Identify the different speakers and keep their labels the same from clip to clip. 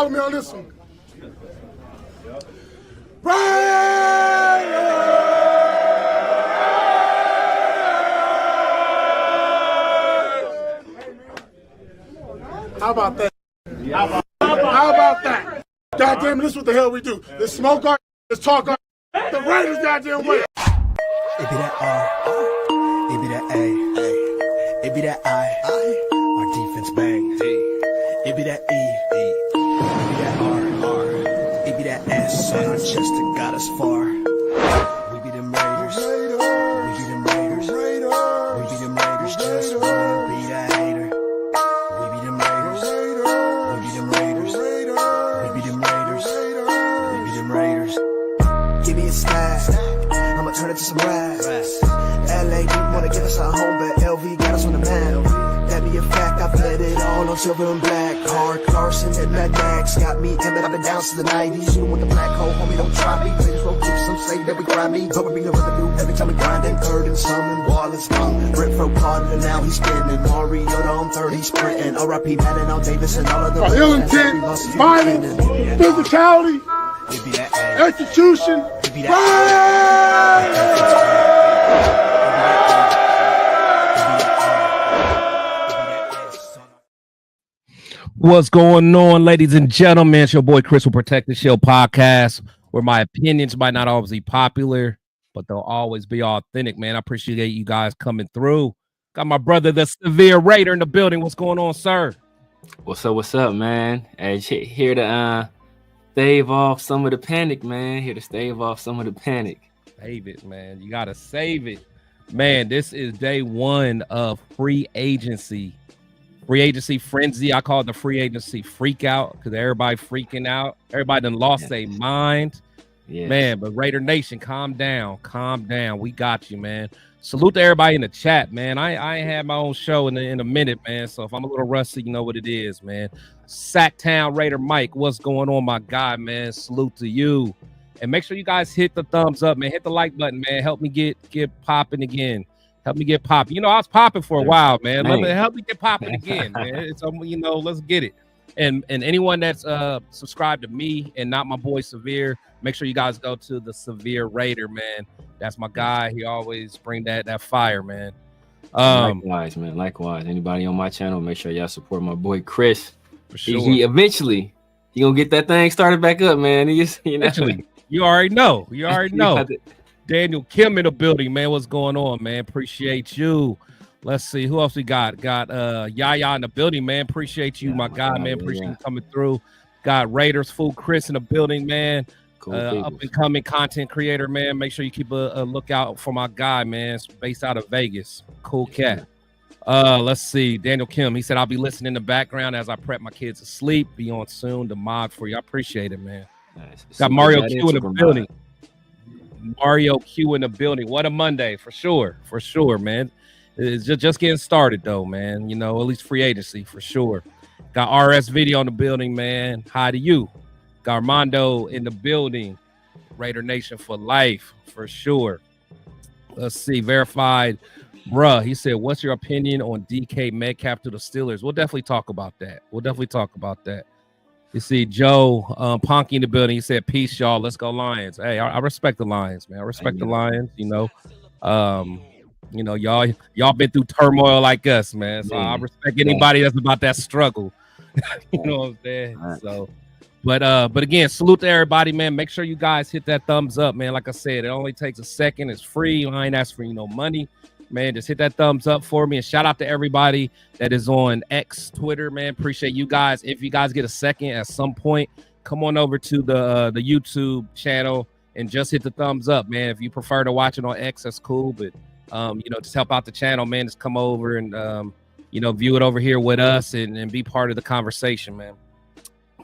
Speaker 1: with me on this one. Raiders! How about that? How about that? Goddamn it, this is what the hell we do. Let's smoke our, let's talk our, the Raiders goddamn way.
Speaker 2: It be that R, it be that A, it be that I, our defense bang. It be that E, it be that R, it be that S, on our chest that got us far. We be them Raiders, we be them Raiders, we be them Raiders, just wanna be that hater. We be them Raiders, we be them Raiders, we be them Raiders, we be them Raiders. Give me a stack, I'ma turn it to some raps. LA didn't wanna give us a home, but LV got us on the map. That be a fact, I bled it all on silver and black. Hard Carson and Mad Max got me in, but I've been down since the 90s. You want the black hole, homie, don't try me. Please roll through, some say that we grind me, but we bring the revenue every time we grind and third and some and Wallace tongue. Brentford caught it and now he's spinning. Mariota on third, he's sprinting. R.I.P. Madden on Davis and all of the
Speaker 1: ill intent, violence, physicality, execution.
Speaker 3: What's going on, ladies and gentlemen? It's your boy Chris will Protect the Shield podcast, where my opinions might not always be popular, but they'll always be authentic, man. I appreciate you guys coming through. Got my brother, the Severe Raider, in the building. What's going on, sir?
Speaker 4: What's up, man? Hey, here to stave off some of the panic, man. Here to stave off some of the panic.
Speaker 3: Save it, man. You got to save it. Man, this is day one of free agency. Free agency frenzy. I call it the free agency freak out because everybody freaking out. Everybody done lost their mind. Yeah. Man, but Raider Nation, calm down. Calm down. We got you, man. Salute to everybody in the chat, man. I ain't had my own show in a minute, man. So if I'm a little rusty, you know what it is, man. Sacktown Raider Mike, what's going on, my guy, man? Salute to you. And make sure you guys hit the thumbs up, man. Hit the like button, man. Help me get popping again. Help me get popping. You know, I was popping for a while, man. Help me get popping again, man. So, you know, let's get it. And anyone that's subscribed to me and not my boy Severe, make sure you guys go to the Severe Raider, man. That's my guy. He always bring that fire, man.
Speaker 4: Likewise, man. Likewise. Anybody on my channel, make sure y'all support my boy Chris.
Speaker 3: For sure.
Speaker 4: He eventually gonna get that thing started back up, man.
Speaker 3: Eventually. You already know. You already know. Daniel Kim in the building, man. What's going on, man? Appreciate you. Let's see who else we got. Got Yaya in the building, man. Appreciate you, my guy, man. Appreciate you coming through. Got Raiders Fool Chris in the building, man. Cool up and coming content creator, man. Make sure you keep a lookout for my guy, man. It's based out of Vegas. Cool cat. Let's see. Daniel Kim. He said I'll be listening in the background as I prep my kids to sleep. Be on soon to mod for you. I appreciate it, man. Nice. Got Mario Q in the building. Mario Q in the building. What a Monday, for sure, man. It's just getting started, though, man. You know, at least free agency, for sure. Got RS Video in the building, man. Hi to you. Got Armando in the building. Raider Nation for life, for sure. Let's see. Verified. Bruh, he said, what's your opinion on DK Metcalf to the Steelers? We'll definitely talk about that. You see Joe Ponky in the building. He said, peace, y'all. Let's go Lions. Hey, I respect the Lions, man. I respect the Lions, you know. You know, y'all been through turmoil like us, man. So I respect anybody that's about that struggle. You know what I'm saying? Right. So, but again, salute to everybody, man. Make sure you guys hit that thumbs up, man. Like I said, it only takes a second. It's free. I ain't asking for no money. Man, just hit that thumbs up for me, and shout out to everybody that is on X, Twitter, man. Appreciate you guys. If you guys get a second at some point, come on over to the YouTube channel and just hit the thumbs up, man. If you prefer to watch it on X, that's cool. But you know, just help out the channel, man. Just come over and you know, view it over here with us and be part of the conversation, man.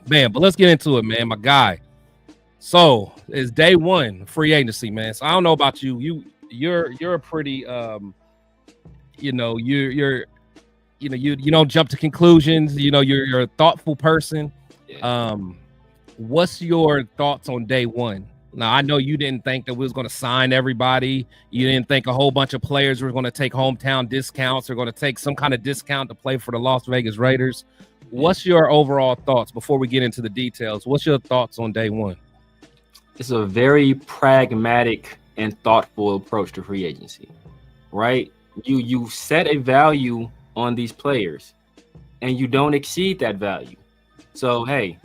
Speaker 3: Man, but let's get into it, man. My guy. So it's day one, free agency, man. So I don't know about you. You're a pretty you know, you don't jump to conclusions. You know, you're a thoughtful person. What's your thoughts on day one? Now, I know you didn't think that we was going to sign everybody. You didn't think a whole bunch of players were going to take hometown discounts or going to take some kind of discount to play for the Las Vegas Raiders. What's your overall thoughts before we get into the details? What's your thoughts on day one?
Speaker 4: It's a very pragmatic and thoughtful approach to free agency, right? You set a value on these players and you don't exceed that value. So, hey,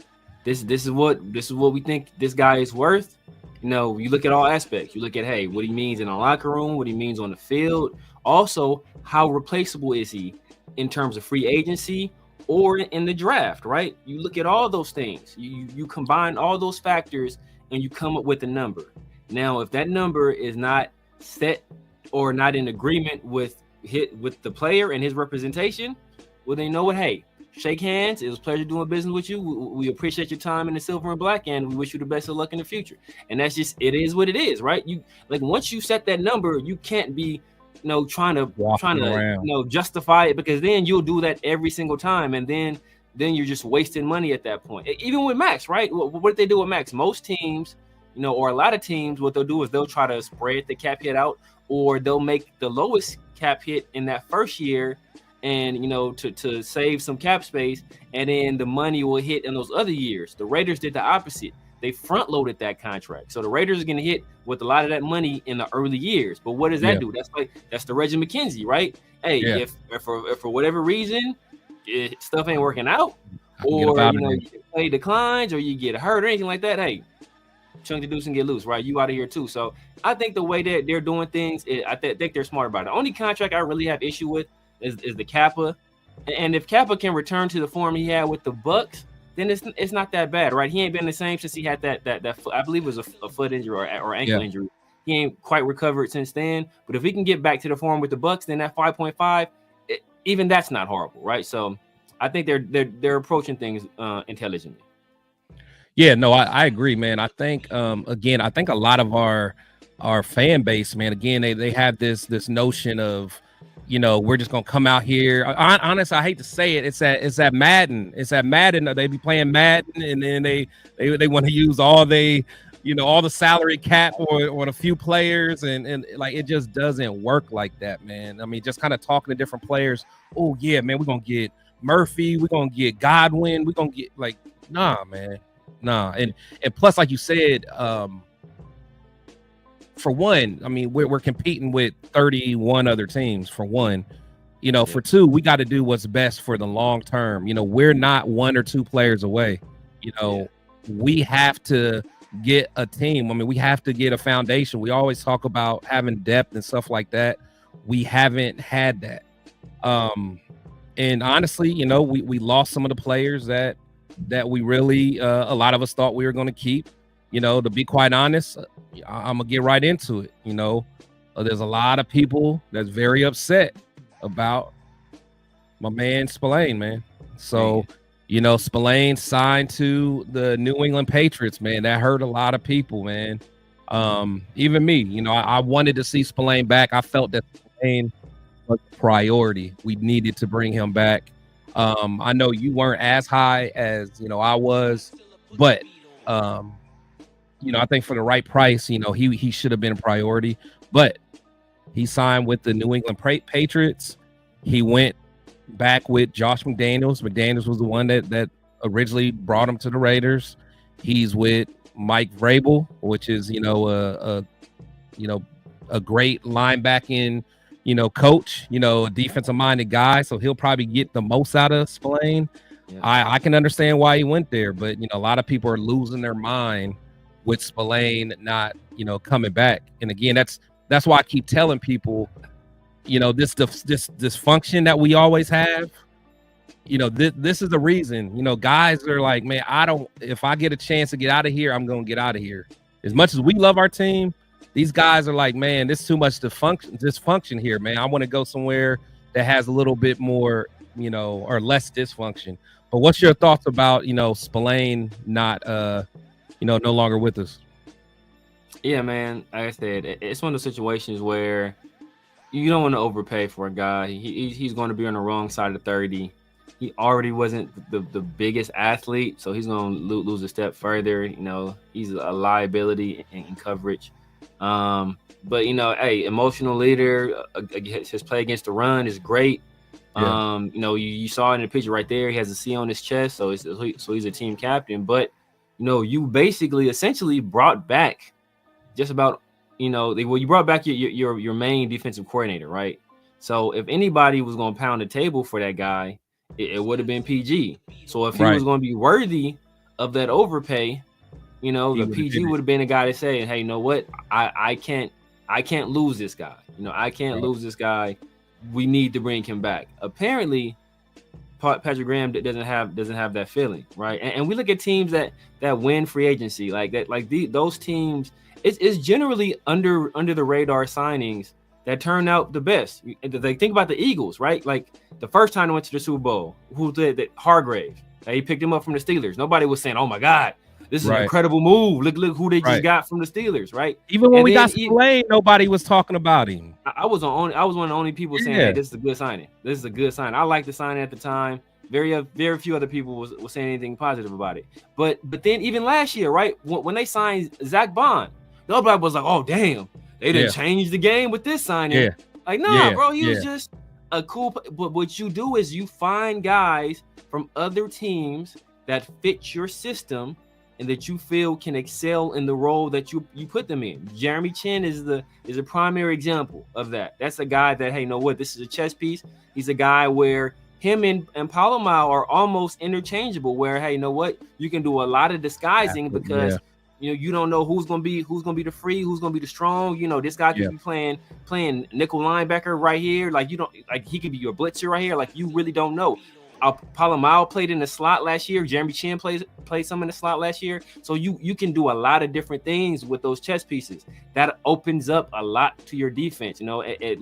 Speaker 4: this is what we think this guy is worth. You know, you look at all aspects. You look at, hey, what he means in the locker room, what he means on the field. Also, how replaceable is he in terms of free agency or in the draft, right? You look at all those things. You combine all those factors and you come up with a number. Now, if that number is not set or not in agreement with the player and his representation, well, then you know what? Hey, shake hands. It was a pleasure doing business with you. We appreciate your time in the silver and black, and we wish you the best of luck in the future. And that's just, it is what it is, right? You like, once you set that number, you can't be, trying to justify it, because then you'll do that every single time, and then you're just wasting money at that point. Even with Max, right? What did they do with Max? Most teams, or a lot of teams, what they'll do is they'll try to spread the cap hit out, or they'll make the lowest cap hit in that first year, and to save some cap space, and then the money will hit in those other years. The Raiders did the opposite. They front loaded that contract, so the Raiders are going to hit with a lot of that money in the early years. But what does that do? That's the Reggie McKenzie, right? Hey, if for whatever reason stuff ain't working out, or your play declines, or you get hurt or anything like that, hey, chunk the deuce and get loose, right? You out of here too. So I think the way that they're doing things, I think they're smart about it. The only contract I really have issue with is the Kappa, and if Kappa can return to the form he had with the Bucks, then it's not that bad, right? He ain't been the same since he had that I believe it was a foot injury or ankle injury. He ain't quite recovered since then. But if he can get back to the form with the Bucks, then that 5.5, even that's not horrible, right? So I think they're approaching things intelligently.
Speaker 3: Yeah, no, I agree, man. I think again, I think a lot of our fan base, man, again, they have this notion of, we're just gonna come out here. Honestly, I hate to say it. It's that Madden. It's that Madden. They be playing Madden, and then they want to use all the salary cap or the few players, and like, it just doesn't work like that, man. I mean, just kind of talking to different players. Oh yeah, man, we're gonna get Murphy. We're gonna get Godwin. We're gonna get, like, nah, man, nah. And plus, like you said, for one, I mean, we're competing with 31 other teams, for one. For two, we got to do what's best for the long term. We're not one or two players away. We have to get a team. I mean, we have to get a foundation. We always talk about having depth and stuff like that. We haven't had that. And honestly, we lost some of the players that we really, a lot of us thought we were going to keep. To be quite honest, I'm gonna get right into it. There's a lot of people that's very upset about my man Spillane, man. So, Spillane signed to the New England Patriots, man. That hurt a lot of people, man. Even me, I wanted to see Spillane back. I felt that Spillane was a priority. We needed to bring him back. I know you weren't as high as I was, but I think for the right price, he should have been a priority. But he signed with the New England Patriots. He went back with Josh McDaniels. McDaniels was the one that originally brought him to the Raiders. He's with Mike Vrabel, which is a great linebacking coach, a defensive minded guy. So he'll probably get the most out of Spillane. Yeah. I can understand why he went there, but a lot of people are losing their mind with Spillane not, coming back. And again, that's why I keep telling people, this dysfunction that we always have, this is the reason, guys are like, man, if I get a chance to get out of here, I'm going to get out of here. As much as we love our team, these guys are like, man, this is too much dysfunction here, man. I want to go somewhere that has a little bit more, or less dysfunction. But what's your thoughts about, Spillane not, no longer with us?
Speaker 4: Yeah, man. Like I said, it's one of those situations where you don't want to overpay for a guy. He's going to be on the wrong side of 30. he already wasn't the biggest athlete, so he's going to lose a step further. You know, he's a liability in coverage. But you know, hey, emotional leader. His play against the run is great.
Speaker 3: Yeah.
Speaker 4: You know, you saw it in the picture right there. He has a C on his chest, so he's a team captain. But you know, you basically essentially brought back just about, you know, you brought back your main defensive coordinator, right? So if anybody was going to pound the table for that guy, it would have been PG. So if he was going to be worthy of that overpay, you know, the PG would have been a guy to say, hey, you know what? I can't lose this guy. You know, I can't lose this guy. We need to bring him back. Apparently, Patrick Graham doesn't have that feeling, right? And we look at teams that win free agency, like that, like those teams. It's generally under the radar signings that turn out the best. They think about the Eagles, right? Like the first time they went to the Super Bowl, who did that? Hargrave. He picked him up from the Steelers. Nobody was saying, "Oh my God, this is an incredible move. Look who they just got from the Steelers," right?
Speaker 3: Even when we got Slade, nobody was talking about him.
Speaker 4: I was one of the only people saying, "Hey, this is a good signing. This is a good sign." I liked the signing at the time. Very few other people was saying anything positive about it. But then even last year, right, when they signed Zach Bond, nobody was like, "Oh damn, they didn't change the game with this signing."
Speaker 3: Yeah.
Speaker 4: Like, nah, bro, he was just a cool. But what you do is you find guys from other teams that fit your system and that you feel can excel in the role that you put them in. Jeremy Chin is a primary example of that. That's a guy that, hey, you know what? This is a chess piece. He's a guy where him and Palomar are almost interchangeable, where, hey, you know what? You can do a lot of disguising because you know, you don't know who's gonna be the free, who's gonna be the strong. You know, this guy could be playing nickel linebacker right here. Like, you don't, like, he could be your blitzer right here. Like, you really don't know. Palomar played in the slot last year. Jeremy Chin played some in the slot last year. So you can do a lot of different things with those chess pieces. That opens up a lot to your defense. You know, it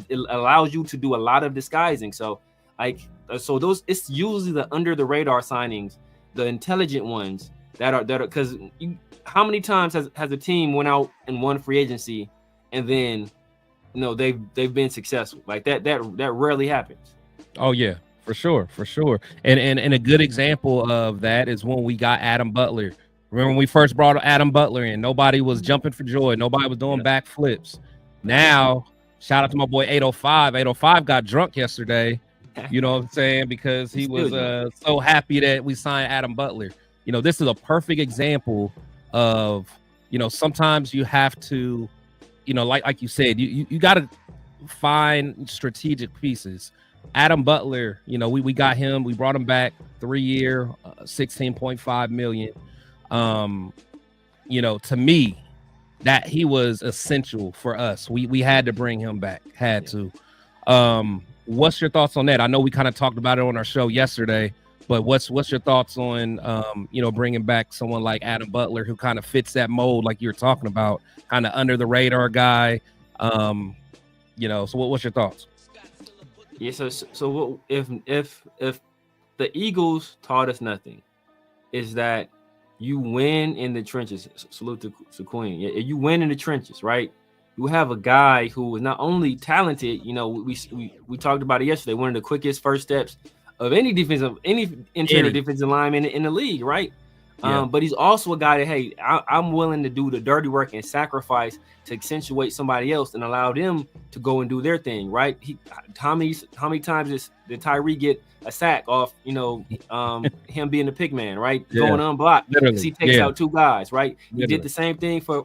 Speaker 4: allows you to do a lot of disguising. So those, it's usually the under the radar signings, the intelligent ones that are because how many times has a team went out and won free agency and then, you know, they've been successful like that rarely happens.
Speaker 3: Oh yeah. For sure. And a good example of that is when we got Adam Butler. Remember when we first brought Adam Butler in, nobody was jumping for joy. Nobody was doing backflips. Now, shout out to my boy 805. 805 got drunk yesterday. You know what I'm saying? Because he was so happy that we signed Adam Butler. You know, this is a perfect example of, you know, sometimes you have to, you know, like you said, you got to find strategic pieces. Adam Butler, you know, we got him. We brought him back 3-year, $16.5 million. You know, to me, that he was essential for us. We had to bring him back. Had to. What's your thoughts on that? I know we kind of talked about it on our show yesterday, but what's your thoughts on you know, bringing back someone like Adam Butler who kind of fits that mold, like you were talking about, kind of under the radar guy? You know, so what's your thoughts?
Speaker 4: Yeah, so what, if the Eagles taught us nothing, is that you win in the trenches. Salute to Queen. Yeah, you win in the trenches, right? You have a guy who is not only talented. You know, we talked about it yesterday. One of the quickest first steps of any interior defensive lineman in the league, right? But he's also a guy that, hey, I'm willing to do the dirty work and sacrifice to accentuate somebody else and allow them to go and do their thing, right? How many times did Tyree get a sack off, you know, him being the pick man, right? Going unblocked because he takes out two guys, right? He did the same thing for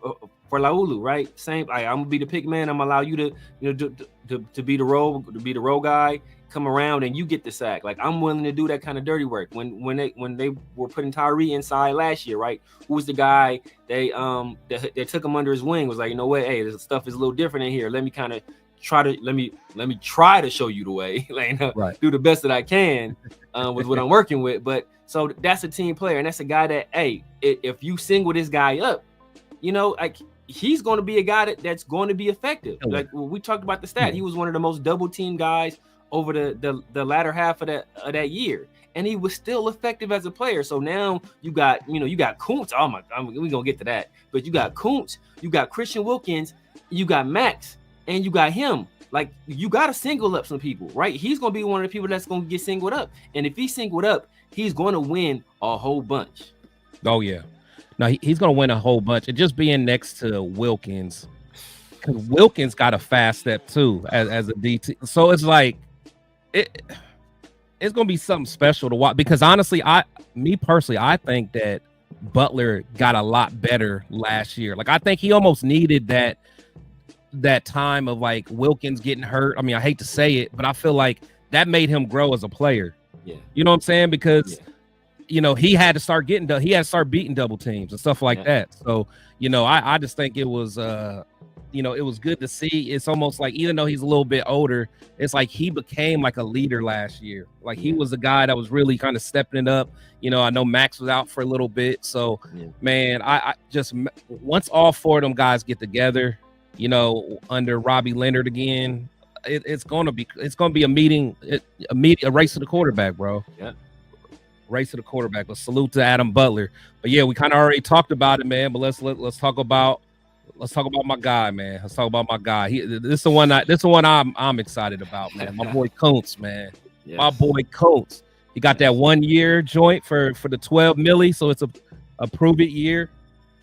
Speaker 4: Laulu, right? Same. I'm gonna be the pick man. I'm gonna allow you to, you know, to be the role guy. Come around and you get the sack. Like, I'm willing to do that kind of dirty work. When they were putting Tyree inside last year, right? Who was the guy they took him under his wing? Was like, you know what? Hey, this stuff is a little different in here. Let me kind of try to show you the way. Like, do the best that I can with what I'm working with. But so that's a team player, and that's a guy that, hey, if you single this guy up, you know, like, he's going to be a guy that's going to be effective. Like, we talked about the stat, he was one of the most double team guys over the latter half of that year, and he was still effective as a player. So now you got Kuntz. Oh my God, we're gonna get to that. But you got Kuntz, you got Christian Wilkins, you got Max, and you got him. like you got to single up some people, right? He's going to be one of the people that's going to get singled up. And if he's singled up, he's going to win a whole bunch.
Speaker 3: Oh, yeah. No, he's going to win a whole bunch. And just being next to Wilkins, because Wilkins got a fast step too as a DT. So it's like, it's going to be something special to watch. Because honestly, me personally, I think that Butler got a lot better last year. Like, I think he almost needed that time of like Wilkins getting hurt. I mean, I hate to say it, but I feel like that made him grow as a player.
Speaker 4: Yeah.
Speaker 3: You know what I'm saying? Because he had to start beating double teams and stuff like that. So, I just think it was it was good to see. It's almost like, even though he's a little bit older, it's like he became like a leader last year. Like he was a guy that was really kind of stepping it up. I know Max was out for a little bit. So man, I just, once all four of them guys get together, under Robbie Leonard again, it's gonna be a race to the quarterback, bro.
Speaker 4: Yeah.
Speaker 3: Race to the quarterback. Let's salute to Adam Butler. But yeah, we kind of already talked about it, man. But let's talk about my guy, man. Let's talk about my guy. This is the one I'm excited about, man. My boy Kuntz, man. Yes. My boy Kuntz. He got that 1 year joint for the 12 milli, so it's a prove it year.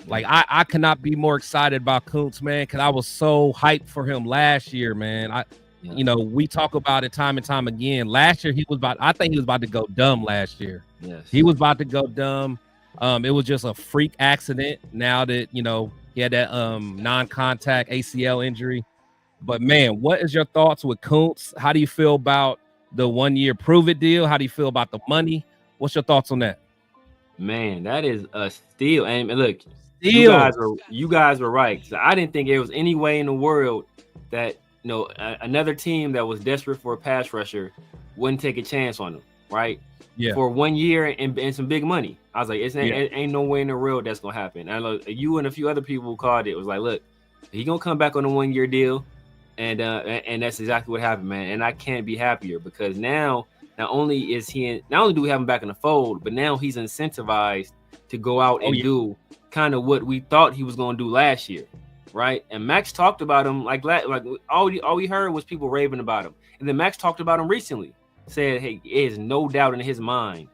Speaker 3: Like I cannot be more excited about Kuntz, man, because I was so hyped for him last year, man. We talk about it time and time again. Last year I think he was about to go dumb last year.
Speaker 4: Yes.
Speaker 3: He was about to go dumb. It was just a freak accident now that, he had that non-contact ACL injury. But man, what is your thoughts with Kuntz? How do you feel about the 1 year prove it deal? How do you feel about the money? What's your thoughts on that?
Speaker 4: Man, that is a steal. And look, you guys were right. So I didn't think there was any way in the world that another team that was desperate for a pass rusher wouldn't take a chance on him, right?
Speaker 3: Yeah.
Speaker 4: For 1 year and some big money. I was like, it ain't no way in the world that's gonna happen. And look, you and a few other people called it. It was like, look, he gonna come back on a 1 year deal, and that's exactly what happened, man. And I can't be happier because now not only do we have him back in the fold, but now he's incentivized to go out and do kind of what we thought he was gonna do last year, right? And Max talked about him like all we heard was people raving about him, and then Max talked about him recently. Said, hey, there's no doubt in his mind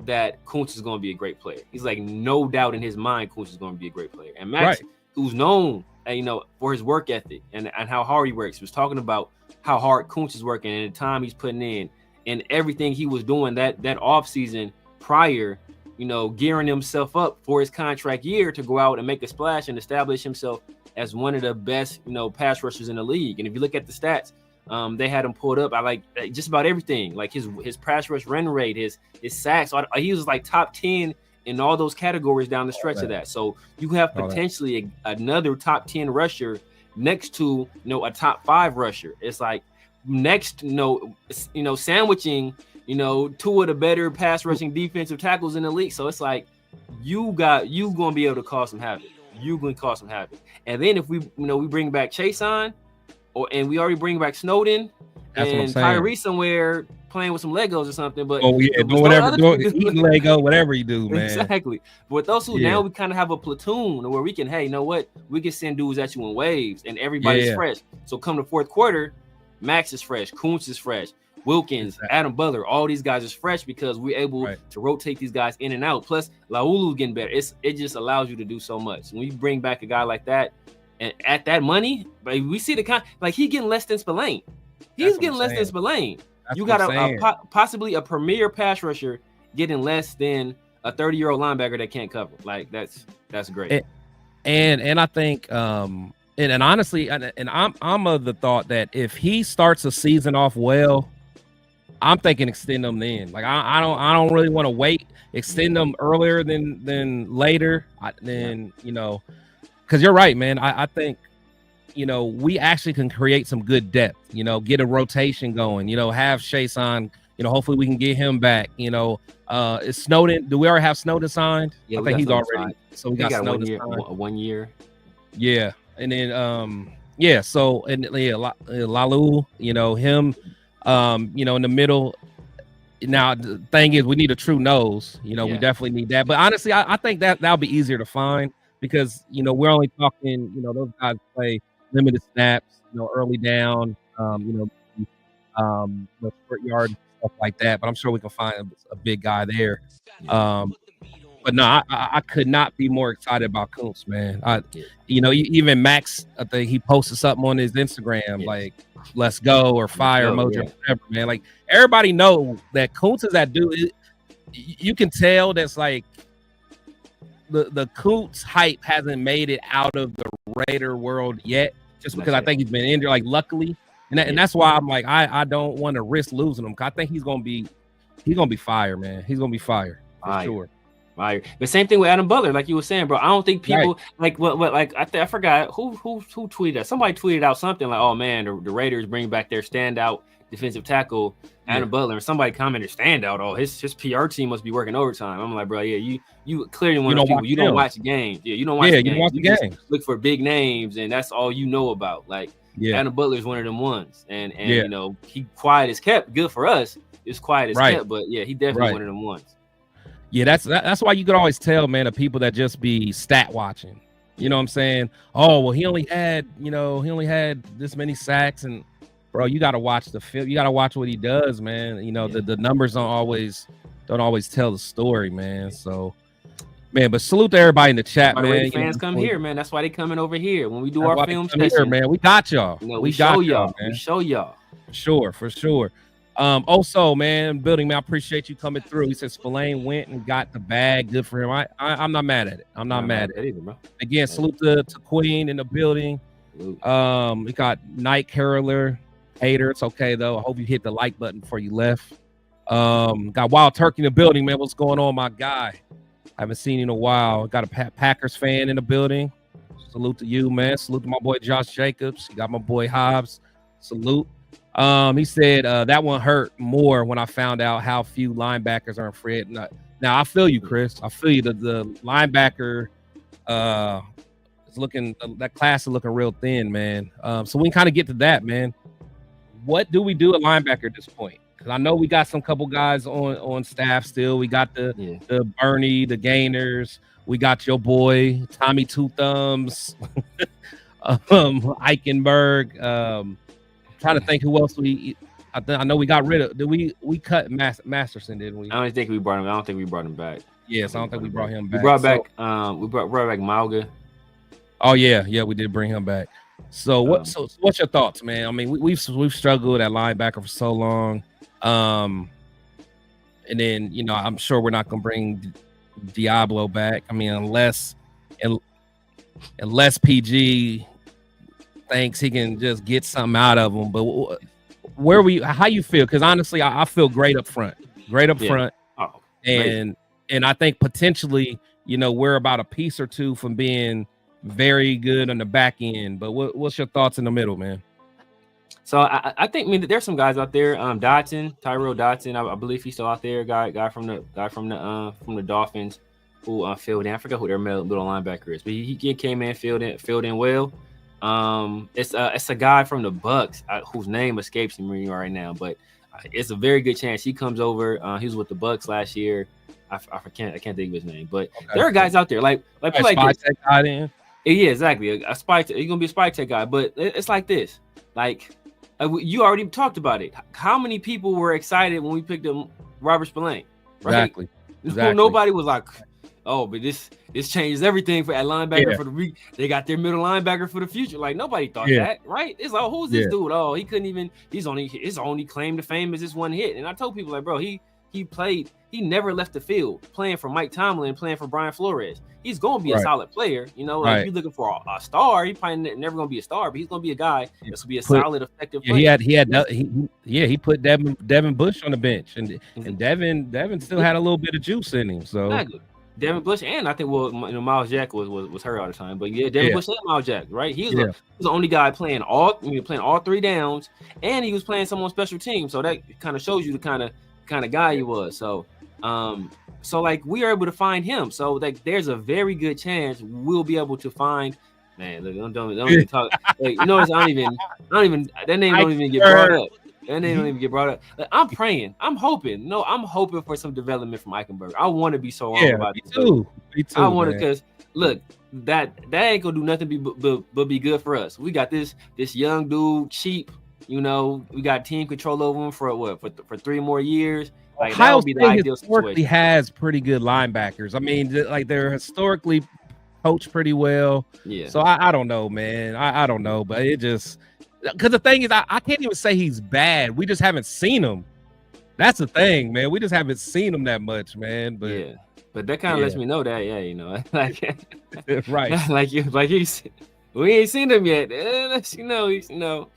Speaker 4: that Kuntz is going to be a great player. He's like, no doubt in his mind, Kuntz is going to be a great player. And Max, who's known, for his work ethic and how hard he works, was talking about how hard Kuntz is working and the time he's putting in and everything he was doing that off season prior, gearing himself up for his contract year to go out and make a splash and establish himself as one of the best, pass rushers in the league. And if you look at the stats, they had him pulled up. I like just about everything, like his pass rush run rate, his sacks. He was like top 10 in all those categories down the stretch of that. So you have potentially another top 10 rusher next to a top 5 rusher. It's like next, sandwiching, two of the better pass rushing defensive tackles in the league. So it's like you gonna be able to cause some havoc. You gonna cause some havoc. And then if we bring back Chason. And we already bring back Snowden and Kyrie somewhere playing with some Legos or something. But
Speaker 3: eating Lego, whatever you do, man.
Speaker 4: Exactly. But with those two, now we kind of have a platoon where we can, hey, you know what? We can send dudes at you in waves, and everybody's fresh. So come to fourth quarter, Max is fresh, Kuntz is fresh, Wilkins, Adam Butler, all these guys is fresh because we're able to rotate these guys in and out. Plus, Laulu's getting better. It just allows you to do so much. When you bring back a guy like that, and at that money, we see he's getting less than Spillane. He's getting less than Spillane. You got possibly a premier pass rusher getting less than a 30-year-old linebacker that can't cover. Like that's great.
Speaker 3: And I think and honestly, and I'm of the thought that if he starts a season off well, I'm thinking extend him then. Like I don't really want to wait. Extend them earlier than later. Because you're right, man. I think, we actually can create some good depth, get a rotation going, have Chason, hopefully we can get him back. Is Snowden, do we already have Snowden signed?
Speaker 4: Yeah,
Speaker 3: I think he's already signed. So we got Snowden
Speaker 4: signed. 1 year.
Speaker 3: Yeah. And then, so, and Lalu, him, in the middle. Now, the thing is, we need a true nose, we definitely need that. But honestly, I think that'll be easier to find. Because we're only talking, those guys play limited snaps, early down. The short yard and stuff like that. But I'm sure we can find a big guy there. But no, I could not be more excited about Kuntz, man. Even Max, I think he posted something on his Instagram like "Let's go" or "Fire" emoji or whatever, man. Like everybody know that Kuntz is that dude. You can tell that's like the Kuntz hype hasn't made it out of the Raider world yet, just because I think he's been injured. Like luckily, and that's why I'm like I don't want to risk losing him. Cause I think he's gonna be fire, man. He's gonna be fire for sure.
Speaker 4: Right. The same thing with Adam Butler, like you were saying, bro. I don't think people like what like I forgot who tweeted that. Somebody tweeted out something like, "Oh man, the Raiders bring back their standout defensive tackle, Adam Butler." And somebody commented, "Standout? Oh, his PR team must be working overtime." I'm like, bro, yeah, you clearly one of those people. You don't watch the games. Yeah, you don't watch the games.
Speaker 3: You watch the games.
Speaker 4: Look for big names, and that's all you know about. Like Adam Butler is one of them ones, and he quiet as kept. Good for us. It's quiet as kept, but he definitely one of them ones.
Speaker 3: Yeah, that's why you could always tell, man, of people that just be stat watching. You know what I'm saying? Oh, well, he only had this many sacks, and bro, you gotta watch the film. You gotta watch what he does, man. The numbers don't always tell the story, man. So, man, but salute to everybody in the chat, man.
Speaker 4: Fans come here, man. That's why they coming over here when we do our film session,
Speaker 3: here, man. We got y'all.
Speaker 4: We show y'all, man. We show y'all.
Speaker 3: For sure. Also, man, building, man, I appreciate you coming through. He said Spillane went and got the bag. Good for him. I'm not mad at it. I'm not mad at it either, bro. Again, salute to Queen in the building. We got Night Caroler, hater. It's okay though. I hope you hit the like button before you left. Got Wild Turkey in the building, man. What's going on, my guy? I haven't seen you in a while. Got a Packers fan in the building. Salute to you, man. Salute to my boy Josh Jacobs. You got my boy Hobbs. Salute. He said that one hurt more when I found out how few linebackers are in free agency. Now I feel you, Chris. I feel you. The linebacker is looking, that class is looking real thin, man. So we can kind of get to that, man. What do we do at linebacker at this point? Because I know we got some couple guys on staff still. We got the Bernie, the Gainers. We got your boy Tommy Two Thumbs, Eichenberg. Trying to think who else I know we got rid of. Did we cut Masterson? Didn't we?
Speaker 4: I don't think we brought him. I don't think we brought him back.
Speaker 3: Yes, I don't think we brought him back.
Speaker 4: We brought back. We brought back Mauga.
Speaker 3: Oh yeah, we did bring him back. So what? So what's your thoughts, man? I mean, we've struggled at linebacker for so long, and then I'm sure we're not gonna bring Diablo back. I mean, unless PG thinks he can just get something out of him. But how you feel? Because honestly, I feel great up front. Oh, and I think potentially, we're about a piece or two from being very good on the back end. But what's your thoughts in the middle, man?
Speaker 4: So I think there's some guys out there. Tyrell Dotson, I believe he's still out there. Guy from the Dolphins who filled in. I forgot who their middle linebacker is, but he came in, filled in well. It's a guy from the Bucks whose name escapes me right now, but it's a very good chance he comes over. He was with the Bucks last year. I can't think of his name, but there are guys out there like play like this. Yeah, exactly. A spy. He's gonna be a spy tech guy, but it's like this. Like you already talked about it. How many people were excited when we picked up Robert Spillane? Right? Exactly. Nobody was like, oh, but this changes everything for at linebacker for the week. They got their middle linebacker for the future. Like nobody thought that, right? It's like, who's this dude? Oh, he couldn't even. His only claim to fame is this one hit. And I told people like, bro, he played. He never left the field playing for Mike Tomlin, playing for Brian Flores. He's gonna be a solid player. If you're looking for a star, he probably never gonna be a star, but he's gonna be a guy that's gonna be a solid, effective player.
Speaker 3: He put Devin Bush on the bench, and Devin still had a little bit of juice in him. So.
Speaker 4: Exactly. Devin Bush and I think Miles Jack was hurt all the time, but Devin Bush and Miles Jack, right? He was the only guy playing all 3 downs, and he was playing some on special teams. So that kind of shows you the kind of guy he was. So like we are able to find him. So like there's a very good chance we'll be able to find. Man, look, don't even talk. Like, I don't even that name don't even get brought up. And they don't even get brought up. Like, I'm praying. I'm hoping. No, I'm hoping for some development from Eichenberg. I want to be so wrong about this. Me too. I want to, because look, that ain't gonna do nothing but be good for us. We got this young dude, cheap, You know, we got team control over him for 3 more years. Like that
Speaker 3: Ohio
Speaker 4: would be the
Speaker 3: State
Speaker 4: ideal
Speaker 3: historically
Speaker 4: situation.
Speaker 3: has pretty good linebackers. I mean, like they're historically coached pretty well.
Speaker 4: Yeah.
Speaker 3: So I don't know, man. I don't know, but it just because the thing is, I can't even say he's bad. We just haven't seen him. That's the thing, man. We just haven't seen him that much, man. But
Speaker 4: yeah, but that kind of lets me know that, yeah, you know, like
Speaker 3: right,
Speaker 4: like you we ain't seen him yet. You know,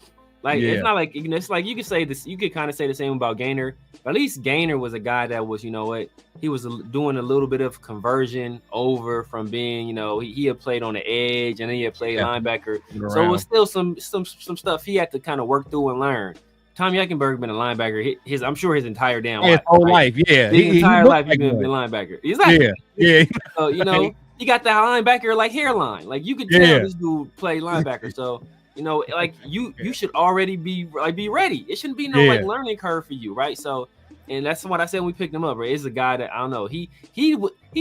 Speaker 4: like it's not like, you know, it's like you could say this. You could kind of say the same about Gaynor. But at least Gaynor was a guy that was, you know what, he was doing a little bit of conversion over from being, you know, he had played on the edge and then he had played linebacker. So it was still some stuff he had to kind of work through and learn. Tommy Eichenberg been a linebacker. I'm sure his entire damn life.
Speaker 3: His whole life, yeah.
Speaker 4: His entire life he's been a linebacker. Exactly.
Speaker 3: Yeah.
Speaker 4: So, you know, he got the linebacker like hairline. Like you could tell this dude play linebacker. So, you know, like you should already be ready. It shouldn't be no like learning curve for you, right? So, and that's what I said when we picked him up. Right, it's a guy that I don't know. He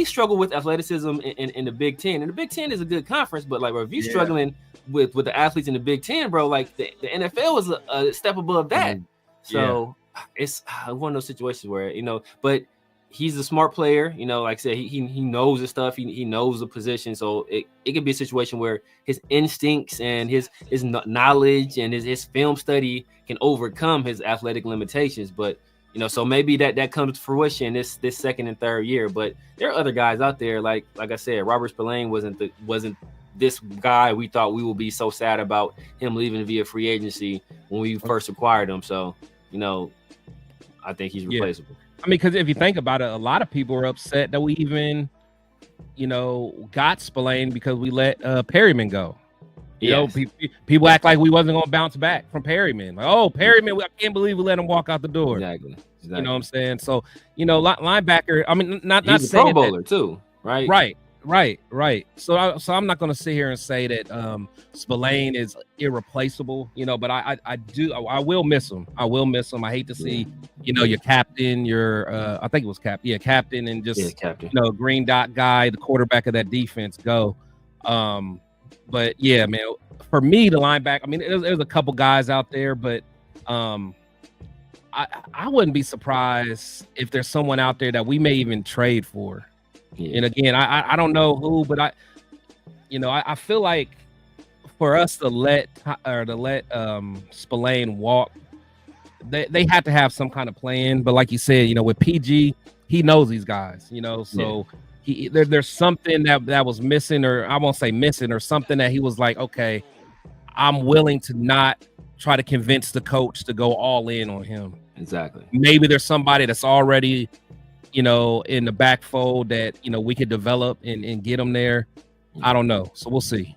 Speaker 4: struggled with athleticism in the Big Ten, and the Big Ten is a good conference. But like, bro, if you're struggling with the athletes in the Big Ten, bro, like the NFL is a step above that. So it's one of those situations where, you know, but he's a smart player, you know, like I said, he knows the stuff, he knows the position. So it could be a situation where his instincts and his knowledge and his film study can overcome his athletic limitations. But, you know, so maybe that comes to fruition this second and third year. But there are other guys out there, like I said, Robert Spillane wasn't this guy we thought we would be so sad about him leaving via free agency when we first acquired him. So, you know, I think he's replaceable.
Speaker 3: I mean, because if you think about it, a lot of people were upset that we even, you know, got Spillane because we let Perryman go. You know, people act like we wasn't going to bounce back from Perryman. Like, oh, Perryman, I can't believe we let him walk out the door.
Speaker 4: Exactly.
Speaker 3: You know what I'm saying? So, you know, linebacker, I mean, not
Speaker 4: he's a Pro Bowler too, right?
Speaker 3: Right. So I'm not going to sit here and say that Spillane is irreplaceable, you know, but I will miss him. I hate to see, you know, your captain, I think it was captain, and just
Speaker 4: captain.
Speaker 3: You know, green dot guy, the quarterback of that defense go. But yeah, man, for me, the linebacker, I mean, there's a couple guys out there, but I wouldn't be surprised if there's someone out there that we may even trade for. And again, I don't know who, but I feel like for us to let Spillane walk, they had to have some kind of plan. But like you said, you know, with PG, he knows these guys, you know, so there's something that was missing, or I won't say missing, or something that he was like, okay, I'm willing to not try to convince the coach to go all in on him.
Speaker 4: Exactly.
Speaker 3: Maybe there's somebody that's already, you know, in the backfold that, you know, we could develop and get them there. I don't know. So we'll see.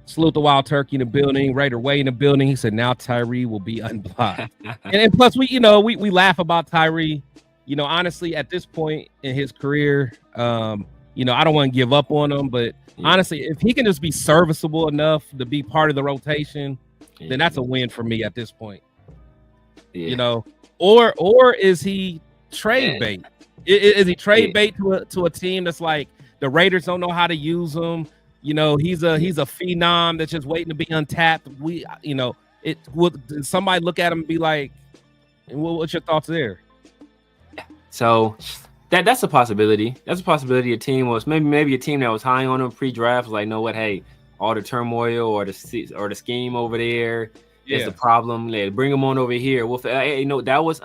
Speaker 3: Salute the Wild Turkey in the building. Raider Way in the building. He said now Tyree will be unblocked. and plus we laugh about Tyree. You know, honestly, at this point in his career, you know, I don't want to give up on him, but honestly, if he can just be serviceable enough to be part of the rotation, then that's a win for me at this point. You know, or is he trade bait? Is he trade bait to a team that's like the Raiders don't know how to use him? You know, he's a phenom that's just waiting to be untapped. Would somebody look at him and be like, what's your thoughts there?
Speaker 4: So that's a possibility. That's a possibility. A team was maybe a team that was high on him pre-draft was like, know what? Hey, all the turmoil or the scheme over there is the problem. Bring him on over here. Well, hey, you know, that was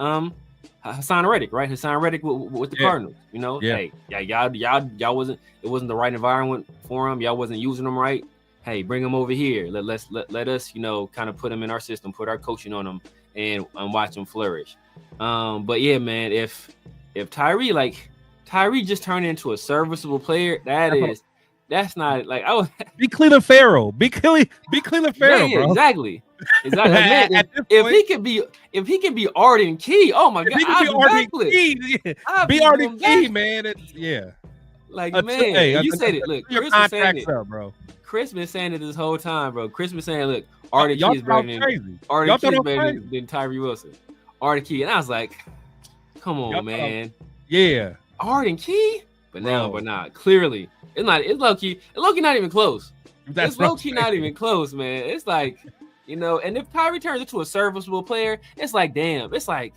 Speaker 4: Hassan Reddick, right? Hassan Reddick with the Cardinals. You know, hey, y'all wasn't the right environment for him. Y'all wasn't using him right. Hey, bring him over here. Let us, you know, kind of put him in our system, put our coaching on him, and watch him flourish. But yeah, man, if Tyree just turned into a serviceable player, that's not like
Speaker 3: be Cleveland Farrell. Be Cleveland Farrell, bro.
Speaker 4: Exactly. Man, if he can be Arden Key, oh my God,
Speaker 3: be Arden Key, man.
Speaker 4: Like, man, you said it. Look, Chris was saying it, bro. Chris been saying it this whole time, bro. Chris been saying, look, Arden Key is better than Tyree Wilson. Arden Key, and I was like, come on, man.
Speaker 3: Yeah,
Speaker 4: Arden Key, but not clearly. It's low key not even close. It's low-key not even close, man. It's like, and if Kyrie turns into a serviceable player, it's like, damn, it's like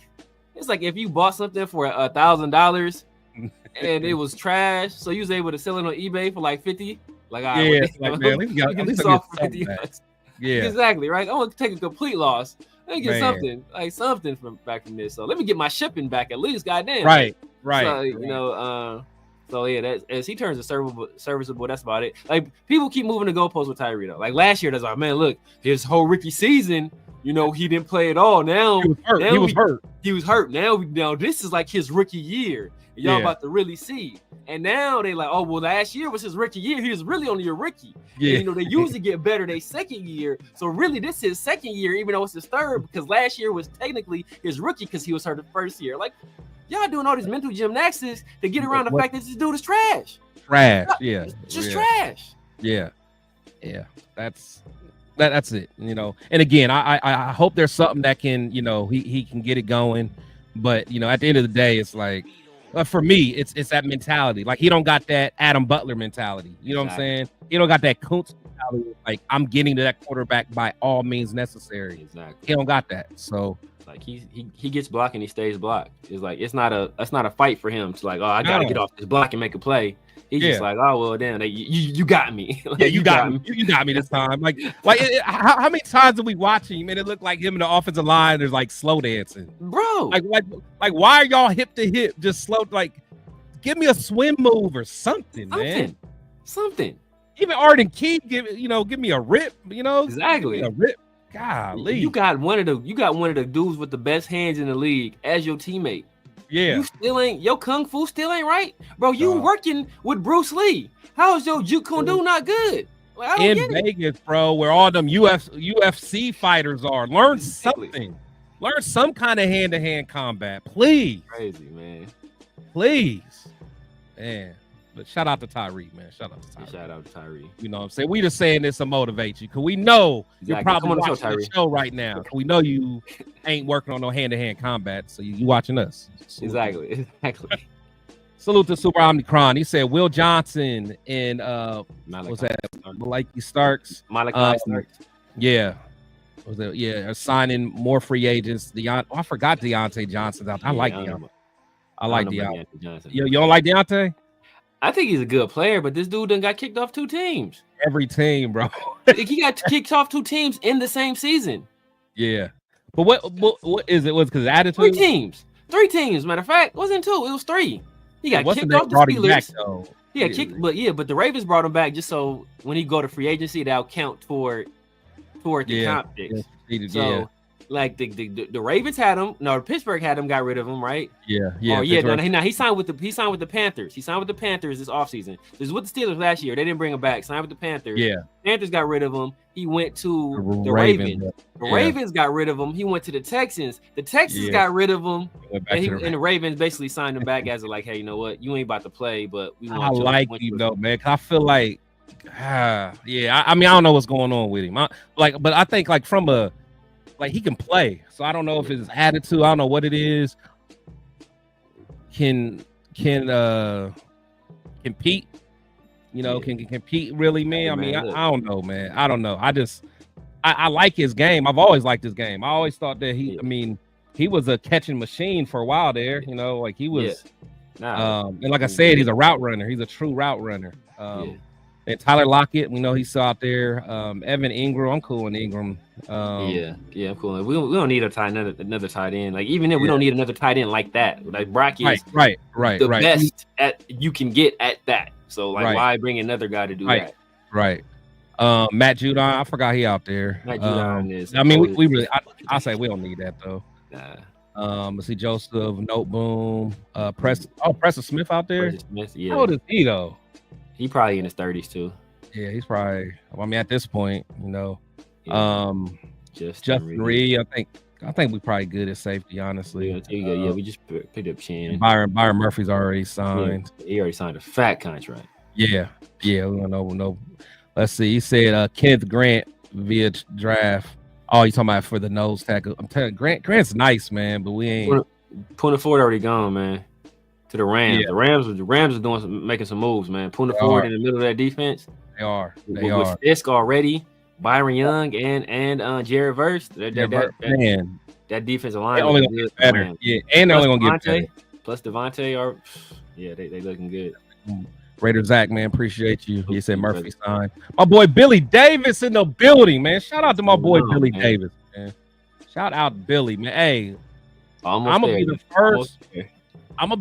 Speaker 4: if you bought something for $1,000 and it was trash, so you was able to sell it on eBay for like 50. Like,
Speaker 3: man, at least I get something back. Yeah,
Speaker 4: exactly, right. I want to take a complete loss. Let me get something from this. So let me get my shipping back at least. Goddamn.
Speaker 3: Right.
Speaker 4: So, so yeah, that as he turns to serviceable, that's about it. Like, people keep moving the goalposts with Tyree though. Like last year, that's like, man, look, his whole rookie season, he didn't play at all. Now
Speaker 3: he was hurt.
Speaker 4: He was hurt. Now this is like his rookie year. Y'all about to really see. And now they like, oh, well, last year was his rookie year. He was really only a rookie. Yeah. And, they usually get better their second year. So really, this is his second year, even though it's his third, because last year was technically his rookie because he was hurt the first year. Like, y'all doing all these mental gymnastics to get around the fact that this dude is trash.
Speaker 3: Yeah.
Speaker 4: Just trash.
Speaker 3: Yeah. That's it. And again, I hope there's something that can, he can get it going. But at the end of the day, it's like, for me, it's that mentality. Like, he don't got that Adam Butler mentality. You know what I'm saying? He don't got that Kuntz mentality. Like, I'm getting to that quarterback by all means necessary.
Speaker 4: Exactly.
Speaker 3: He don't got that. So
Speaker 4: like he gets blocked and he stays blocked. It's like it's not a fight for him to like, oh, I gotta get off this block and make a play. He's just like, oh well, damn, you got me. Like,
Speaker 3: you got me. You got me this time. Like how many times did we watch him and it looked like him and the offensive line is like slow dancing,
Speaker 4: bro?
Speaker 3: Like why are y'all hip to hip just slow? Like, give me a swim move or something, man.
Speaker 4: Something.
Speaker 3: Even Arden Key, give me a rip.
Speaker 4: Exactly
Speaker 3: a rip. Golly,
Speaker 4: you got one of the dudes with the best hands in the league as your teammate.
Speaker 3: Yeah,
Speaker 4: you still ain't your kung fu still ain't right, bro. You working with Bruce Lee? How is your Jeet Kune Do not good? Like,
Speaker 3: in Vegas, bro, where all them UFC fighters are. Learn something. Learn some kind of hand-to-hand combat, please.
Speaker 4: Crazy, man.
Speaker 3: Please, man. But shout out to Tyree, man. Shout out to Tyree. You know what I'm saying? We just saying this to motivate you, because we know you're probably watching the show right now. We know you ain't working on no hand-to-hand combat, so you watching us.
Speaker 4: Exactly.
Speaker 3: Salute to Super Omnicron. He said Will Johnson and Malachi Starks.
Speaker 4: Starks.
Speaker 3: Yeah. Are signing more free agents. I forgot Deontay Johnson's out. I like Deontay. I like Deontay. You don't like Deontay?
Speaker 4: I think he's a good player, but this dude done got kicked off 2 teams.
Speaker 3: Every team, bro.
Speaker 4: He got kicked off 2 teams in the same season.
Speaker 3: Yeah. But what is it? Was because attitude?
Speaker 4: 3 teams. Matter of fact, it wasn't 2. It was 3. He got kicked off the Steelers. But the Ravens brought him back just so when he go to free agency, that'll count toward the comp picks. Like the Ravens had him. No, Pittsburgh had him. Got rid of him, right?
Speaker 3: Yeah.
Speaker 4: Oh yeah. No, he signed with the Panthers. He signed with the Panthers this offseason. This was with the Steelers last year. They didn't bring him back. Signed with the Panthers.
Speaker 3: Yeah.
Speaker 4: Panthers got rid of him. He went to the Ravens. The Ravens got rid of him. He went to the Texans. The Texans got rid of him. And the Ravens basically signed him back as a like, hey, you know what? You ain't about to play, but we want you.
Speaker 3: I like him though, man. I feel like, I mean, I don't know what's going on with him. But I think like from a he can play. So I don't know if it's attitude. I don't know what it is. Can compete? Can compete really, man? I mean, I don't know, man. I don't know. I like his game. I've always liked his game. I always thought that he was a catching machine for a while there. Like he was. And like I said, he's a route runner. He's a true route runner. And Tyler Lockett, we know he's still out there. Evan Ingram, I'm cool with Ingram.
Speaker 4: I'm cool. We don't need another tight end. Like even if we don't need another tight end like that. Like Brock is
Speaker 3: right.
Speaker 4: the best at you can get at that. So like why bring another guy to do that?
Speaker 3: Right. Matt Judon, I forgot he out there.
Speaker 4: Matt Judon is.
Speaker 3: I mean, we really. I say we don't need that though.
Speaker 4: Nah.
Speaker 3: Let's see, Joseph Noteboom, Preston Smith out there.
Speaker 4: Preston Smith, yeah.
Speaker 3: How old is he though?
Speaker 4: He probably in his 30s too.
Speaker 3: Yeah, he's probably. I mean, at this point,
Speaker 4: Justin
Speaker 3: Reed. I think we probably good at safety, honestly.
Speaker 4: We just picked up Chin.
Speaker 3: Byron Murphy's already signed.
Speaker 4: Yeah, he already signed a fat contract.
Speaker 3: Yeah. We don't know. Let's see. He said Kenneth Grant via draft. Oh, you talking about for the nose tackle? I'm telling you, Grant's nice, man, but we ain't.
Speaker 4: Puna Ford already gone, man. To the Rams. Yeah. The Rams are making some moves, man. Puna Ford in the middle of that defense.
Speaker 3: They are.
Speaker 4: With Fisk already, Byron Young and Jared Verse. That defensive line
Speaker 3: only
Speaker 4: looking
Speaker 3: gonna
Speaker 4: good.
Speaker 3: get better.
Speaker 4: Man.
Speaker 3: Yeah, and they're only gonna get better.
Speaker 4: Plus Devontae are, yeah, they looking good.
Speaker 3: Raider Zach, man, appreciate you. He said Murphy signed. My boy Billy Davis in the building, man. Shout out to my boy Billy Davis, man. Shout out Billy, man. Hey, I'm gonna be the first. I'm gonna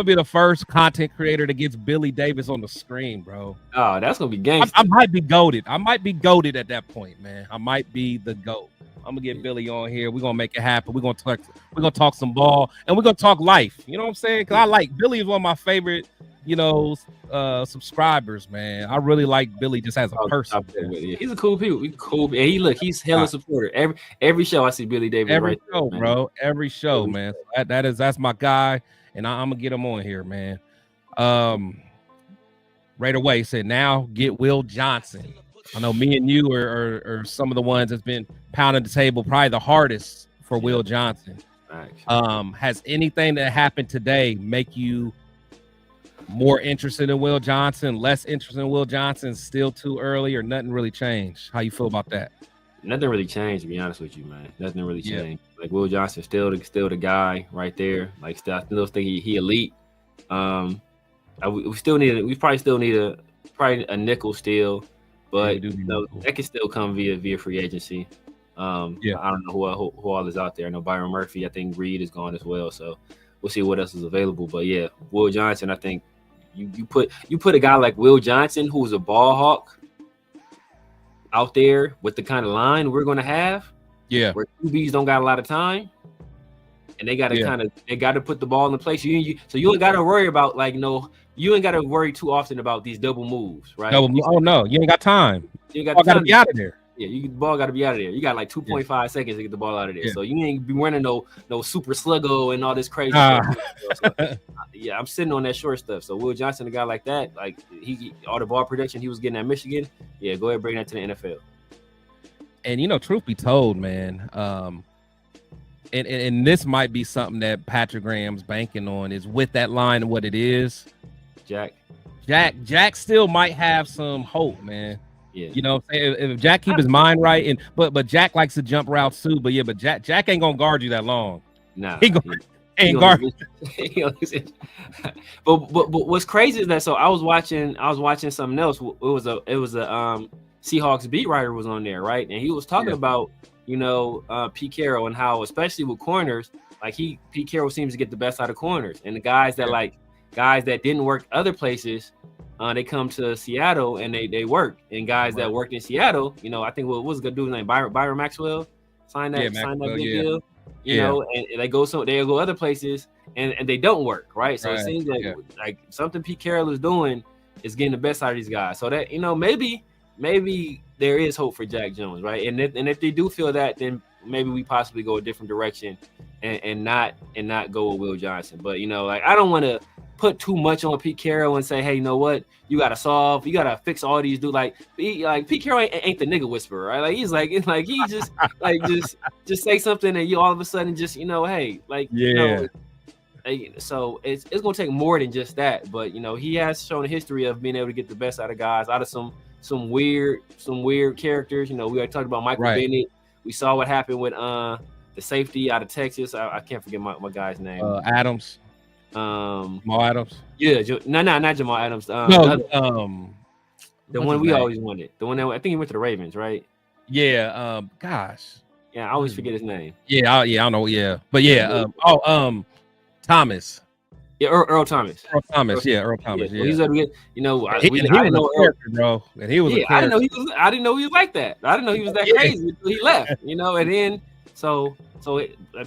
Speaker 3: be the first content creator that gets Billy Davis on the screen, bro.
Speaker 4: Oh, that's gonna be gangster.
Speaker 3: I might be goated. I might be goated at that point, man. I might be the GOAT. I'm gonna get Billy on here. We're gonna make it happen. We're gonna talk some ball, and we're gonna talk life. You know what I'm saying? Because I like Billy is one of my favorite, subscribers, man. I really like Billy just as a person.
Speaker 4: He's a cool people. He's cool. And he's hella supporter. Every show I see Billy Davis.
Speaker 3: Every show, bro. Every show, man. So that's my guy, and I'm gonna get him on here, man. Right away said now get Will Johnson. I know me and you are some of the ones that's been pounding the table, probably the hardest for Will Johnson. Has anything that happened today make you more interested in Will Johnson, less interested in Will Johnson, still too early, or nothing really changed? How you feel about that?
Speaker 4: Nothing really changed, to be honest with you, man. Nothing really changed. Like Will Johnson still the guy right there. Like I still think he elite. We probably still need a nickel still. But that can still come via free agency. I don't know who all is out there. I know Byron Murphy. I think Reed is gone as well. So we'll see what else is available. But yeah, Will Johnson. I think you put a guy like Will Johnson, who's a ball hawk, out there with the kind of line we're going to have. Yeah, where QBs don't got a lot of time, and they got to put the ball in the place. So you ain't got to worry about you ain't got to worry too often about these double moves, right?
Speaker 3: Oh no, you ain't got time. You got to be out of there.
Speaker 4: Yeah, the ball got to be out of there. You got like 2.5 seconds to get the ball out of there. Yeah. So you ain't be running no super sluggo and all this crazy stuff. So, I'm sitting on that short stuff. So Will Johnson, a guy like that, like all the ball production he was getting at Michigan, go ahead and bring that to the NFL.
Speaker 3: And truth be told, man, and this might be something that Patrick Graham's banking on is with that line and what it is. Jack still might have some hope, man. Yeah. You know what I'm saying? If Jack keep his mind right, but Jack likes to jump routes too. But Jack ain't gonna guard you that long. Nah, he ain't guard.
Speaker 4: But what's crazy is that I was watching something else. It was a Seahawks beat writer was on there, right? And he was talking about Pete Carroll and how, especially with corners, like Pete Carroll seems to get the best out of corners, and the guys that didn't work other places, they come to Seattle and they work. And guys that worked in Seattle, I think what was a good dude's name, Byron Maxwell, signed that big deal. And they go other places and they don't work, right? So it seems like something Pete Carroll is doing is getting the best out of these guys. So that maybe there is hope for Jack Jones, right? And if they do feel that, then maybe we possibly go a different direction and not go with Will Johnson. But I don't want to put too much on Pete Carroll and say, hey, you know what? You gotta fix all these dudes. Like Pete Carroll ain't the nigga whisperer, right? Like he's he just say something and you all of a sudden just hey, so it's gonna take more than just that. But he has shown a history of being able to get the best out of guys, out of some weird characters. We already talked about Michael Bennett. We saw what happened with the safety out of Texas. I can't forget my guy's name.
Speaker 3: Adams. Jamal Adams.
Speaker 4: Yeah, not Jamal Adams. The one we always wanted. The one that I think he went to the Ravens, right?
Speaker 3: Yeah. Gosh.
Speaker 4: Yeah, I always forget his name.
Speaker 3: Yeah, I don't know. Yeah, but Thomas.
Speaker 4: Yeah, Earl Thomas.
Speaker 3: Earl Thomas. Yeah.
Speaker 4: Well, he's able to get. I didn't know
Speaker 3: bro. And he was.
Speaker 4: Yeah, I didn't know he was like that. I didn't know he was that crazy until he left. And then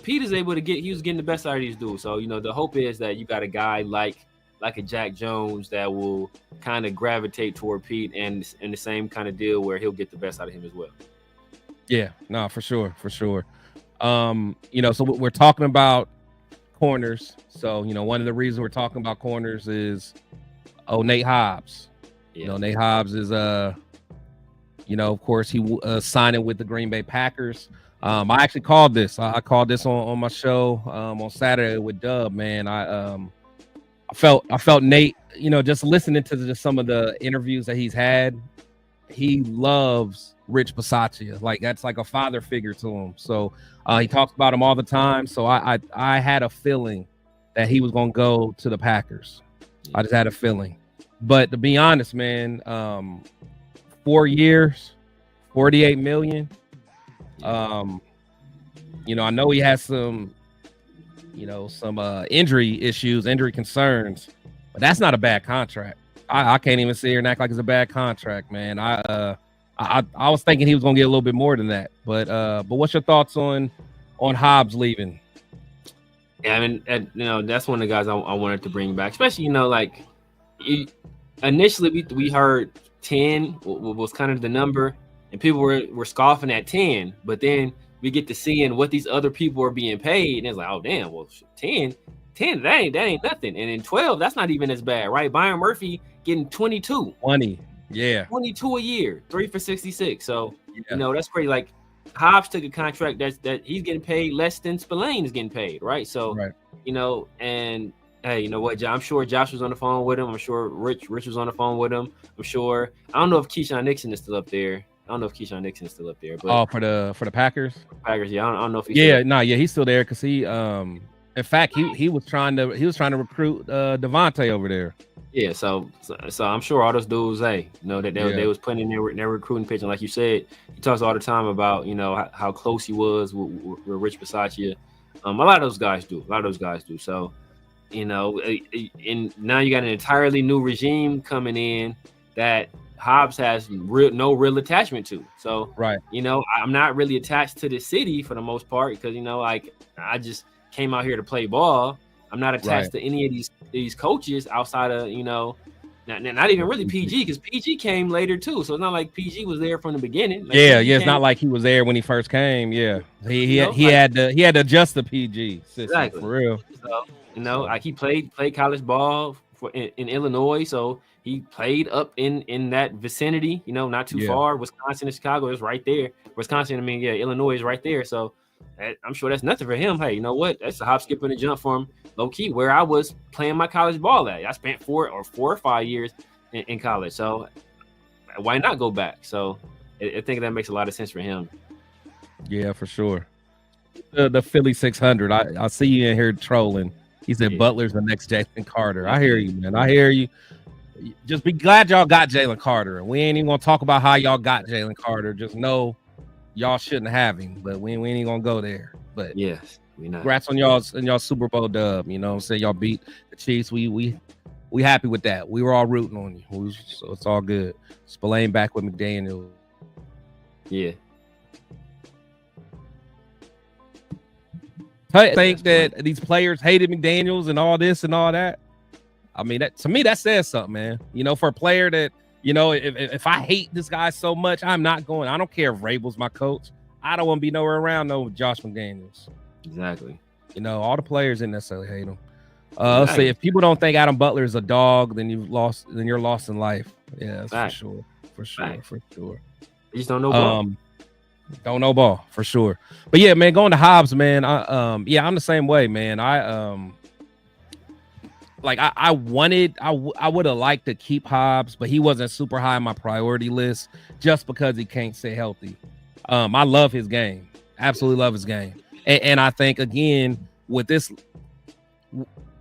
Speaker 4: Pete is able to get. He was getting the best out of these dudes. So the hope is that you got a guy like a Jack Jones that will kind of gravitate toward Pete and the same kind of deal where he'll get the best out of him as well.
Speaker 3: Yeah, no, for sure. So we're talking about corners. So one of the reasons we're talking about corners is Nate Hobbs. Nate Hobbs is of course he signing with the Green Bay Packers. I actually called this. I called this on my show on Saturday with Dub, man. I I felt Nate, just listening to some of the interviews that he's had, he loves Rich Bisaccia. Like that's like a father figure to him. So he talks about him all the time. So I had a feeling that he was gonna go to the Packers. I just had a feeling. But to be honest, man, 4 years, 48 million. I know he has some injury issues, injury concerns, but that's not a bad contract. I can't even sit here and act like it's a bad contract, man. I was thinking he was gonna get a little bit more than that, but what's your thoughts on Hobbs leaving?
Speaker 4: Yeah, I mean, that's one of the guys I wanted to bring back, especially initially we heard 10 was kind of the number, and people were scoffing at 10, but then we get to seeing what these other people are being paid, and it's like, oh damn, well 10 that ain't nothing, and then 12 that's not even as bad, right? Byron Murphy getting 22 a year, 3 for 66. So that's crazy. Like Hobbs took a contract that he's getting paid less than Spillane is getting paid, right? So and hey, you know what, I'm sure Josh was on the phone with him. I'm sure Rich was on the phone with him. I'm sure. I don't know if Keyshawn Nixon is still up there. But
Speaker 3: for the Packers,
Speaker 4: yeah, I don't know if he's
Speaker 3: he's still there because he in fact he was trying to recruit Devontae over there.
Speaker 4: Yeah, so I'm sure all those dudes, they was putting in their recruiting pitch, and like you said, he talks all the time about how close he was with Rich Bisaccia. A lot of those guys do. So and now you got an entirely new regime coming in that Hobbs has no real attachment to. So I'm not really attached to the city for the most part because like I just came out here to play ball. I'm not attached to any of these coaches outside of not even really PG, because PG came later too. So it's not like PG was there from the beginning. Like
Speaker 3: it's not like he was there when he first came. Yeah, he had to adjust the PG system, exactly, for real.
Speaker 4: So like he played college ball in Illinois, so he played up in that vicinity. Not too far. Wisconsin and Chicago is right there. Illinois is right there. So I'm sure that's nothing for him. Hey, you know what? That's a hop, skip, and a jump from low key where I was playing my college ball at. I spent 4 or 5 years in college. So why not go back? So I think that makes a lot of sense for him.
Speaker 3: Yeah, for sure. The Philly 600. I see you in here trolling. He said Butler's the next Jalen Carter. I hear you, man. I hear you. Just be glad y'all got Jalen Carter. And we ain't even gonna talk about how y'all got Jalen Carter. Just know y'all shouldn't have him, but we ain't gonna go there. But
Speaker 4: yes, we not.
Speaker 3: Congrats on y'all Super Bowl dub. You know what I'm saying? Y'all beat the Chiefs. We happy with that. We were all rooting on you. So it's all good. Spillane back with McDaniel.
Speaker 4: Yeah.
Speaker 3: I think that these players hated McDaniels and all this and all that. I mean, that to me, that says something, man. For a player that, if I hate this guy so much, I'm not going. I don't care if Rabel's my coach. I don't want to be nowhere around no Josh McDaniels.
Speaker 4: Exactly.
Speaker 3: All the players didn't necessarily hate him. Let's say if people don't think Adam Butler is a dog, then you're lost in life. Yeah, that's for sure.
Speaker 4: You just don't know ball.
Speaker 3: Don't know ball for sure. But yeah, man, going to Hobbs, man. I'm the same way, man. I would have liked to keep Hobbs, but he wasn't super high on my priority list just because he can't stay healthy. I love his game. Absolutely love his game. And I think, again, with this,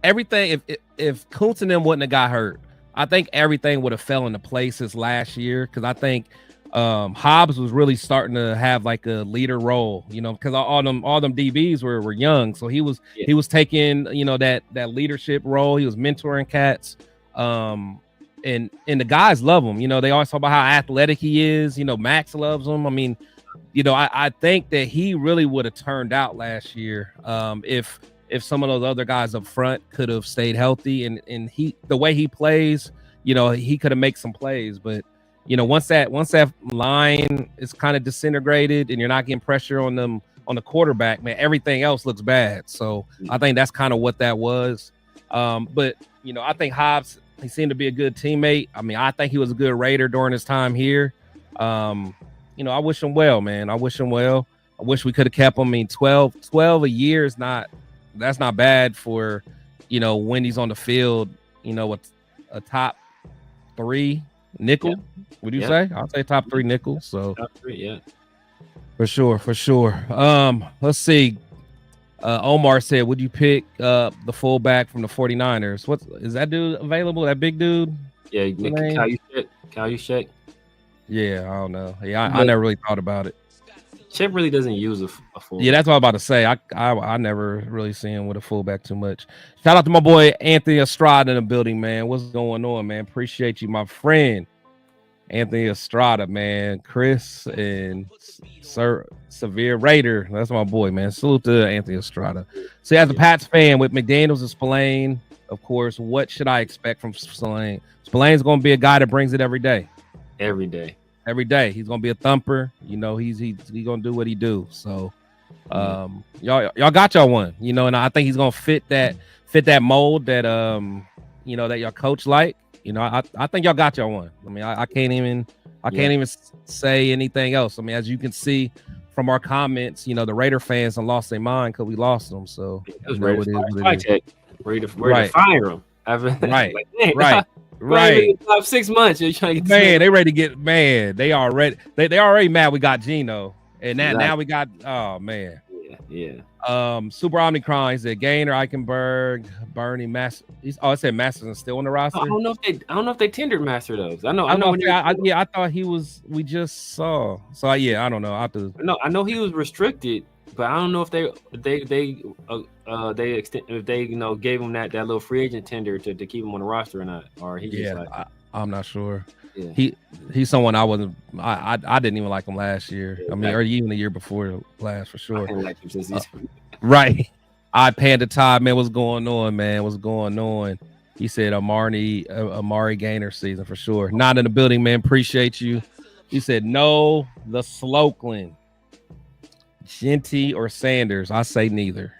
Speaker 3: everything, if Kuntz and them wouldn't have got hurt, I think everything would have fell into place this last year, because I think Hobbs was really starting to have like a leader role, because all them DBs were young, so he was taking that leadership role. He was mentoring cats, and the guys love him. They always talk about how athletic he is. Max loves him. I mean, I think that he really would have turned out last year if some of those other guys up front could have stayed healthy, and the way he plays, he could have made some plays, but. Once that line is kind of disintegrated and you're not getting pressure on them on the quarterback, man, everything else looks bad. So I think that's kind of what that was. But I think Hobbs, he seemed to be a good teammate. I mean, I think he was a good Raider during his time here. I wish him well, man. I wish him well. I wish we could have kept him. I mean, 12 a year is that's not bad for you know, when he's on the field, you know, with a top 3 nickel. Would you say? I'll say top 3 nickel. So
Speaker 4: top 3, yeah.
Speaker 3: For sure. Let's see. Omar said, would you pick the fullback from the 49ers? What is that dude available? That big dude?
Speaker 4: Yeah, Kyle Juszczyk.
Speaker 3: Yeah, I don't know. Yeah, I never really thought about it.
Speaker 4: Chip really doesn't use a fullback.
Speaker 3: Yeah, that's what I'm about to say. I never really see him with a fullback too much. Shout out to my boy Anthony Estrada in the building, man. What's going on, man? Appreciate you, my friend. Anthony Estrada, man. Chris and Sir Severe Raider. That's my boy, man. Salute to Anthony Estrada. So as a Pats fan with McDaniels and Spillane, of course, what should I expect from Spillane? Spillane's going to be a guy that brings it every day.
Speaker 4: Every day.
Speaker 3: He's going to be a thumper. You know, he's going to do what he do. So y'all got y'all one, you know, and I think he's going to fit that mold that you know, that your coach like. You know, I think y'all got y'all one. I mean, I can't even say anything else. I mean, as you can see from our comments, you know, the Raider fans have lost their mind because we lost them. So
Speaker 4: ready to fire him.
Speaker 3: Right.
Speaker 4: 6 months. You're trying to get
Speaker 3: they ready to get They already mad we got Geno, and now we got Super Omicron. Is it Gainer, Eichenberg, Bernie, Master? It said Masterson still on the roster.
Speaker 4: I don't know if they tendered Master those. I
Speaker 3: thought he was. We just saw. So I don't know.
Speaker 4: I know he was restricted, but I don't know if they gave him that little free agent tender to keep him on the roster or not, or he just
Speaker 3: I'm not sure. Yeah. He's someone I wasn't. I didn't even like him last year. I mean, or even the year before last, for sure.
Speaker 4: I didn't like him since
Speaker 3: right. Panda Todd, man, what's going on, man? What's going on? He said Amari Gainer season for sure. Not in the building, man. Appreciate you. He said no, the Slokeland, Genty or Sanders. I say neither.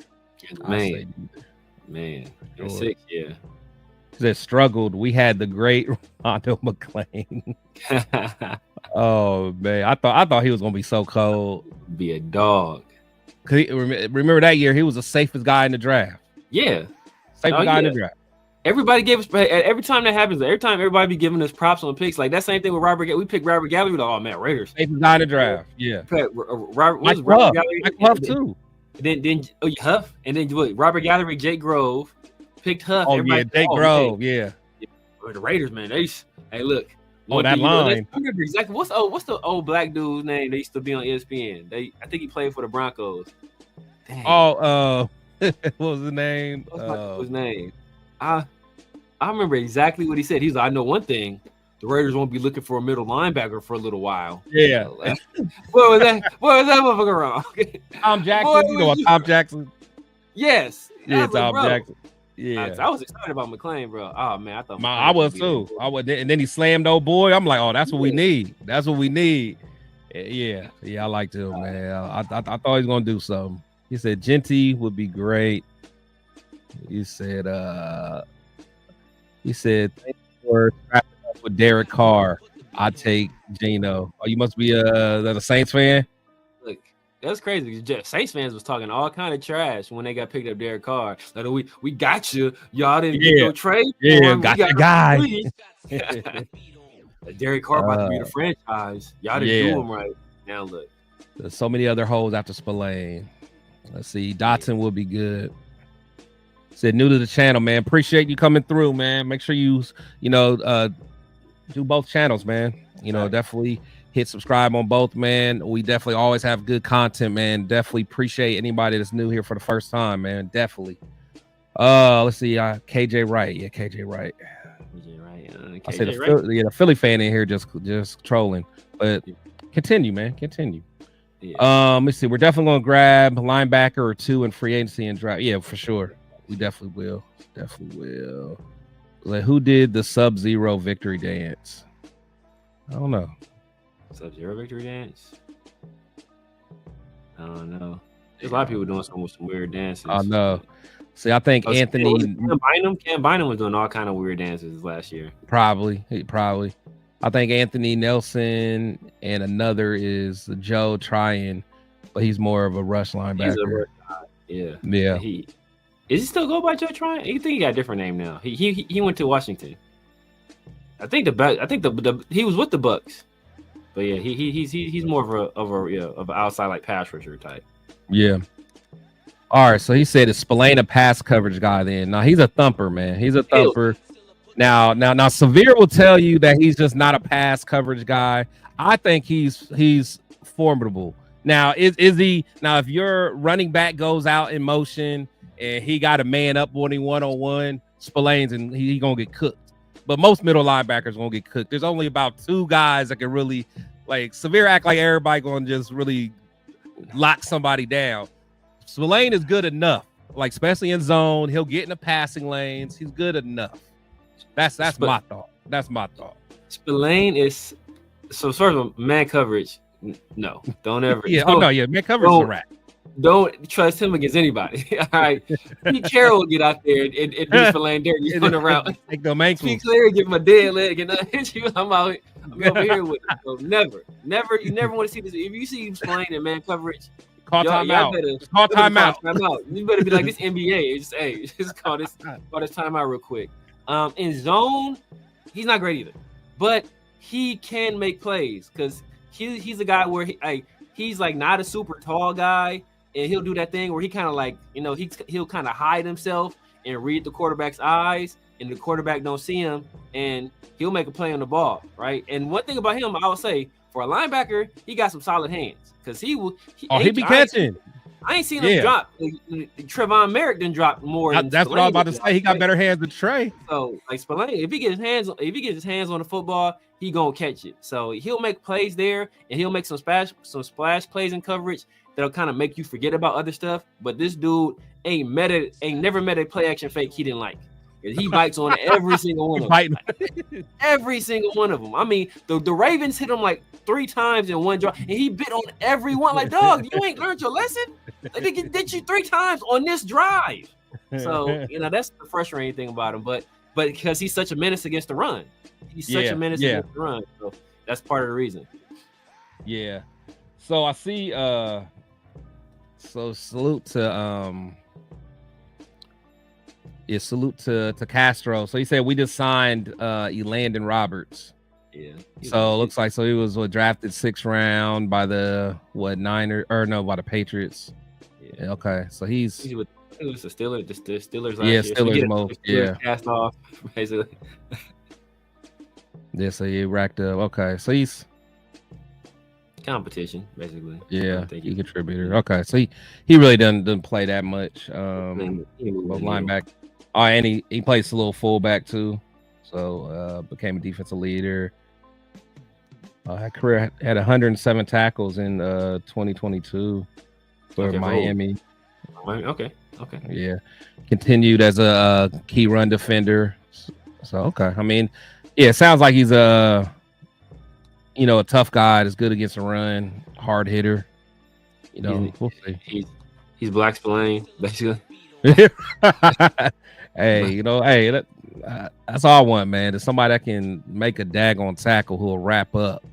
Speaker 4: Man, sure. Yeah.
Speaker 3: That struggled. We had the great Rondo McClain. Oh man, I thought he was gonna be so cold.
Speaker 4: Be a dog.
Speaker 3: Remember that year he was the safest guy in the draft.
Speaker 4: Yeah,
Speaker 3: safest guy in the draft.
Speaker 4: Everybody gave us every time that happens. Every time everybody be giving us props on picks. Like that same thing with Robert. We picked Robert Gallery. Oh man, Raiders
Speaker 3: safest guy in the draft. Yeah,
Speaker 4: Robert Gallery.
Speaker 3: Mike Huff too.
Speaker 4: Then Huff, and then what? Robert Gallery, Jake Grove. Picked Huff.
Speaker 3: Oh yeah, Jake Grove. Yeah.
Speaker 4: The Raiders, man. Look.
Speaker 3: Oh, that line.
Speaker 4: I remember exactly what's the old black dude's name? They used to be on ESPN. I think he played for the Broncos. Dang.
Speaker 3: Oh, what was his name?
Speaker 4: What's his name? I remember exactly what he said. He's like, I know one thing. The Raiders won't be looking for a middle linebacker for a little while.
Speaker 3: Yeah.
Speaker 4: What was that motherfucker wrong?
Speaker 3: Tom Jackson. Tom Jackson.
Speaker 4: Yes.
Speaker 3: Yeah, Tom Jackson. Yeah,
Speaker 4: I was excited about McClain, bro. Oh man,
Speaker 3: I was too. And then he slammed old boy. I'm like, oh, that's what we need. That's what we need. Yeah, I liked him, man. I thought he was gonna do something. He said Genty would be great. He said for with Derek Carr, I take Geno. Oh, you must be a Saints fan.
Speaker 4: Look, that's crazy. Saints fans was talking all kind of trash when they got picked up Derek Carr. Like, we got you. Y'all didn't get no trade.
Speaker 3: Yeah, got the guy.
Speaker 4: Derek Carr about to be the franchise. Y'all didn't do him right. Now look.
Speaker 3: There's so many other holes after Spillane. Let's see. Dotson will be good. Said new to the channel, man. Appreciate you coming through, man. Make sure you do both channels, man. Definitely hit subscribe on both, man. We definitely always have good content, man. Definitely appreciate anybody that's new here for the first time, man. Definitely. Let's see. KJ Wright. Yeah, KJ Wright. I said the Philly fan in here just trolling. But continue, man. Continue. Yeah. Let's see. We're definitely gonna grab a linebacker or two in free agency and draft. Yeah, for sure. We definitely will. Like, who did the Sub-Zero victory dance? I don't know.
Speaker 4: Sub-Zero victory dance? I don't know. There's a lot of people doing some weird dances.
Speaker 3: I know. See, I think Anthony
Speaker 4: Cam Bynum was doing all kind of weird dances last year.
Speaker 3: Probably. I think Anthony Nelson and another is Joe Tryon, but he's more of a rush linebacker.
Speaker 4: Yeah. Is he still go by Joe Tryon? You think he got a different name now? He went to Washington. I think the he was with the Bucks, but yeah, he's more of an outside like pass rusher type.
Speaker 3: Yeah. All right, so he said it's Spillane a pass coverage guy. Then now he's a thumper, man. He's a thumper. Now, Severe will tell you that he's just not a pass coverage guy. I think he's formidable. Now, is he? Now, if your running back goes out in motion and he got a man up on him 1-on-1, Spillane's and he gonna get cooked. But most middle linebackers gonna get cooked. There's only about 2 guys that can really like Severe act like everybody gonna just really lock somebody down. Spillane is good enough, like especially in zone. He'll get in the passing lanes. He's good enough. That's my thought. That's my thought.
Speaker 4: Spillane is so sort of man coverage. No, don't ever.
Speaker 3: Yeah. Oh no. Yeah. Man coverage is a rat.
Speaker 4: Don't trust him against anybody. All right. Pete Carroll will get out there and do Spillane dirty on the route.
Speaker 3: Take them ankles.
Speaker 4: Pete Clary give him a dead leg and hit you. I'm over here with it. So never. You never want to see this. If you see Spillane in man coverage.
Speaker 3: Call timeout. Call timeout.
Speaker 4: You better be like this NBA. Just call this timeout real quick. In zone, he's not great either, but he can make plays because he's a guy where he's like not a super tall guy, and he'll do that thing where he kind of like he'll kind of hide himself and read the quarterback's eyes, and the quarterback don't see him, and he'll make a play on the ball, right? And one thing about him, I would say, for a linebacker, he got some solid hands. Because he be
Speaker 3: catching.
Speaker 4: I ain't seen him drop. Trevon Merrick didn't drop more.
Speaker 3: That's what I was about to say. He got better hands than Trey.
Speaker 4: So like Spillane, if he gets his hands on the football, he gonna catch it. So he'll make plays there, and he'll make some splash plays in coverage that'll kind of make you forget about other stuff. But this dude ain't never met a play action fake he didn't like. He bites on every single one of them. Every single one of them. I mean, the Ravens hit him like 3 times in one drive, and he bit on every one. Like, dog, you ain't learned your lesson? Like, they did you 3 times on this drive. So, that's the frustrating thing about him. But because he's such a menace against the run. He's such a menace against the run. So that's part of the reason.
Speaker 3: Yeah. So I see so salute to salute to Castro. So he said we just signed Elandon Roberts.
Speaker 4: Yeah.
Speaker 3: So it looks like he was drafted 6th round by the by the Patriots. Yeah. Okay. So he's
Speaker 4: with the Steelers. The Steelers.
Speaker 3: Steelers mode. Yeah.
Speaker 4: Cast off basically.
Speaker 3: Yeah. So he racked up. Okay. So he's
Speaker 4: competition basically.
Speaker 3: Yeah. He contributed. Okay. So he really doesn't play that much. Linebacker. Oh, and he plays a little fullback too, so became a defensive leader. Career had 107 tackles in 2022 for Miami.
Speaker 4: Okay.
Speaker 3: Yeah, continued as a key run defender. So okay, I mean, yeah, it sounds like he's a tough guy. That's good against the run, hard hitter. We'll see.
Speaker 4: He's Black Spillane, basically.
Speaker 3: Hey, that's all I want, man. Is somebody that can make a daggone tackle who will wrap up.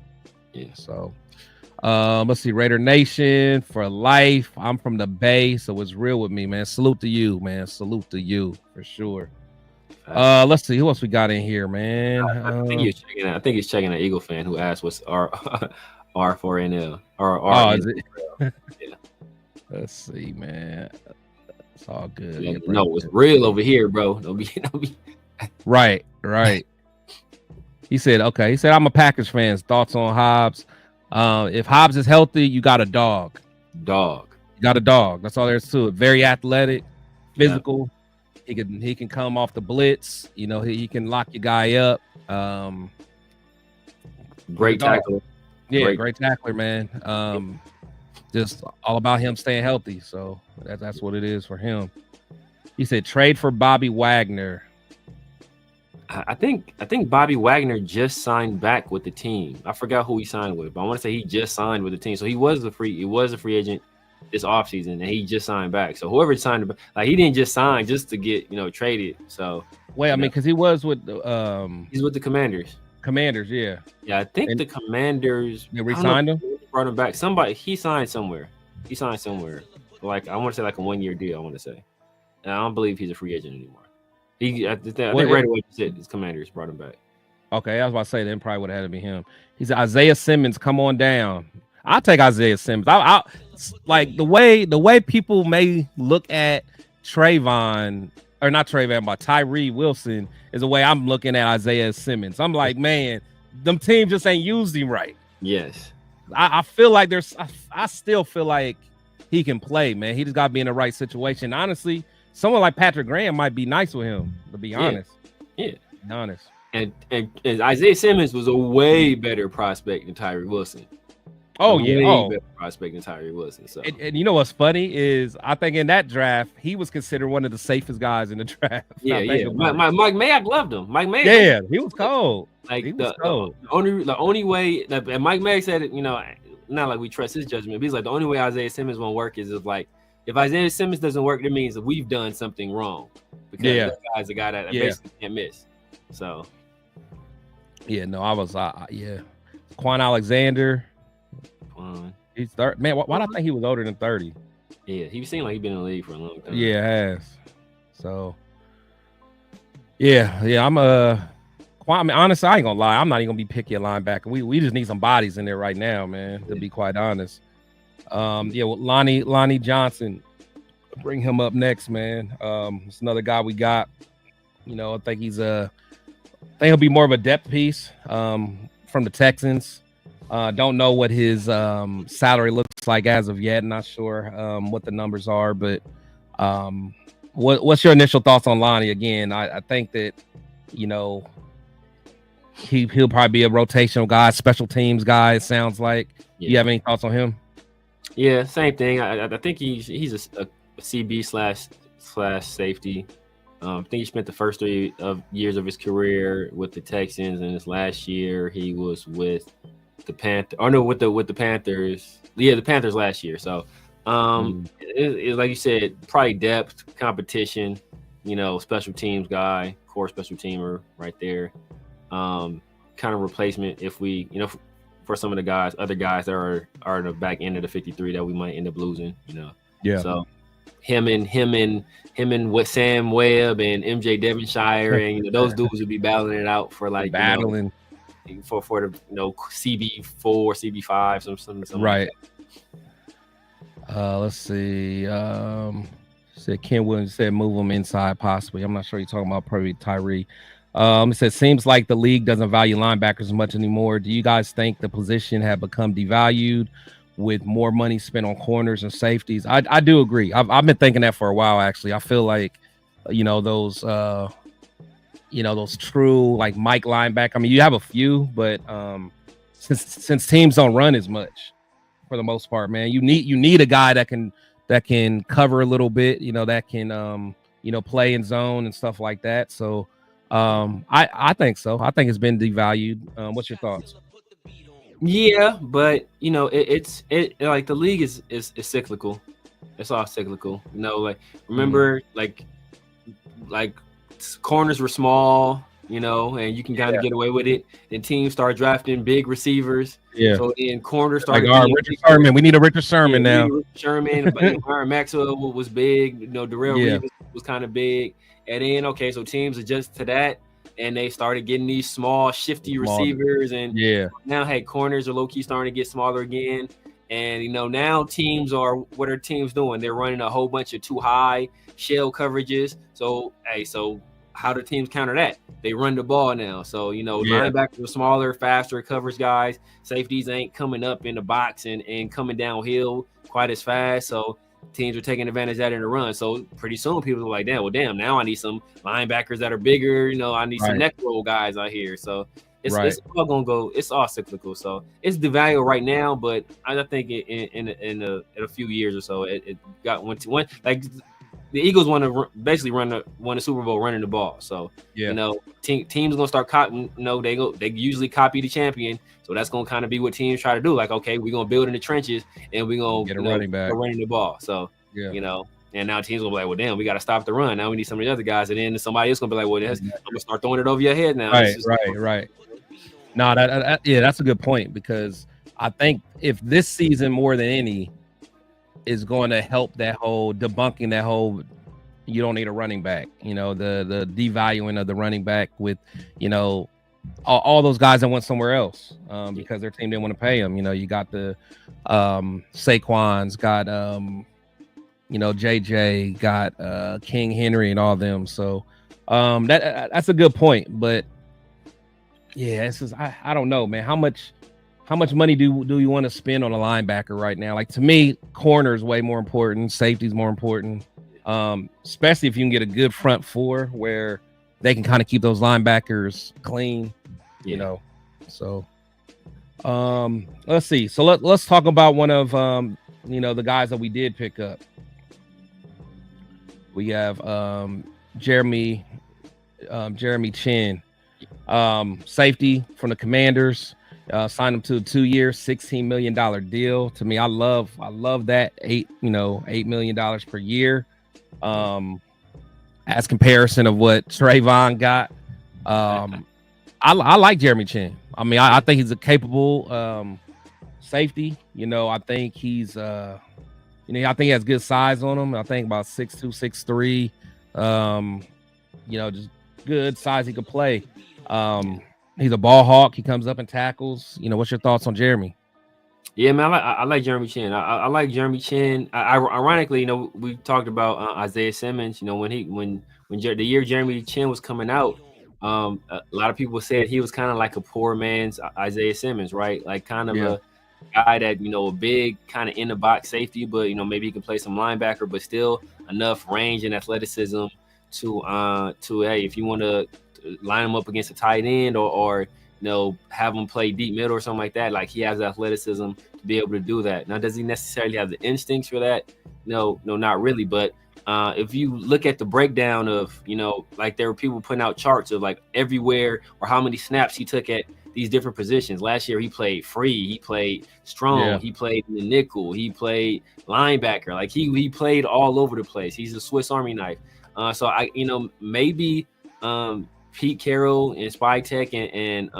Speaker 3: Yeah. So, let's see. Raider Nation for life. I'm from the Bay, so it's real with me, man. Salute to you, man. Salute to you for sure. Let's see who else we got in here, man.
Speaker 4: I think he's checking an Eagle fan who asked what's R4NL or
Speaker 3: R. Oh, is it? Yeah. Let's see, man. It's all good.
Speaker 4: Yeah, no, it's real over here, bro. Don't be.
Speaker 3: Right. He said, I'm a Packers fan. Thoughts on Hobbs? If Hobbs is healthy, you got a dog. You got a dog. That's all there is to it. Very athletic, physical. Yeah. He can come off the blitz. He can lock your guy up.
Speaker 4: Great tackler.
Speaker 3: Yeah, great tackler, man. Just all about him staying healthy. So that's what it is for him. He said trade for Bobby Wagner.
Speaker 4: I think Bobby Wagner just signed back with the team. I forgot who he signed with, but I want to say he just signed with the team. So he was a free agent this offseason, and he just signed back. So whoever signed, he didn't just sign just to get traded. So
Speaker 3: because he was with
Speaker 4: he's with the Commanders.
Speaker 3: Commanders, yeah.
Speaker 4: Yeah, I think the Commanders
Speaker 3: they re-signed him.
Speaker 4: Brought him back. He signed somewhere. Like I want to say like a 1-year deal. I want to say. I don't believe he's a free agent anymore. I think right away his Commanders brought him back.
Speaker 3: Okay, I was about to say then probably would have had to be him. He's Isaiah Simmons. Come on down. I'll take Isaiah Simmons. I like the way people may look at Trayvon or not Trayvon, but Tyree Wilson is the way I'm looking at Isaiah Simmons. I'm like, man, them teams just ain't used him right.
Speaker 4: Yes,
Speaker 3: I feel like I still feel like he can play, man. He just got to be in the right situation. Honestly, someone like Patrick Graham might be nice with him, to be honest.
Speaker 4: Yeah.
Speaker 3: Be honest.
Speaker 4: And Isaiah Simmons was a way better prospect than Tyree Wilson.
Speaker 3: Oh, yeah.
Speaker 4: Better prospect than Tyree Wilson. So
Speaker 3: and you know what's funny is I think in that draft, he was considered one of the safest guys in the draft.
Speaker 4: Yeah. Mike Mayock loved him. Mike Mayock.
Speaker 3: Yeah, he was cold.
Speaker 4: Like
Speaker 3: he was
Speaker 4: cold. The only way, and Mike Mayock said it, not like we trust his judgment, but he's like, the only way Isaiah Simmons won't work is if Isaiah Simmons doesn't work, it means that we've done something wrong. Because that guy's a guy that basically can't miss. So.
Speaker 3: Yeah, no, I was, Quan Alexander. He's 30. Man, why do I think he was older than 30?
Speaker 4: Yeah, he seemed like he'd been in the league for a long time.
Speaker 3: Yeah, it has. So, yeah, I'm I mean, honestly, I ain't gonna lie. I'm not even gonna be picky at linebacker. We just need some bodies in there right now, man, to be quite honest. Lonnie Johnson, bring him up next, man. It's another guy we got. I think I think he'll be more of a depth piece from the Texans. Don't know what his salary looks like as of yet. Not sure what the numbers are, but what's your initial thoughts on Lonnie? Again, I think that he'll probably be a rotational guy, special teams guy. It sounds like. Yeah. You have any thoughts on him?
Speaker 4: Yeah, same thing. I think he's a CB slash safety. I think he spent the first 3 years of his career with the Texans, and his last year he was with the Panthers. Oh no, with the Panthers. Yeah, the Panthers last year. So, like you said, probably depth, competition. Special teams guy, core special teamer right there. Kind of replacement if we, for some of the other guys that are in the back end of the 53 that we might end up losing.
Speaker 3: Yeah.
Speaker 4: So. Him and with Sam Webb and MJ Devonshire and those dudes would be battling it out for for the CB4, CB5, something
Speaker 3: right.
Speaker 4: Like
Speaker 3: let's see. Said Ken Williams said move him inside possibly. I'm not sure you're talking about probably Tyree. It said seems like the league doesn't value linebackers as much anymore. Do you guys think the position had become devalued with more money spent on corners and safeties? I do agree. I've been thinking that for a while, actually. I feel like, those true like Mike linebacker. I mean, you have a few, but since teams don't run as much for the most part, man, you need a guy that can cover a little bit, that can play in zone and stuff like that. So I think so. I think it's been devalued. What's your thoughts?
Speaker 4: Yeah, but it's like the league is cyclical. It's all cyclical. Remember like corners were small, and you can kind of get away with it. Then teams start drafting big receivers. Yeah. So then corners started.
Speaker 3: Like Richard Sherman. We need a Richard Sherman now.
Speaker 4: Richard Sherman, but Byron Maxwell was big. Darrell Reeves was kind of big. And then so teams adjust to that. And they started getting these small, shifty receivers. And now, corners are low-key starting to get smaller again. And, now what are teams doing? They're running a whole bunch of too high shell coverages. So, so how do teams counter that? They run the ball now. So, linebackers are smaller, faster coverage guys. Safeties ain't coming up in the box and coming downhill quite as fast. So, teams are taking advantage of that in the run. So pretty soon people are like, damn, now I need some linebackers that are bigger. I need some neck roll guys out here. So it's all going to go. It's all cyclical. So it's devalued right now, but I think in a few years or so, it got one like the Eagles won the Super Bowl running the ball. So, teams going to start copying, they usually copy the champion. So that's going to kind of be what teams try to do. Like, okay, we're going to build in the trenches and we're going to
Speaker 3: get a running back
Speaker 4: running the ball. So, and now teams will be like, well, damn, we got to stop the run. Now we need some of the other guys. And then somebody else going to be like, well, I'm going to start throwing it over your head now.
Speaker 3: Right. No, that's a good point, because I think if this season more than any is going to help that whole debunking that whole you don't need a running back. You know, the devaluing of the running back with, you know, all those guys that went somewhere else because their team didn't want to pay them. You know, you got the Saquons, got you know, JJ, got King Henry and all them. So that's a good point. But yeah, this is I don't know, man. How much money do you want to spend on a linebacker right now? Like, to me, corner is way more important. Safety is more important, especially if you can get a good front four where they can kind of keep those linebackers clean, you know. So let's see. So let's talk about one of you know, the guys that we did pick up. We have Jeremy Chin, safety from the Commanders. Signed him to a 2-year, $16 million deal. To me, I love that $8 million per year. As comparison of what Trayvon got. I like Jeremy Chin. I mean, I think he's a capable safety. You know, I think he's I think he has good size on him. I think about 6'2", 6'3". You know, just good size he could play. He's a ball hawk. He comes up and tackles. You know, what's your thoughts on Jeremy?
Speaker 4: Yeah, man, I like Jeremy Chin. I like Jeremy Chin. Ironically, you know, we talked about Isaiah Simmons. You know, when the year Jeremy Chin was coming out, a lot of people said he was kind of like a poor man's Isaiah Simmons, right? Like kind of a guy that, you know, a big kind of in the box safety, but, you know, maybe he can play some linebacker, but still enough range and athleticism to hey, if you want to line him up against a tight end or you know, have him play deep middle or something like that, like he has the athleticism to be able to do that. Now, does he necessarily have the instincts for that? No, not really. But if you look at the breakdown of, you know, like there were people putting out charts of like everywhere or how many snaps he took at these different positions. Last year he played free, he played strong, he played in the nickel, he played linebacker. Like he played all over the place. He's a Swiss Army knife. So you know, maybe Pete Carroll and Spy Tech and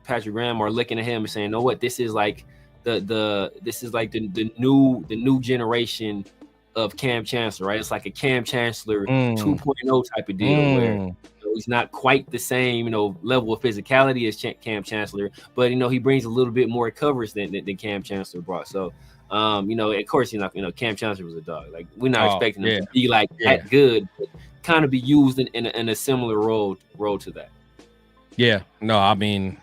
Speaker 4: Patrick Graham are looking at him and saying, "You know what? This is like the new generation of Cam Chancellor, right? It's like a Cam Chancellor 2.0 type of deal where, you know, he's not quite the same, you know, level of physicality as Cam Chancellor, but, you know, he brings a little bit more coverage than Cam Chancellor brought. So, you know, of course, you know, Cam Chancellor was a dog. Like, we're not expecting him to be like that good, but kind of be used in a similar role to that.
Speaker 3: Yeah, no, I mean,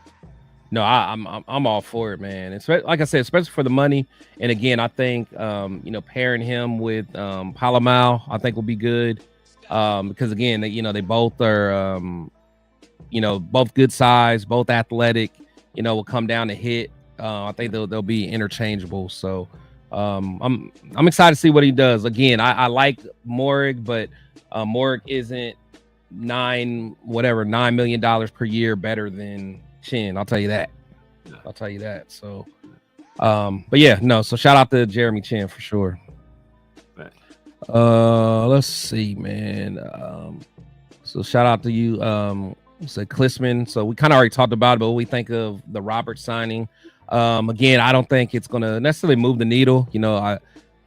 Speaker 3: no, I'm all for it, man. It's like I said, especially for the money. And again, I think you know, pairing him with Palomal, I think will be good. Because again, you know, they both are you know, both good size, both athletic, you know, will come down to hit. I think they'll be interchangeable. So I'm excited to see what he does. Again, I like Morig, but Morig isn't $9 million per year better than Chin. I'll tell you that. So but yeah, no, so shout out to Jeremy Chin for sure. Let's see, man. So shout out to you, say Klissman. So we kind of already talked about it, but what we think of the Roberts signing. Again, I don't think it's gonna necessarily move the needle. You know,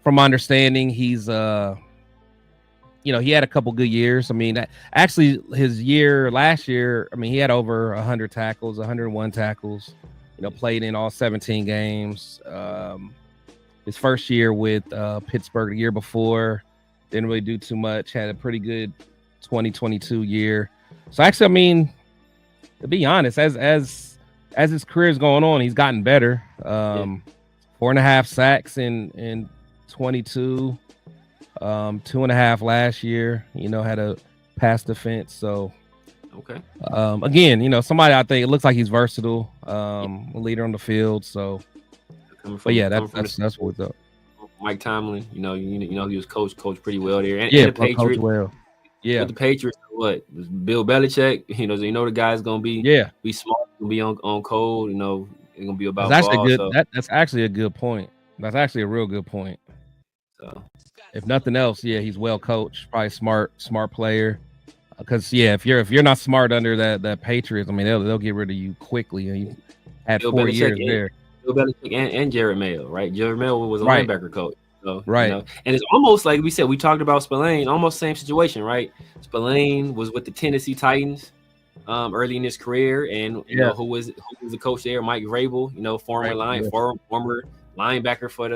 Speaker 3: from my understanding, he's you know, he had a couple good years. I mean, actually, his year last year, I mean, he had over 100 tackles, 101 tackles. You know, played in all 17 games. His first year with Pittsburgh, the year before, didn't really do too much. Had a pretty good 2022 year. So actually, I mean, to be honest, as his career is going on, he's gotten better. 4.5 sacks in 22. 2.5 last year, you know, had a pass defense. So,
Speaker 4: okay.
Speaker 3: Again, you know, somebody I think it looks like he's versatile, a leader on the field. So, but yeah, that's what's up.
Speaker 4: Mike Tomlin, you know, he was coached pretty well there. And
Speaker 3: the
Speaker 4: Patriots,
Speaker 3: coach well. Yeah.
Speaker 4: With the Patriots, what? Bill Belichick, you know the guy's gonna be smart, gonna be on code, you know, it's gonna be about
Speaker 3: that's
Speaker 4: ball.
Speaker 3: Actually good. So. That's actually a good point. That's actually a real good point.
Speaker 4: So,
Speaker 3: if nothing else, yeah, he's well coached, probably smart player. Because if you're not smart under that Patriots, I mean they'll get rid of you quickly. And you had Bill 4 years there.
Speaker 4: Bill Belichick and Jared Mayo, right? Jared Mayo was a linebacker coach. So,
Speaker 3: Right.
Speaker 4: And it's almost like we said, we talked about Spillane, almost same situation, right? Spillane was with the Tennessee Titans early in his career, and who was the coach there? Mike Vrabel, former linebacker for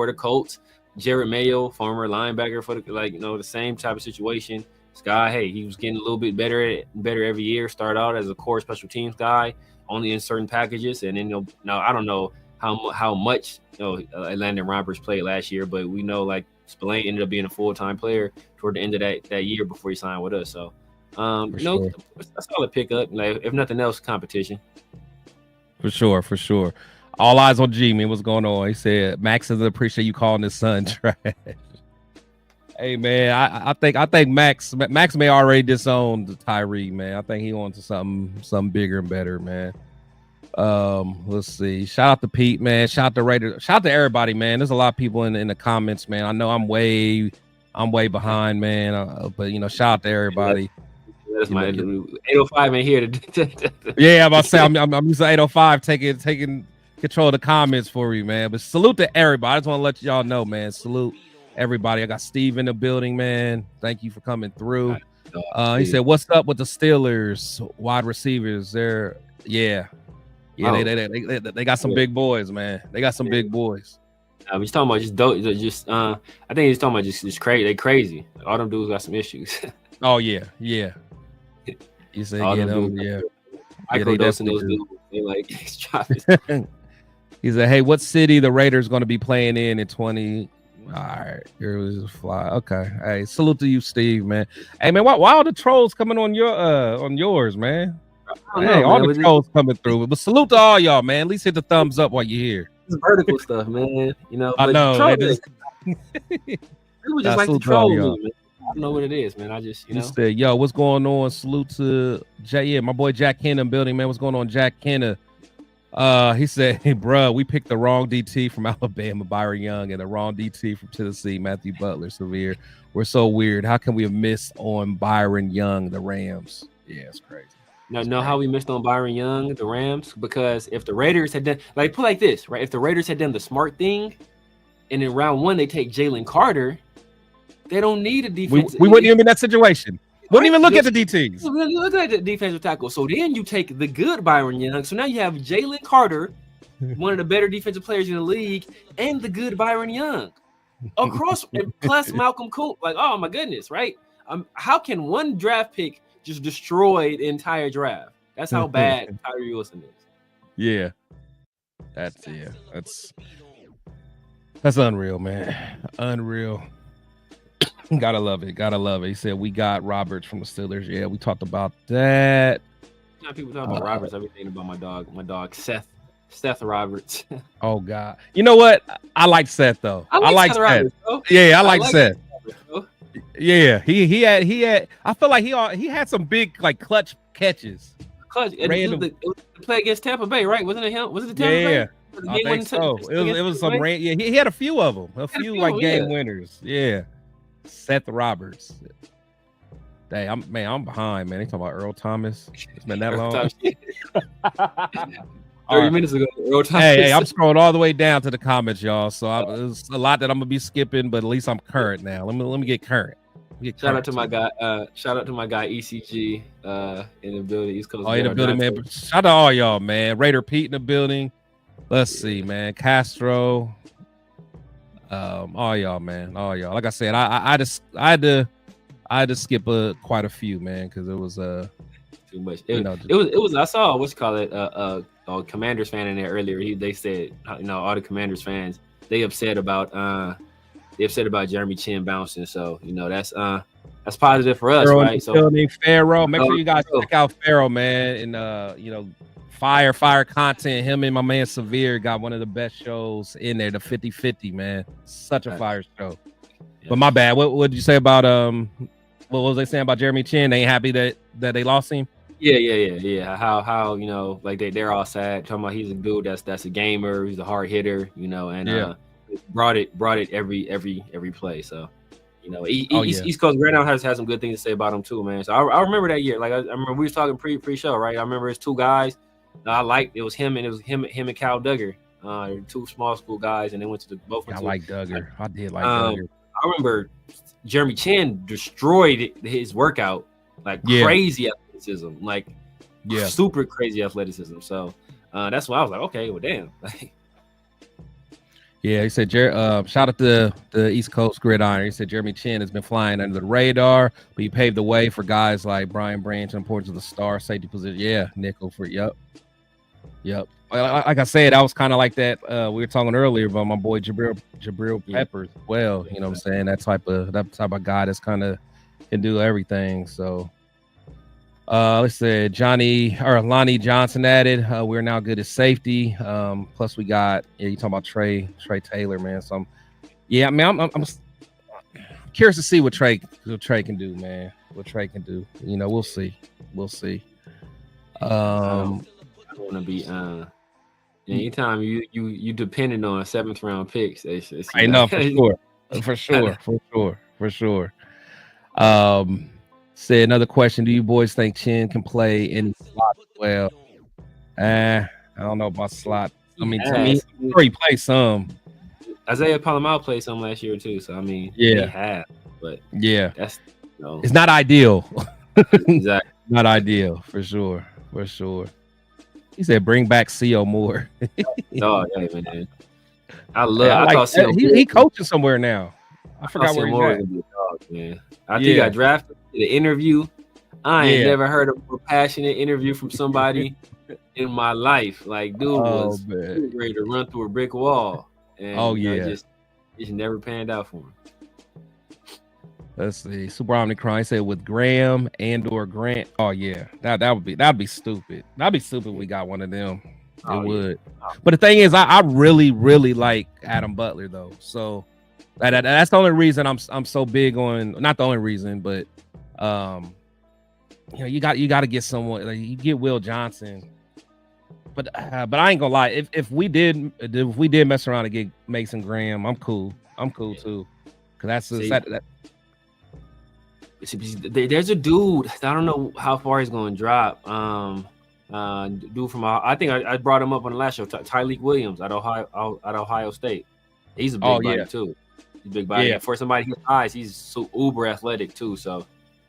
Speaker 4: the Colts. Jared Mayo, former linebacker for the same type of situation. This guy, hey, he was getting a little bit better every year. Started out as a core special teams guy, only in certain packages, and then now I don't know how much Landon Roberts played last year, but we know like Spillane ended up being a full-time player toward the end of that year before he signed with us. So a solid pickup. Like if nothing else, competition.
Speaker 3: For sure. All eyes on G, man. What's going on? He said Max doesn't appreciate you calling his son trash. Hey man, I think Max may already disown the Tyree, man. I think he wants something bigger and better, man. Let's see. Shout out to Pete, man. Shout out to Raiders. Shout out to everybody, man. There's a lot of people in the comments, man. I know I'm way behind, man. But shout out to everybody.
Speaker 4: That's my 805 in here.
Speaker 3: Yeah, I'm about to say I'm using 805 taking control of the comments for you, man. But salute to everybody. I just want to let y'all know, man. Salute everybody. I got Steve in the building, man. Thank you for coming through. He said, "What's up with the Steelers wide receivers? They got some big boys, man. They got some big boys."
Speaker 4: He's talking about I think he's talking about just crazy. They crazy. All them dudes got some issues.
Speaker 3: Oh yeah. He said,
Speaker 4: microdosing those dudes. They like
Speaker 3: He said, "Hey, what city the Raiders going to be playing in 20?" All right, here was a fly. Okay, hey, salute to you, Steve, man. Hey, man, why all the trolls coming on yours, man? Hey, all the trolls coming through. But salute to all y'all, man. At least hit the thumbs up while you're here.
Speaker 4: It's vertical stuff, man.
Speaker 3: I know.
Speaker 4: It was just like the troll, man. I don't know what it is, man. I just,
Speaker 3: He said, "Yo, what's going on?" Salute to my boy Jack Kenna building, man. What's going on, Jack Kenna? He said, "Hey, bro, we picked the wrong DT from Alabama, Byron Young, and the wrong DT from Tennessee, Matthew Butler, Severe. We're so weird. How can we have missed on Byron Young, the Rams?" Yeah, it's crazy.
Speaker 4: Know how we missed on Byron Young, the Rams? Because if the Raiders had done, put like this, right? If the Raiders had done the smart thing, and in round 1 they take Jalen Carter, they don't need a defense.
Speaker 3: We wouldn't even be in that situation. Wouldn't even look at the DTs.
Speaker 4: Look at the defensive tackle. So then you take the good Byron Young. So now you have Jalen Carter, one of the better defensive players in the league, and the good Byron Young across, plus Malcolm Coop. Like, oh my goodness, right? How can one draft pick just destroy the entire draft? That's how bad Tyree Wilson is.
Speaker 3: Yeah, that's unreal, man. Unreal. Gotta love it. He said, "We got Roberts from the Steelers." Yeah, we talked about that.
Speaker 4: People talk about Roberts. I've been thinking about my dog Seth Roberts.
Speaker 3: Oh God, you know what? I like Seth though. I like Seth.
Speaker 4: Roberts,
Speaker 3: yeah, I like Seth. Yeah, he had. I feel like he had some big clutch catches.
Speaker 4: It was the play against Tampa Bay, right? Wasn't it him? Was it the Tampa Bay?
Speaker 3: I think so. It was some rain. Yeah, he had a few of them. A few game winners. Yeah. Seth Roberts. Dang, I'm behind, man. They talking about Earl Thomas. It's been that long.
Speaker 4: 30 minutes ago, Earl Thomas.
Speaker 3: Hey, I'm scrolling all the way down to the comments, y'all. So there's a lot that I'm gonna be skipping, but at least I'm current now. Let me get current.
Speaker 4: Shout out to my guy. Shout out to my guy ECG in the building. East Coast.
Speaker 3: Oh, in the building, man. Shout out to all y'all, man. Raider Pete in the building. Let's see, man. Castro. All y'all, man. All y'all. Like I said, I had to skip quite a few, man, because it was
Speaker 4: too much. It was. I saw what's call it a Commanders fan in there earlier. They said all the Commanders fans they upset about Jeremy Chin bouncing. So that's positive for us, right? So
Speaker 3: Pharaoh, make sure you guys check out Pharaoh, man, and fire content. Him and my man Severe got one of the best shows in there, the 50-50, man. Such a fire show. Yeah. But my bad. What did you say about what was they saying about Jeremy Chin? They ain't happy that they lost him?
Speaker 4: Yeah. How they're all sad. Talking about he's a dude that's a gamer, he's a hard hitter, and brought it every play. So East Coast right now has some good things to say about him too, man. So I remember that year. Like I remember we was talking pre-show, right? I remember it's two guys. I liked it was him and Cal Duggar. two small school guys, and they went to both.
Speaker 3: I like Duggar. I did like
Speaker 4: I
Speaker 3: Duggar.
Speaker 4: remember Jeremy Chin destroyed his workout, like crazy athleticism, like super crazy athleticism. So that's why I was like, okay, well, damn.
Speaker 3: Yeah, he said, shout out to the East Coast Gridiron. He said Jeremy Chin has been flying under the radar, but he paved the way for guys like Brian Branch and importance of the star safety position. Yeah, nickel for yep. Like I said, I was kind of like that. We were talking earlier about my boy Jabril Peppers. Well, you know what I'm saying? That type of guy that's kind of can do everything. So let's say Lonnie Johnson added. We're now good at safety. Plus we got you talking about Trey Taylor, man. So I'm curious to see what Trey can do, man. What Trey can do. You know, we'll see.
Speaker 4: I want to be anytime you depending on 7th round picks.
Speaker 3: I know for sure. Say another question. Do you boys think Chin can play in slot well? I don't know about slot. I mean, to me, he plays some.
Speaker 4: Isaiah Palomar played some last year too. So I mean, he had, but that's
Speaker 3: it's not ideal.
Speaker 4: Exactly.
Speaker 3: Not ideal for sure. He said, "Bring back CO Moore."
Speaker 4: Oh, yeah, man. I thought
Speaker 3: he coaching somewhere now. I forgot where he's at.
Speaker 4: Be a dog, man. After he got drafted, the interview, I ain't never heard a more passionate interview from somebody in my life. Like, dude was ready to run through a brick wall. And, just never panned out for him.
Speaker 3: Let's see. Super Omnicron said with Graham and/or Grant. Oh yeah, that'd be stupid. That'd be stupid. We got one of them. It would. But the thing is, I really like Adam Butler though. So that's the only reason I'm so big on. Not the only reason, but you got to get someone. Like, you get Will Johnson. But I ain't gonna lie. If we did mess around and get Mason Graham, I'm cool. Too. Cause that.
Speaker 4: There's a dude. I don't know how far he's going to drop. Dude from I think I brought him up on the last show. Tyleek Williams at Ohio State. He's a big body too. He's a big body. For somebody his size, he's so uber athletic too. So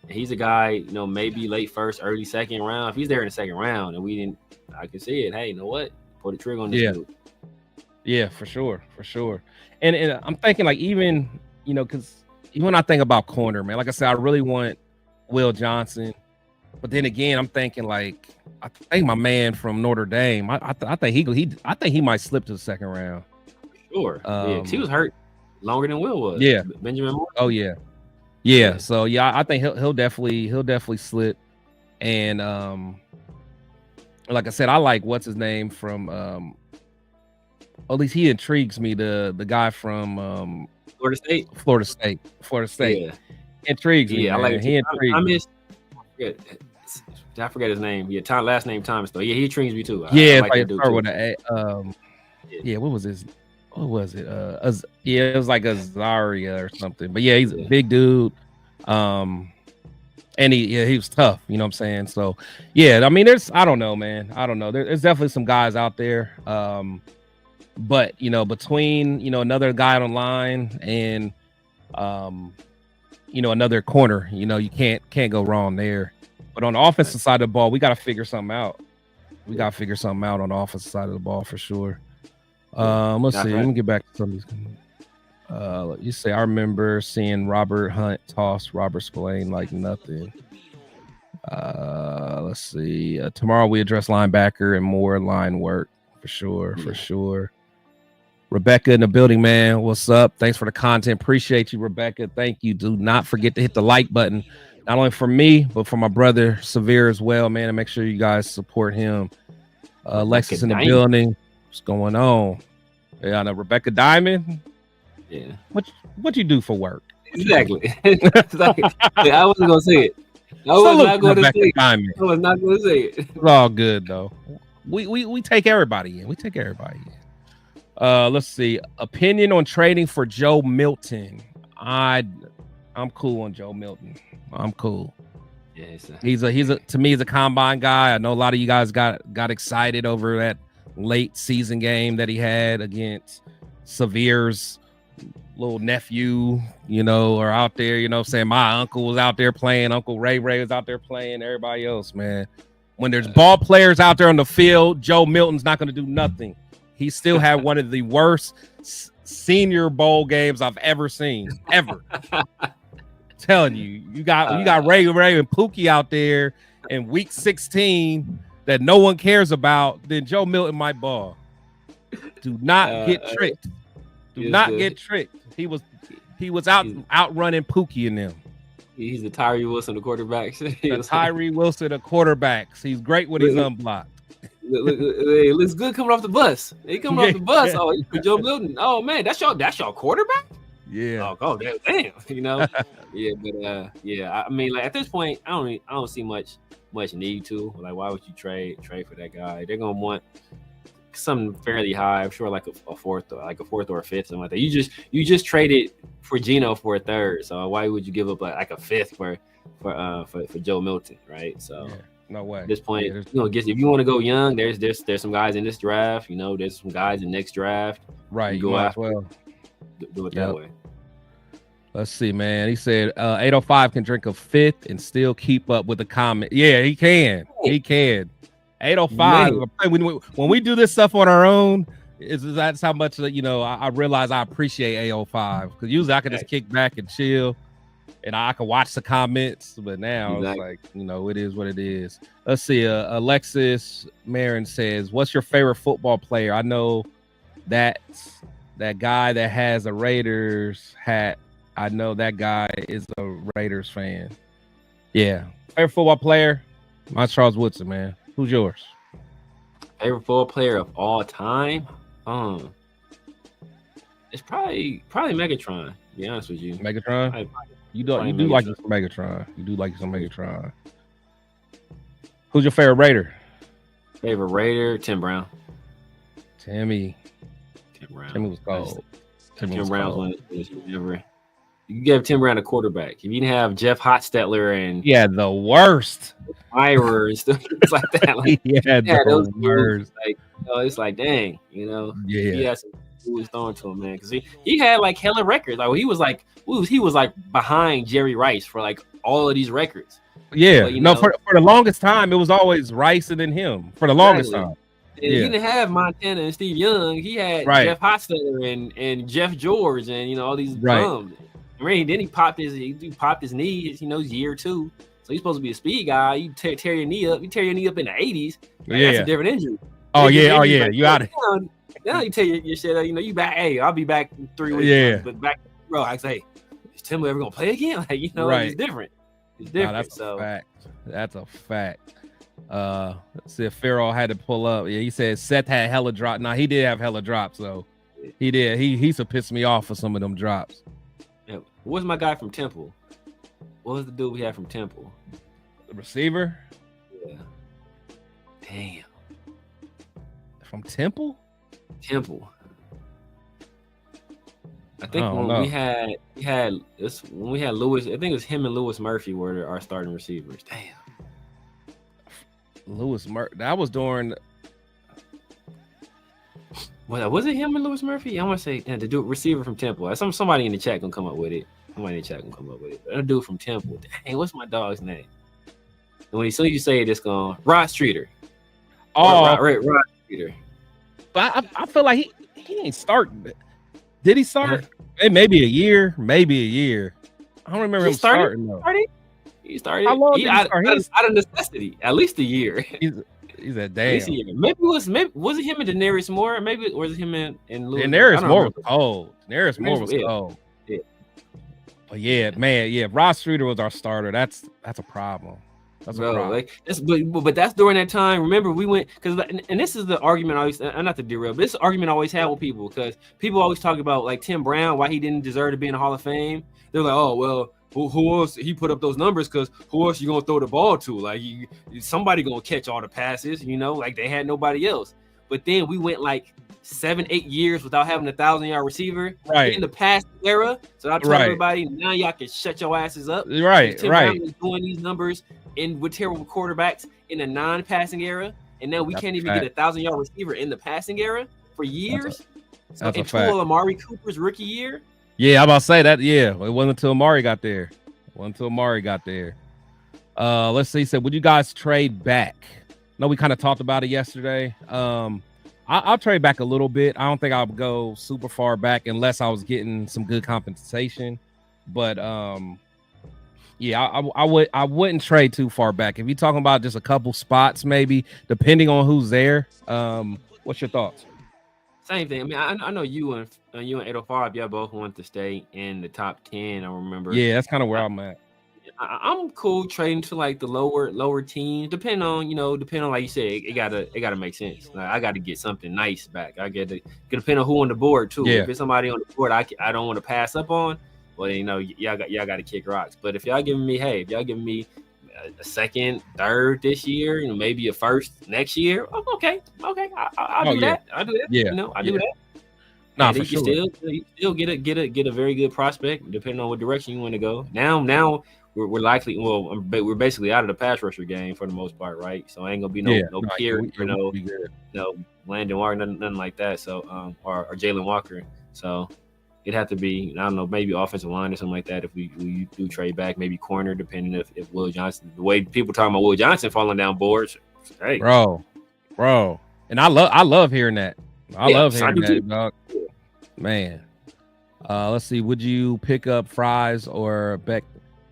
Speaker 4: he's a guy, maybe late first, early second round. If he's there in the second round and we didn't, I can see it. Hey, you know what? Pull the trigger on this dude.
Speaker 3: Yeah, for sure. And I'm thinking like even because. Even when I think about corner, man, like I said, I really want Will Johnson, but then again, I'm thinking like I think my man from Notre Dame. I think he might slip to the second round.
Speaker 4: Sure, he was hurt longer than Will was.
Speaker 3: Yeah,
Speaker 4: Benjamin Moore.
Speaker 3: Oh yeah. So I think he'll definitely slip, and like I said, I like what's his name from. At least he intrigues me. The guy from Florida State. Yeah. Intrigues me.
Speaker 4: Yeah,
Speaker 3: man.
Speaker 4: I like
Speaker 3: he intrigues.
Speaker 4: I forget his name. Yeah, last name Thomas though. Yeah, he intrigues me too.
Speaker 3: Yeah, like start with an A. What was his? What was it? It was like Azaria or something. But yeah, he's a big dude. And he was tough. You know what I'm saying? So yeah, I mean, I don't know, man. I don't know. There's definitely some guys out there. But between another guy on line and another corner, you can't go wrong there. But on the offensive side of the ball, we got to figure something out. On the offensive side of the ball for sure. Let's see. Let me get back to some of these. You say I remember seeing Robert Hunt toss Robert Spillane like nothing. Let's see. Tomorrow we address linebacker and more line work for sure. Rebecca in the building, man. What's up? Thanks for the content. Appreciate you, Rebecca. Thank you. Do not forget to hit the like button, not only for me, but for my brother Severe as well, man. And make sure you guys support him. Lexus in the building. What's going on? Yeah, I know Rebecca Diamond.
Speaker 4: Yeah.
Speaker 3: What you do for work?
Speaker 4: Exactly. I wasn't gonna say it. I was not going to say it.
Speaker 3: It's all good though. We take everybody in. Let's see. Opinion on trading for Joe Milton. I'm cool on Joe Milton. I'm cool.
Speaker 4: Yeah,
Speaker 3: he's a to me he's a combine guy. I know a lot of you guys got excited over late season game that he had against Severe's little nephew, you know, or out there, you know what I'm saying? My uncle was out there playing, Uncle Ray was out there playing, everybody else, man. When there's ball players out there on the field, Joe Milton's not going to do nothing. He still had one of the worst Senior Bowl games I've ever seen, ever. Telling you, you got Ray and Pookie out there in week 16 that no one cares about, then Joe Milton might ball. Do not get tricked. Do not get tricked. He was outrunning Pookie in them.
Speaker 4: He's the Tyree Wilson of quarterbacks.
Speaker 3: The Tyree Wilson of quarterbacks. He's great when he's unblocked.
Speaker 4: It looks good coming off the bus. He coming off the bus. Oh, Joe Milton. Oh man, that's your quarterback.
Speaker 3: Yeah.
Speaker 4: Oh damn. You know. Yeah, but I mean, like at this point, I don't see much need to. Like, why would you trade for that guy? They're gonna want something fairly high. I'm sure like a fourth or a fifth, something like that. You just traded for Geno for a third. So why would you give up like a fifth for Joe Milton, right? So
Speaker 3: yeah, no way.
Speaker 4: At this point, you know, if you want to go young, there's some guys in this draft. You know, there's some guys in next draft.
Speaker 3: Right.
Speaker 4: You go after.
Speaker 3: Well,
Speaker 4: do it that way.
Speaker 3: Let's see, man. He said 805 can drink a fifth and still keep up with the comment. Yeah, he can. He can. 805. Man. When we do this stuff on our own, that's how much you know. I realize I appreciate 805 because usually I can just kick back and chill, and I can watch the comments. But now it's like, you know, it is what it is. Let's see. Alexis Marin says, "What's your favorite football player?" I know that guy that has a Raiders hat. I know that guy is a Raiders fan. Yeah. Favorite football player? My Charles Woodson, man. Who's yours?
Speaker 4: Favorite football player of all time? It's probably Megatron, to be honest with you.
Speaker 3: Megatron? You do like some Megatron. You do like some Megatron. Who's your favorite Raider?
Speaker 4: Favorite Raider? Tim Brown.
Speaker 3: Timmy was cold.
Speaker 4: Tim Brown was ever. You gave Tim Brown a quarterback. If you didn't have Jeff Hostetler and
Speaker 3: the worst
Speaker 4: Ira and stuff like that, like
Speaker 3: the worst.
Speaker 4: Like, you know, it's like, dang, you know, he had some who was throwing to him, man, because he had like hella records. Like he was like behind Jerry Rice for like all of these records.
Speaker 3: Yeah, but, for the longest time it was always Rice and then him for the longest time.
Speaker 4: And he didn't have Montana and Steve Young. He had Jeff Hostetler and Jeff George and, you know, all these bums. Right. Then he popped his knee, you know, year 2. So he's supposed to be a speed guy. You tear your knee up. You tear your knee up in the 80s. Like, that's a different injury.
Speaker 3: Like, you out
Speaker 4: of it. Now you tear your shit up. You know, you back. Hey, I'll be back in 3 weeks.
Speaker 3: Yeah.
Speaker 4: But back, bro, I say, is Tim ever gonna play again? Like, you know, it's different. It's different.
Speaker 3: That's a fact. That's a fact. Let's see if Pharaoh had to pull up. Yeah, he said Seth had hella drop. Nah, he did have hella drops, though. He did. He used to piss me off for some of them drops.
Speaker 4: Yeah. What's my guy from Temple? What was the dude we had from Temple?
Speaker 3: The receiver?
Speaker 4: Yeah. Damn.
Speaker 3: From Temple?
Speaker 4: Temple. I think when we had Lewis, I think it was him and Lewis Murphy were our starting receivers. Damn.
Speaker 3: Lewis Murphy. That was during.
Speaker 4: Well, was it him and Lewis Murphy? I want to say the dude receiver from Temple. Somebody in the chat gonna come up with it. A dude from Temple. Dang, what's my dog's name? And as soon as you say it, it's gone. Rod Streeter.
Speaker 3: Oh,
Speaker 4: Rod Streeter.
Speaker 3: But I feel like he ain't starting. Did he start? Maybe a year. I don't remember him starting.
Speaker 4: He started.
Speaker 3: How long did he start?
Speaker 4: Out of necessity, at least a year.
Speaker 3: He's a damn.
Speaker 4: Maybe was it him and Daenerys Moore? Maybe was it him and Louis?
Speaker 3: Daenerys Moore was cold. Daenerys Moore was cold.
Speaker 4: Yeah.
Speaker 3: But yeah, man, yeah. Ross Streeter was our starter. That's a problem. That's a problem.
Speaker 4: Like that's but that's during that time. Remember, we went because and this is the argument I always, not to derail, but this argument I always had with people because people always talk about like Tim Brown, why he didn't deserve to be in the Hall of Fame. They're like, oh well. Who else he put up those numbers? Because who else you gonna throw the ball to? Like somebody gonna catch all the passes, you know? Like they had nobody else. But then we went like 7-8 years without having a 1,000-yard receiver in the past era. So I tell everybody now y'all can shut your asses up.
Speaker 3: Right.
Speaker 4: Tim Brown was doing these numbers with terrible quarterbacks in a non-passing era. and now we can't even get a 1,000-yard receiver in the passing era for years.
Speaker 3: That's a fact.
Speaker 4: Until Amari Cooper's rookie year.
Speaker 3: Yeah, I'm about to say that. Yeah, it wasn't until Amari got there. Let's see. So, would you guys trade back? No, we kind of talked about it yesterday. I'll trade back a little bit. I don't think I'll go super far back unless I was getting some good compensation. But yeah, I wouldn't trade too far back. If you're talking about just a couple spots, maybe depending on who's there. What's your thoughts?
Speaker 4: Same thing. I mean, I know you and 805, y'all both want to stay in the top 10. I remember.
Speaker 3: Yeah, that's kind of where I'm at.
Speaker 4: I'm cool trading to like the lower teams, depending on like you said, it gotta make sense. Like, I got to get something nice back. I get to depend on who on the board too.
Speaker 3: Yeah.
Speaker 4: If it's somebody on the board I don't want to pass up on, well, y'all got to kick rocks. But if y'all giving me a second, third this year, maybe a first next year, okay, I'll do that. I do that.
Speaker 3: Yeah,
Speaker 4: I do that.
Speaker 3: Nah,
Speaker 4: for
Speaker 3: you
Speaker 4: sure. Still get a very good prospect depending on what direction you want to go. Now we're likely, we're basically out of the pass rusher game for the most part, right? So ain't gonna be no Pierre, no Landon Walker, nothing like that. So or Jalen Walker. So it'd have to be, I don't know, maybe offensive line or something like that. If we do trade back, maybe corner, depending if Will Johnson, the way people talking about Will Johnson falling down boards, hey,
Speaker 3: bro, and I love hearing that. I love hearing that, dog. Man, let's see. Would you pick up Fries or Beck?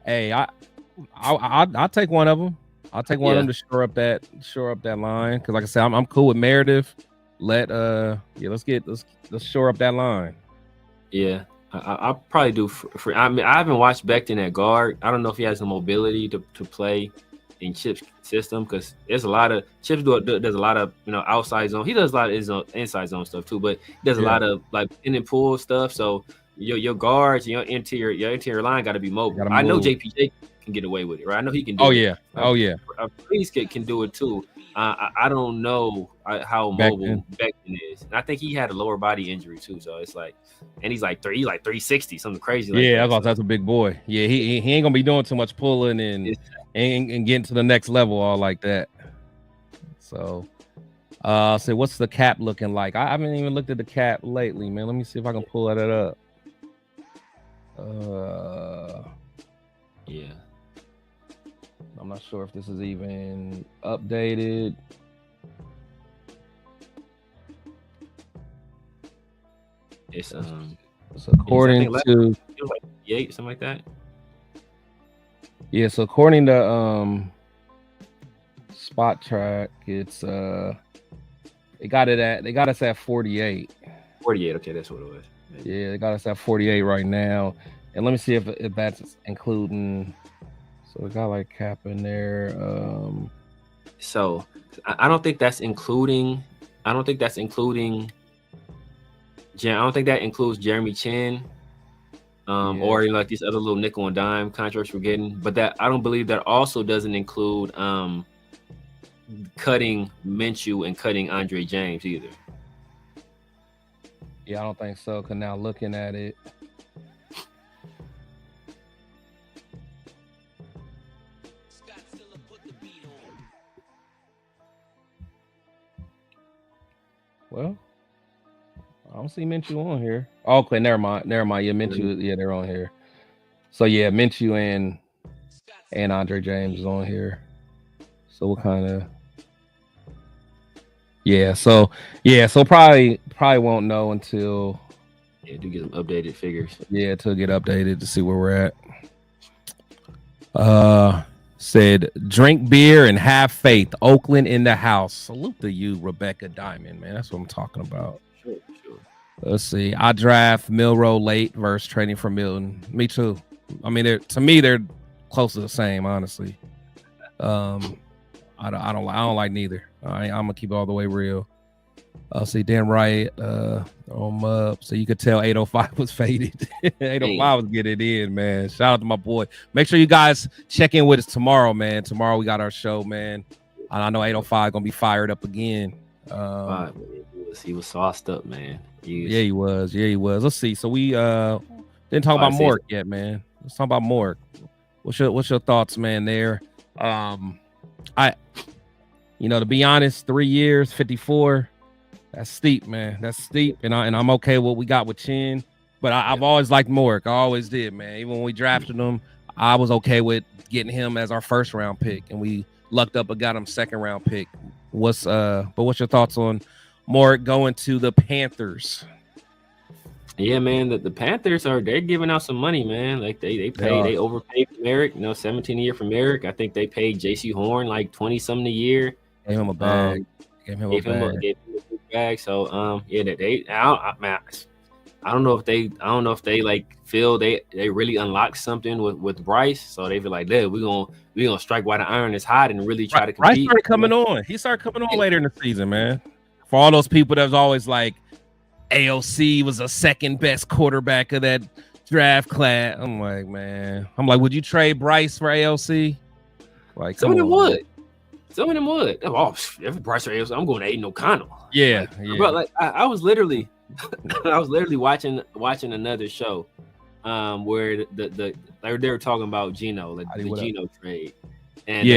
Speaker 3: Hey, I'll take one of them. I'll take one of them to shore up that line. Because like I said, I'm cool with Meredith. Let's shore up that line. Yeah,
Speaker 4: I'll probably do free. I mean, I haven't watched Becton at guard. I don't know if he has the mobility to play in Chip's system, because there's a lot of Chips does a lot of outside zone. He does a lot of his inside zone stuff too, but he does a lot of like in and pull stuff. So your guards, your interior line got to be mobile. I know JPJ can get away with it, right? I know he can do it. Please can do it too. I don't know how mobile Becton is. And I think he had a lower body injury too, so it's like, and he's like 360, something crazy. Like
Speaker 3: that's a big boy. Yeah, he ain't gonna be doing too much pulling and getting to the next level all like that. So, so what's the cap looking like? I haven't even looked at the cap lately, man. Let me see if I can pull that up.
Speaker 4: Yeah.
Speaker 3: I'm not sure if this is even updated.
Speaker 4: It's
Speaker 3: according to
Speaker 4: like 8, something like that.
Speaker 3: Yeah, so according to Spot Track, it's they got us at 48.
Speaker 4: 48, okay, that's what it was.
Speaker 3: Maybe. Yeah, they got us at 48 right now. And let me see if that's including. So we got like cap in there.
Speaker 4: So I don't think that's including. I don't think that includes Jeremy Chin, or like these other little nickel and dime contracts we're getting. But that I don't believe that also doesn't include cutting Minshew and cutting Andre James either.
Speaker 3: Yeah, I don't think so. Cause now looking at it. Well, I don't see Minshew on here. Okay, never mind. Yeah, Minshew. Yeah, they're on here. So yeah, Minshew and Andre James is on here. So what kind of? Yeah. So probably won't know until.
Speaker 4: Yeah, do get some updated figures.
Speaker 3: Yeah, to get updated to see where we're at. Said, drink beer and have faith. Oakland in the house. Salute to you, Rebecca Diamond, man. That's what I'm talking about.
Speaker 4: Sure.
Speaker 3: Let's see. I draft Milroe late versus trading for Milton. Me too. I mean, they're close to the same, honestly. I don't like neither. I'm gonna keep it all the way real. I'll see Dan Wright on up. So you could tell 805 was faded. 805 was getting in, man. Shout out to my boy. Make sure you guys check in with us tomorrow, man. Tomorrow we got our show, man. I know 805 gonna be fired up again.
Speaker 4: He was sauced up, man.
Speaker 3: He was. Let's see. So we didn't talk about Mork yet, man. Let's talk about Mork. What's your thoughts, man? There. You know, to be honest, 3 years, 54. That's steep, man. That's steep, and I'm okay with what we got with Chin. But I've always liked Mork. I always did, man. Even when we drafted him, I was okay with getting him as our first round pick, and we lucked up and got him second round pick. What's your thoughts on Mork going to the Panthers?
Speaker 4: Yeah, man, the Panthers they're giving out some money, man. Like they overpaid for Merrick, 17 a year for Merrick. I think they paid JC Horn like 20 something a year.
Speaker 3: Gave him a bag.
Speaker 4: Gave him a big bag. So I don't know if they like feel they really unlocked something with Bryce. So they feel like, we're gonna strike while the iron is hot and really try to compete.
Speaker 3: Bryce started coming on. He started coming on later in the season, man. For all those people that was always like, AOC was a second best quarterback of that draft class. I'm like, would you trade Bryce for AOC? Like,
Speaker 4: some of them would. Oh, if Bryce or AOC, I'm going to Aiden O'Connell.
Speaker 3: Yeah.
Speaker 4: Bro, like I was literally watching another show, where they were talking about Geno, like the Geno trade, and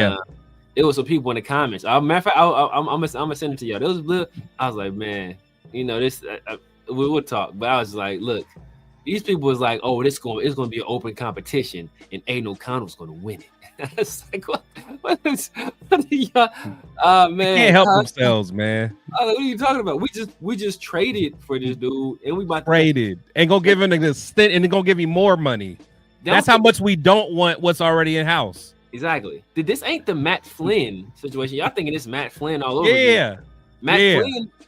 Speaker 4: it was some people in the comments. Matter of fact, I'm gonna send it to y'all. I was like, man. This we'll talk, but I was like, look, these people was like, oh, it's going to be an open competition, and Aiden O'Connell's going to win it. It's like, what man,
Speaker 3: they can't help themselves, man.
Speaker 4: What are you talking about? We just traded for this dude, and we about
Speaker 3: traded and go give him a stint, and then go give him more money. That's how much we don't want what's already in house.
Speaker 4: Exactly. This ain't the Matt Flynn situation. Y'all thinking it's Matt Flynn all over? Yeah.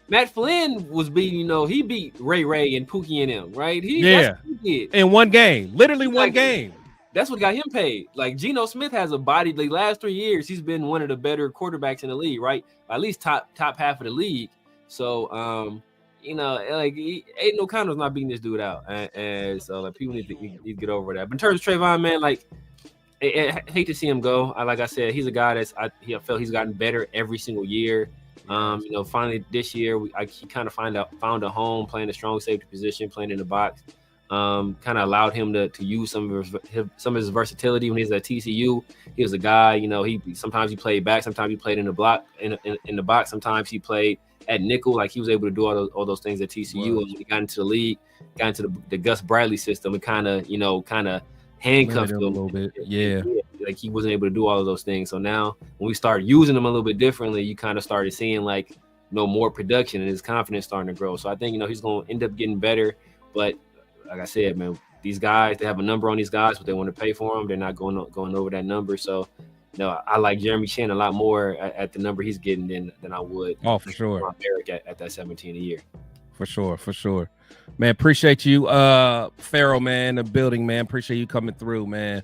Speaker 4: Matt Flynn was beating, he beat Ray and Pookie and them, right? That's what he did.
Speaker 3: In one game, literally one game.
Speaker 4: That's what got him paid. Like Geno Smith has a body. The last 3 years, he's been one of the better quarterbacks in the league, right? At least top half of the league. So, like Aiden O'Connell's not beating this dude out, and so like people need to get over that. But in terms of Trayvon, man, like I hate to see him go. Like I said, he's a guy I felt he's gotten better every single year. Finally this year, he kind of found a home playing a strong safety position, playing in the box. Kind of allowed him to use some of his versatility when he was at TCU. He was a guy, sometimes he played back, sometimes he played in the block in the box, sometimes he played at nickel. Like he was able to do all those things at TCU. And when he got into the league, got into the Gus Bradley system, and kind of handcuffed him
Speaker 3: a little bit. Yeah.
Speaker 4: Like he wasn't able to do all of those things. So now when we started using him a little bit differently, you kind of started seeing like more production and his confidence starting to grow. So I think he's going to end up getting better. But like I said, man, these guys, they have a number on these guys, but they want to pay for them. They're not going over that number. So I like Jeremy Chin a lot more at the number he's getting than I would.
Speaker 3: Oh, for sure.
Speaker 4: Eric at that 17 a year.
Speaker 3: For sure. Man, appreciate you, Pharaoh, man, the building, man. Appreciate you coming through, man.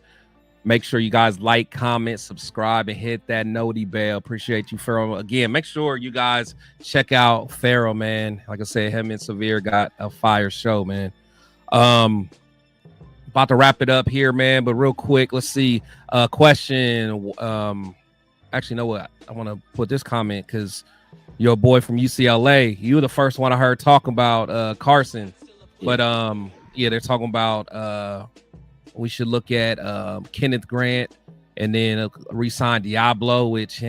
Speaker 3: Make sure you guys like, comment, subscribe, and hit that noti bell. Appreciate you, Pharaoh. Again, make sure you guys check out Pharaoh, man. Like I said, him and Severe got a fire show, man. About to wrap it up here, man. But real quick, let's see. Question. Actually, you know what? I want to put this comment because your boy from UCLA, you were the first one I heard talk about Carson. But they're talking about we should look at Kenneth Grant and then re-sign Diablo, which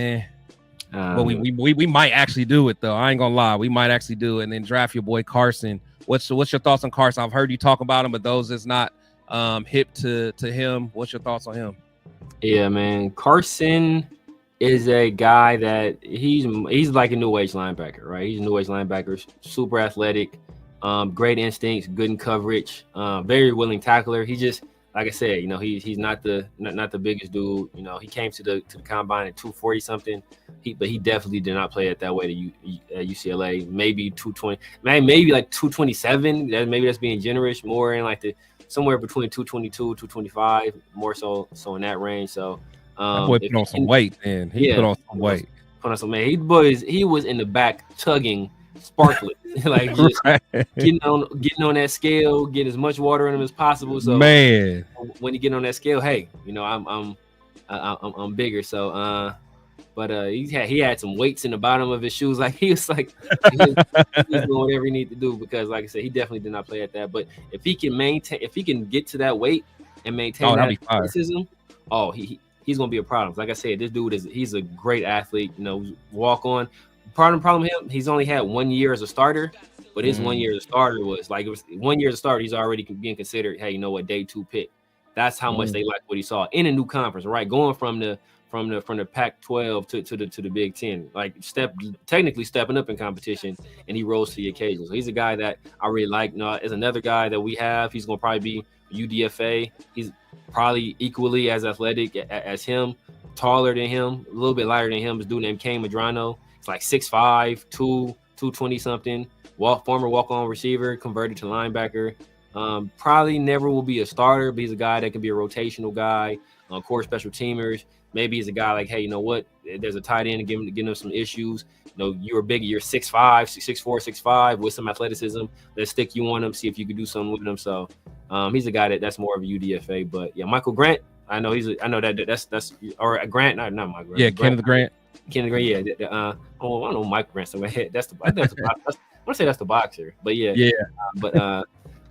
Speaker 3: but we might actually do it though. I ain't gonna lie, we might actually do it and then draft your boy Carson. What's your thoughts on Carson? I've heard you talk about him, but those that's not hip to him, what's your thoughts on him?
Speaker 4: Yeah, man, Carson is a guy that he's like a new age linebacker, right? He's a new age linebacker, super athletic, great instincts, good in coverage, very willing tackler. He just, like I said, he's not the biggest dude. He came to the combine at 240 something. But he definitely did not play it that way at UCLA. Maybe 220, maybe like 227. Maybe that's being generous. More in like somewhere between 222, 225, more so in that range. So
Speaker 3: that boy put on some weight, man. He put on some weight.
Speaker 4: Put on some man. He was in the back tugging, sparkling, like just getting on that scale, getting as much water in him as possible. So
Speaker 3: man,
Speaker 4: when you get on that scale, hey, I'm bigger. So but he had some weights in the bottom of his shoes. Like he was doing whatever he needed to do because, like I said, he definitely did not play at that. But if he can get to that weight and maintain that athleticism, he's gonna be a problem. Like I said, this dude he's a great athlete. You know, walk on. Problem with him, he's only had 1 year as a starter, but his 1 year as a starter was like, it was 1 year as a starter. He's already being considered, hey, you know what, day 2 pick. That's how much they like what he saw in a new conference, right? Going from the Pac-12 to the Big Ten, like technically stepping up in competition, and he rose to the occasion. So he's a guy that I really like. You know, is another guy that we have. He's gonna probably be UDFA. He's probably equally as athletic as him, taller than him, a little bit lighter than him. This dude named Kane Madrano. It's like 6'5", 220 something. Former walk-on receiver, converted to linebacker. Probably never will be a starter, but he's a guy that can be a rotational guy. Core special teamers. Maybe he's a guy like, hey, you know what? There's a tight end and giving him some issues. You know, you're big, you're 6'5", 6'4", 6'5", with some athleticism. Let's stick you on him, see if you can do something with him. So he's a guy that's more of a UDFA. But yeah, Michael Grant. I know that's or Grant, not Michael Grant.
Speaker 3: Yeah, Kenneth Grant.
Speaker 4: Kenneth Grant. Yeah. I don't know Michael Grant. So I think that's the I want to say that's the boxer. But yeah. Yeah.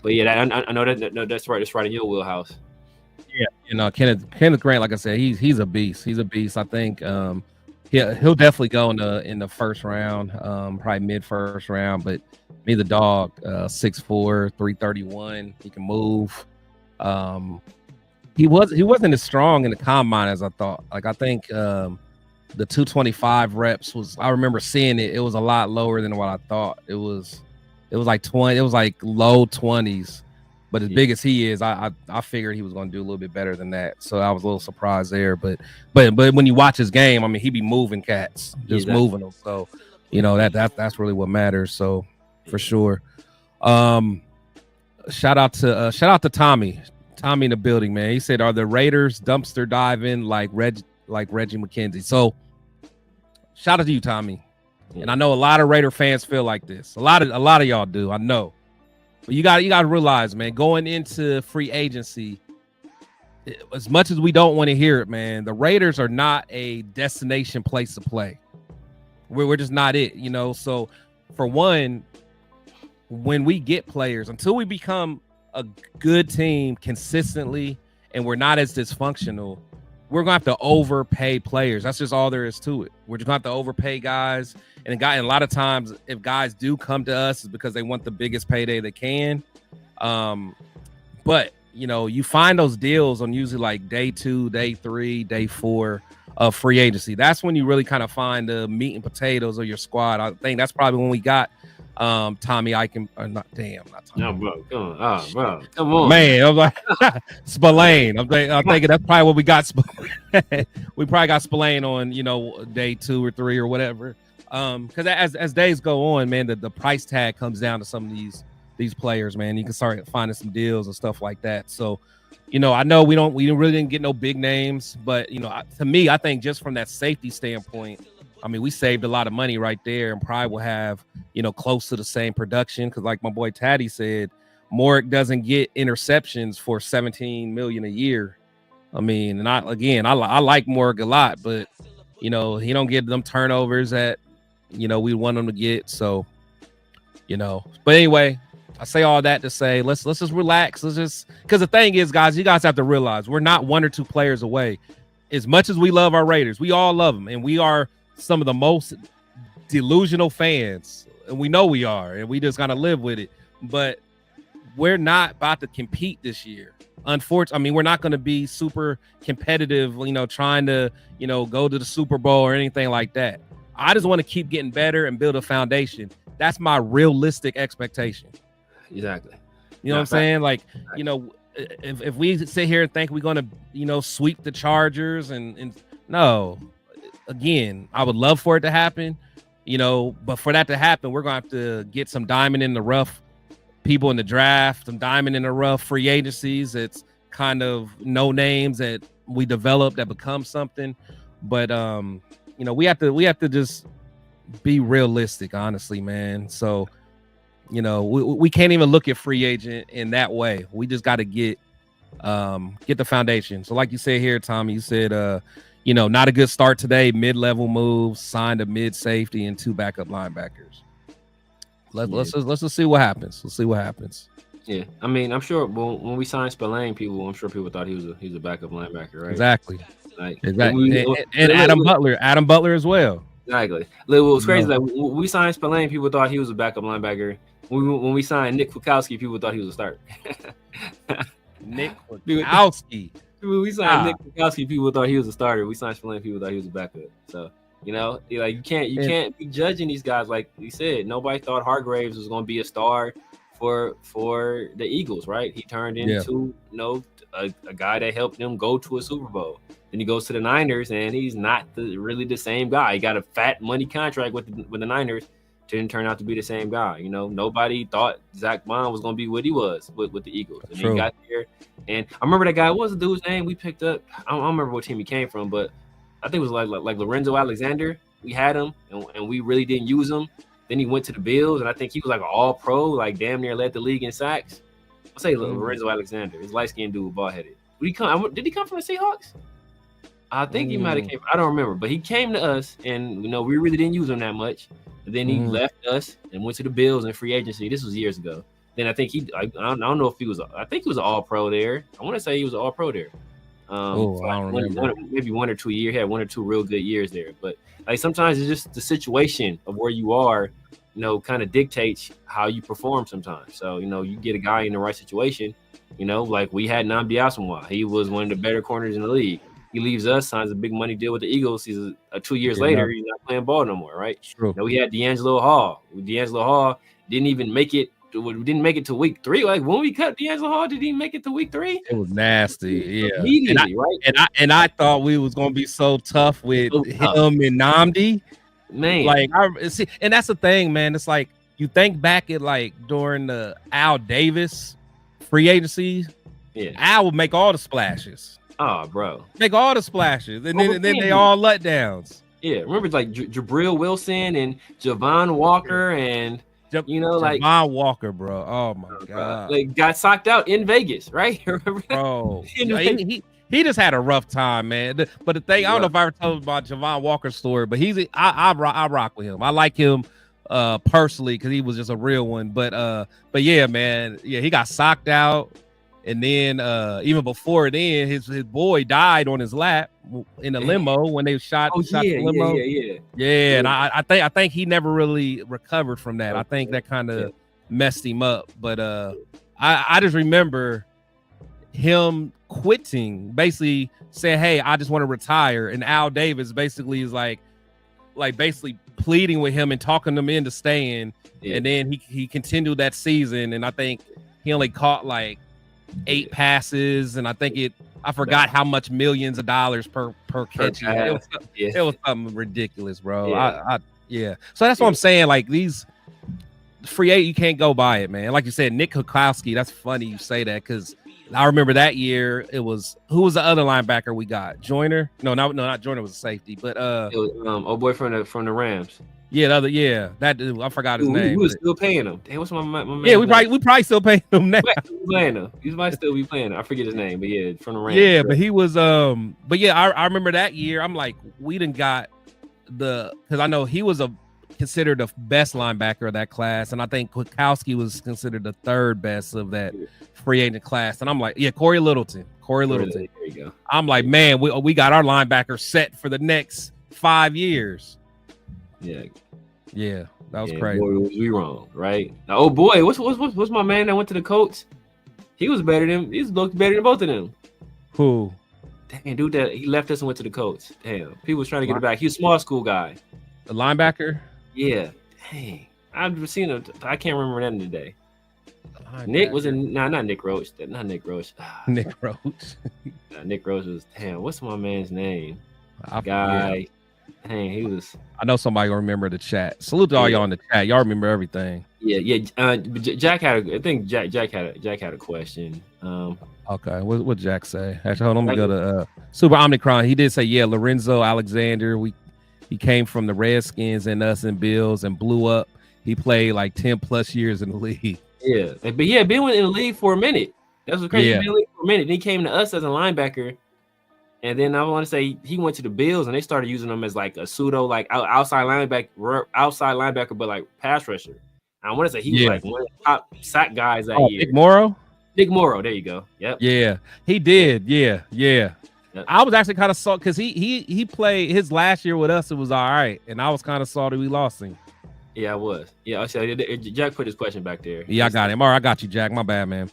Speaker 4: But yeah, I know that's right. That's right in your wheelhouse.
Speaker 3: Yeah, you know, Kenneth Grant, like I said, he's a beast. He's a beast. I think he'll definitely go in the first round, probably mid first round. But me, the dog, 6'4", 331. He can move. He wasn't as strong in the combine as I thought. Like I think the 225 reps was. I remember seeing it. It was a lot lower than what I thought. It was like 20. It was like low 20s. But as big as he is, I figured he was going to do a little bit better than that. So I was a little surprised there. But when you watch his game, I mean, he be moving cats, just moving them. So, you know, that's really what matters. So for sure. Shout out to Tommy in the building, man. He said, "Are the Raiders dumpster diving like Reggie McKenzie?" So shout out to you, Tommy. And I know a lot of Raider fans feel like this. A lot of y'all do. I know. But you got to realize, man, going into free agency, as much as we don't want to hear it, man, the Raiders are not a destination place to play. We're just not it, you know. So for one, when we get players, until we become a good team consistently and we're not as dysfunctional, we're gonna have to overpay players. That's just all there is to it. We're just gonna have to overpay guys. And a lot of times, if guys do come to us, it's because they want the biggest payday they can. But you know, you find those deals on usually like day 2, day 3, day 4 of free agency. That's when you really kind of find the meat and potatoes of your squad. I think that's probably when we got Tommy Eichen. Not Tommy.
Speaker 4: No, bro, come on,
Speaker 3: man. I'm like Spillane. I'm thinking that's probably what we got. We probably got Spillane on, you know, day 2 or 3 or whatever. Because as days go on, man, the price tag comes down to some of these players, man. You can start finding some deals and stuff like that. So, you know, I know we really didn't get no big names, but you know, to me, I think just from that safety standpoint, I mean, we saved a lot of money right there, and probably will have, you know, close to the same production. Because like my boy Taddy said, Morick doesn't get interceptions for $17 million a year. I mean, and I like Morick a lot, but you know, he don't get them turnovers that, you know, we want him to get. So, you know, but anyway, I say all that to say, let's just relax. Because the thing is, guys, you guys have to realize we're not 1 or 2 players away. As much as we love our Raiders, we all love them, and we are some of the most delusional fans, and we know we are, and we just gotta live with it. But we're not about to compete this year. Unfortunately, I mean, we're not going to be super competitive, you know, trying to, you know, go to the Super Bowl or anything like that. I just want to keep getting better and build a foundation. That's my realistic expectation.
Speaker 4: Exactly.
Speaker 3: You know what I'm saying? Like, you know, if we sit here and think we're going to, you know, sweep the Chargers and no, again, I would love for it to happen, you know, but for that to happen, we're going to have to get some diamond in the rough people in the draft, some diamond in the rough free agencies. It's kind of no names that we develop that become something. But, you know, we have to just be realistic, honestly, man. So, you know, we can't even look at free agent in that way. We just got to get the foundation. So like you said here, Tommy, you said, you know, not a good start today, mid-level moves, signed a mid safety and 2 backup linebackers. Let's just see what happens. Let's see what happens.
Speaker 4: Yeah, I mean, I'm sure when we signed Spillane, I'm sure people thought he was a backup linebacker, right?
Speaker 3: Exactly.
Speaker 4: Like
Speaker 3: exactly, and Adam Butler as well.
Speaker 4: Exactly. What was crazy, like when we signed Spillane, people thought he was a backup linebacker. When we signed Nick Kwiatkowski, people thought he was a starter.
Speaker 3: Nick Kwiatkowski.
Speaker 4: When we signed Nick Kwiatkowski, people thought he was a starter. We signed Spillane, people thought he was a backup. So like you can't be judging these guys. Like we said, nobody thought Hargraves was going to be a star for the Eagles, right? He turned into a guy that helped them go to a Super Bowl. Then he goes to the Niners, and he's not really the same guy. He got a fat money contract with the Niners. Didn't turn out to be the same guy. Nobody thought Zach Bond was going to be what he was with the Eagles. And he got there, and I remember that guy. What was the dude's name we picked up? I don't remember what team he came from, but I think it was like Lorenzo Alexander. We had him, and we really didn't use him. Then he went to the Bills, and I think he was like an all-pro, like damn near led the league in sacks. I'll say Lorenzo Alexander, his light-skinned dude, bald-headed. Did he come from the Seahawks? I think he might have came. I don't remember, but he came to us, and we really didn't use him that much. And then he left us and went to the Bills in free agency. This was years ago. Then I think I don't know if he was. I think he was an All-Pro there. I want to say he was an All-Pro there. I don't remember. Maybe 1 or 2 years. He had 1 or 2 real good years there. But like sometimes it's just the situation of where you are. Kind of dictates how you perform sometimes. So you get a guy in the right situation. Like we had Nnamdi Asomugha. He was one of the better corners in the league. He leaves us, signs a big money deal with the Eagles. He's 2 years later, he's not playing ball no more, right?
Speaker 3: True.
Speaker 4: We had D'Angelo Hall. D'Angelo Hall didn't even make it. We didn't make it to week 3. Like when we cut D'Angelo Hall, did he make it to week 3?
Speaker 3: It was nasty, yeah.
Speaker 4: Immediately, right?
Speaker 3: And I thought we was gonna be so tough with him and Nnamdi.
Speaker 4: Man,
Speaker 3: like and that's the thing, man. It's like you think back at like during the Al Davis free agency. Yeah, Al would make all the splashes.
Speaker 4: Oh, bro.
Speaker 3: Make all the splashes. And then they all letdowns.
Speaker 4: Yeah. Remember like Jabril Wilson and Javon Walker and
Speaker 3: Javon Walker, bro. Oh my God.
Speaker 4: Like got socked out in Vegas, right? Remember that?
Speaker 3: Bro. he just had a rough time, man. But the thing, I don't know if I ever told about Javon Walker's story, but I rock with him. I like him personally because he was just a real one. But yeah, man. Yeah, he got socked out. And then even before then, his boy died on his lap in a limo when they shot the limo. Yeah. And I think he never really recovered from that. I think that kind of messed him up. But I just remember him quitting, basically saying, "Hey, I just want to retire." And Al Davis basically is like basically pleading with him and talking him into staying. Yeah. And then he continued that season, and I think he only caught like 8 passes, and I forgot how much millions of dollars per catch. It was something ridiculous, bro. Yeah. So that's what I'm saying. Like these free agent, you can't go by it, man. Like you said, Nick Kwiatkowski. That's funny you say that because I remember that year. It was who was the other linebacker we got? Joyner? No, not Joyner was a safety, but
Speaker 4: it was boy from the Rams.
Speaker 3: Yeah, that dude, I forgot his name.
Speaker 4: We was still paying him. Damn, what's my man?
Speaker 3: Yeah, we probably still paying him now.
Speaker 4: Playing him. He might still be playing him. I forget his name, but yeah, from the Rams.
Speaker 3: Yeah, but he was but yeah, I remember that year. I'm like, we done got because I know he was considered the best linebacker of that class, and I think Kwiatkowski was considered the 3rd best of that free agent class. And I'm like, yeah, Corey Littleton. There
Speaker 4: you go.
Speaker 3: I'm like, man, we got our linebacker set for the next 5 years. Yeah, that was crazy.
Speaker 4: Boy, was we wrong, right? Now, oh boy, what's my man that went to the Colts? He looked better than both of them.
Speaker 3: Who?
Speaker 4: Dang, dude, that he left us and went to the Colts. Damn, people was trying to get it back. He was a small school guy.
Speaker 3: The linebacker?
Speaker 4: Yeah. Dang, I've seen him. I can't remember that today. Nick was in. Nah, not Nick Roach. Not Nick Roach.
Speaker 3: Nick Roach.
Speaker 4: Nick Roach was. Damn, what's my man's name?
Speaker 3: Guy.
Speaker 4: Dang, he was.
Speaker 3: I know somebody will remember the chat. Salute to all y'all in the chat. Y'all remember everything.
Speaker 4: Yeah. Jack had. Jack had a question.
Speaker 3: Okay, what Jack say? Actually, hold on. Let me go to Super Omnicron. He did say, yeah, Lorenzo Alexander. He came from the Redskins and us and Bills and blew up. He played like 10 plus years in the league.
Speaker 4: Yeah, but he had been in the league for a minute. That's what's crazy. He been in the league for a minute. Then he came to us as a linebacker. And then I want to say he went to the Bills and they started using him as like a pseudo like outside linebacker, but like pass rusher. I want to say he was like one of the top sack guys that year.
Speaker 3: Nick Morrow.
Speaker 4: Nick Morrow, there you go. Yep.
Speaker 3: Yeah, he did. Yeah. I was actually kind of salty because he played his last year with us. It was all right, and I was kind of salty we lost him.
Speaker 4: Yeah, I was. Yeah, I said Jack put his question back there.
Speaker 3: Yeah, I got him. All right, I got you, Jack. My bad, man.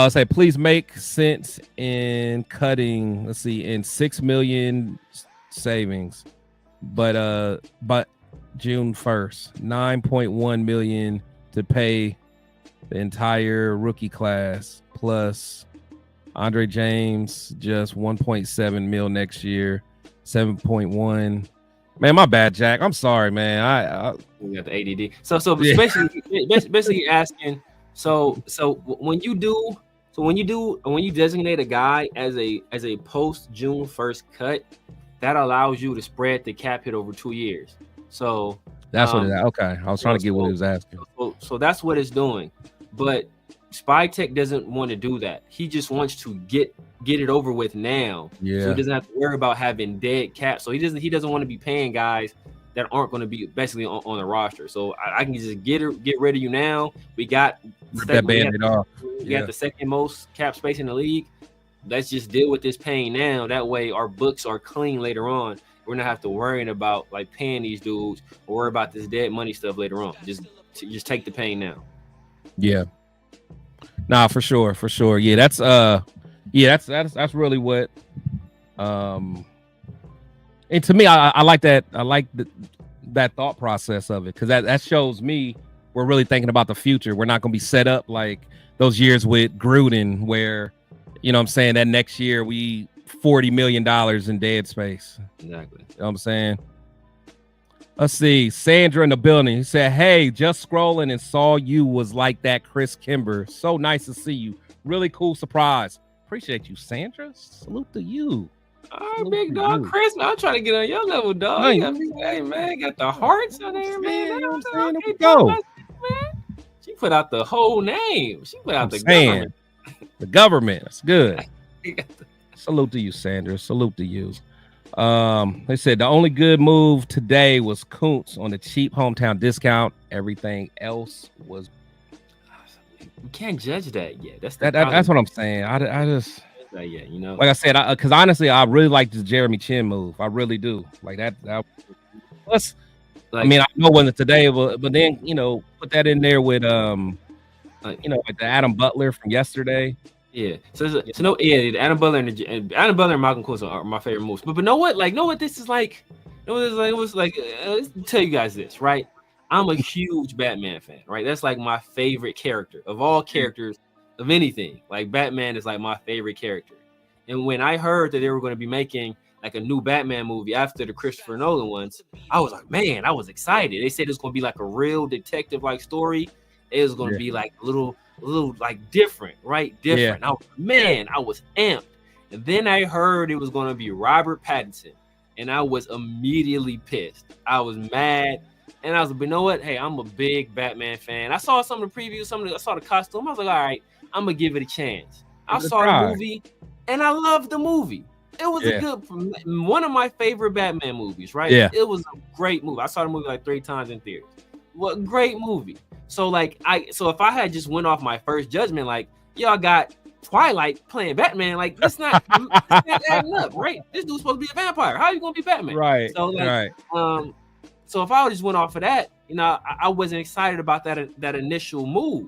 Speaker 3: Say, please make sense in cutting. Let's see, in 6 million savings, but June 1st, 9.1 million to pay the entire rookie class plus Andre James, just 1.7 mil next year, 7.1. Man, my bad, Jack. I'm sorry, man. I
Speaker 4: we got the ADD. So basically asking. So when you designate a guy as a post June 1st cut, that allows you to spread the cap hit over 2 years. So
Speaker 3: that's what it is. Okay, I was trying to get what he was asking.
Speaker 4: So that's what it's doing, but SpyTech doesn't want to do that. He just wants to get it over with now.
Speaker 3: Yeah.
Speaker 4: So he doesn't have to worry about having dead cap. So he doesn't want to be paying guys that aren't going to be basically on the roster. So I can just get rid of you now. We got
Speaker 3: that bandit off.
Speaker 4: We got the second most cap space in the league. Let's just deal with this pain now. That way our books are clean later on. We're not have to worry about like paying these dudes or worry about this dead money stuff later on. Just take the pain now.
Speaker 3: Yeah. Nah, for sure. Yeah, that's really what. And to me, I like that. I like that thought process of it because that shows me we're really thinking about the future. We're not going to be set up like those years with Gruden, where you know what I'm saying that next year we $40 million in dead space.
Speaker 4: Exactly.
Speaker 3: You know what I'm saying? Let's see. Sandra in the building. He said, hey, just scrolling and saw you was like that Chris Kimber. So nice to see you. Really cool surprise. Appreciate you, Sandra. Salute to you.
Speaker 4: Oh, big dog, Chris. I'm trying to get on your level, dog. Hey, man, got the hearts on there, man.
Speaker 3: Go.
Speaker 4: She put out the whole name. She put out the government.
Speaker 3: The government. That's good. Salute to you, Sandra. Salute to you. They said the only good move today was Kuntz on the cheap hometown discount. Everything else was.
Speaker 4: We can't judge that yet. That's
Speaker 3: what I'm saying. I just.
Speaker 4: Yeah, you know,
Speaker 3: like I said, because honestly, I really like this Jeremy Chin move. I really do. Like that plus, like, I mean, I know it wasn't today, but then you know, put that in there with like the Adam Butler from yesterday.
Speaker 4: Yeah. So no, yeah, Adam Butler and Malcolm Kuntz are my favorite moves. But know what? Like, know what this is like? Know what this is like? It was like, let's tell you guys this, right? I'm a huge Batman fan, right? That's like my favorite character of all characters of anything. Like Batman is like my favorite character. And when I heard that they were going to be making like a new Batman movie after the Christopher Nolan ones, I was like, man, I was excited. They said it was going to be like a real detective like story. It was going to be like a little like different, right? Different. Yeah. I was amped. And then I heard it was going to be Robert Pattinson, and I was immediately pissed. I was mad, and I was like, you know what? Hey, I'm a big Batman fan. I saw some of the previews, I saw the costume. I was like, all right, I'm gonna give it a chance. I saw the movie, and I loved the movie. It was one of my favorite Batman movies, right?
Speaker 3: Yeah.
Speaker 4: It was a great movie. I saw the movie like 3 times in theaters. What great movie. So if I had just went off my first judgment, like y'all got Twilight playing Batman, like it's not adding up, right? This dude's supposed to be a vampire. How are you gonna be Batman?
Speaker 3: Right.
Speaker 4: So so if I just went off of that, you know, I wasn't excited about that initial move.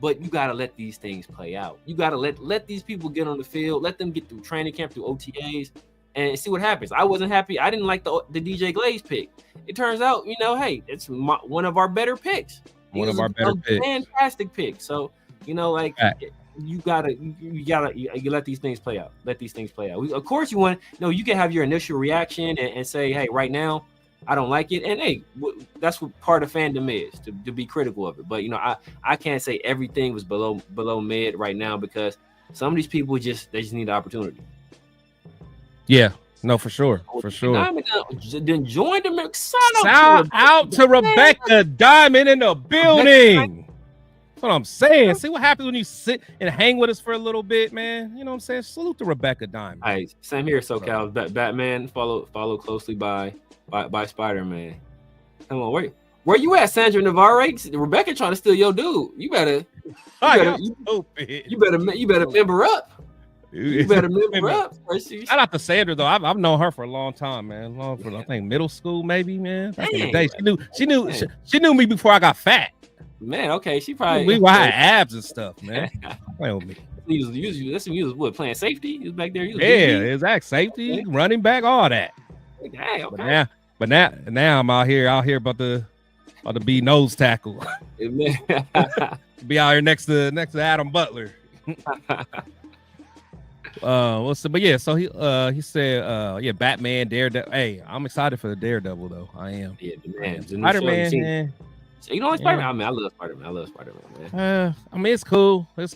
Speaker 4: But you gotta let these things play out. You gotta let these people get on the field, let them get through training camp, through OTAs, and see what happens. I wasn't happy. I didn't like the DJ Glaze pick. It turns out, you know, hey, it's one of our better picks.
Speaker 3: One of our better picks.
Speaker 4: Fantastic pick. So, you know, like you gotta let these things play out. Let these things play out. Of course, you can have your initial reaction and say, hey, right now, I don't like it. And hey, that's what part of fandom is, to be critical of it. But, you know, I can't say everything was below mid right now because some of these people they just need the opportunity.
Speaker 3: Yeah, no, for sure. For sure.
Speaker 4: Then join them.
Speaker 3: Shout out to Rebecca Diamond in the building. That's what I'm saying. See what happens when you sit and hang with us for a little bit, man. You know what I'm saying? Salute to Rebecca Diamond.
Speaker 4: All right, same here, SoCal. Batman follow closely by Spider-Man. Come on, where you at, Sandra Navarre? Rebecca trying to steal your dude. You better member up. You better remember up.
Speaker 3: Shout out to Sandra though. I've known her for a long time, man. I think middle school, maybe, man. Back in the day, she knew me before I got fat.
Speaker 4: Man, okay, she probably
Speaker 3: we had abs and stuff, man. Play with me.
Speaker 4: He was what, playing safety? He was back there.
Speaker 3: Exact safety, running back, all that.
Speaker 4: Dang, okay.
Speaker 3: But now I'm out here about to be nose tackle. Be out here next to Adam Butler. But yeah, so he said Batman, Daredevil. Hey, I'm excited for the Daredevil though. I am.
Speaker 4: Yeah, man.
Speaker 3: Spider-Man, man.
Speaker 4: You know, Spider-Man. I mean, I love Spider-Man, man.
Speaker 3: I mean, it's cool. Let's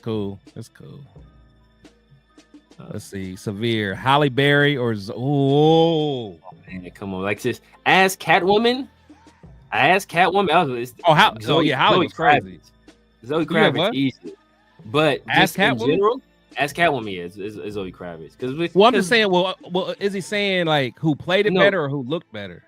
Speaker 3: see. Severe. Halle Berry or
Speaker 4: oh man, come on. Like just as Catwoman. Halle was crazy. Zoe Kravitz easy. But
Speaker 3: as Catwoman?
Speaker 4: In general, as Catwoman is Zoe Kravitz.
Speaker 3: I'm just saying, well, is he saying like who played it better or who looked better?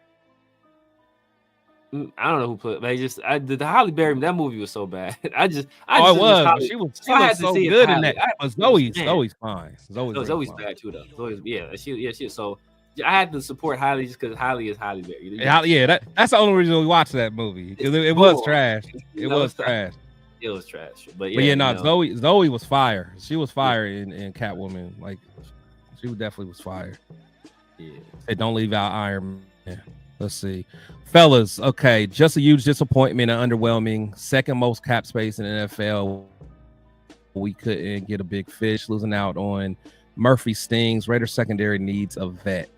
Speaker 4: I don't know who played, but the Halle Berry, that movie was so bad. It
Speaker 3: was. She was so good in that. But Zoe's fine.
Speaker 4: Zoe's bad too, though. She. So I had to support Halle just because Halle is Halle Berry.
Speaker 3: That's the only reason we watched that movie. It was trash. It was trash.
Speaker 4: It was trash.
Speaker 3: Zoe was fire. She was fire in Catwoman. Like she definitely was fire.
Speaker 4: Yeah.
Speaker 3: Hey, don't leave out Iron Man. Let's see. Fellas, okay, just a huge disappointment and underwhelming. Second most cap space in the NFL. We couldn't get a big fish, losing out on Murphy stings. Raiders secondary needs a vet.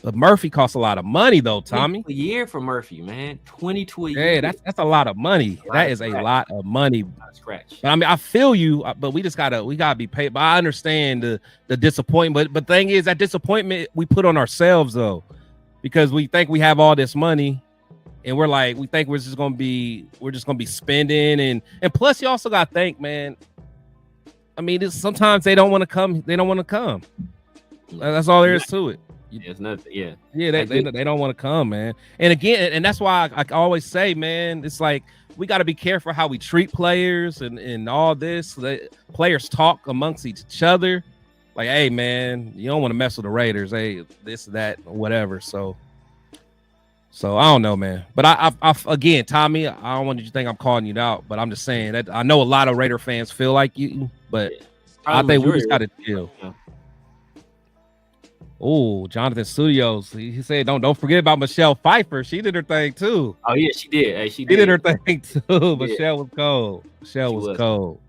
Speaker 3: But Murphy costs a lot of money, though, Tommy.
Speaker 4: A year for Murphy, man. 22 a year.
Speaker 3: Yeah, that's a lot of money. That is a lot of money.
Speaker 4: Scratch.
Speaker 3: But I mean, I feel you, but we gotta be paid. But I understand the disappointment. But the thing is, that disappointment we put on ourselves, though, because we think we have all this money, and we think we're just gonna be spending, and plus you also gotta think, man. I mean, sometimes they don't want to come. That's all there is to it.
Speaker 4: It's nothing. Yeah.
Speaker 3: They don't want to come, man. And again, and that's why I always say, man, it's like we got to be careful how we treat players and all this. Players talk amongst each other, like, hey, man, you don't want to mess with the Raiders. Hey, this, that, whatever. So I don't know, man. But I again, Tommy, I don't want you to think I'm calling you out, but I'm just saying that I know a lot of Raider fans feel like you, but I think we just got to chill. Yeah. Oh, Jonathan Studios. He said, don't forget about Michelle Pfeiffer. She did her thing too.
Speaker 4: Oh yeah, she did. Hey, she
Speaker 3: did her thing too. Michelle was cold. Michelle was cold.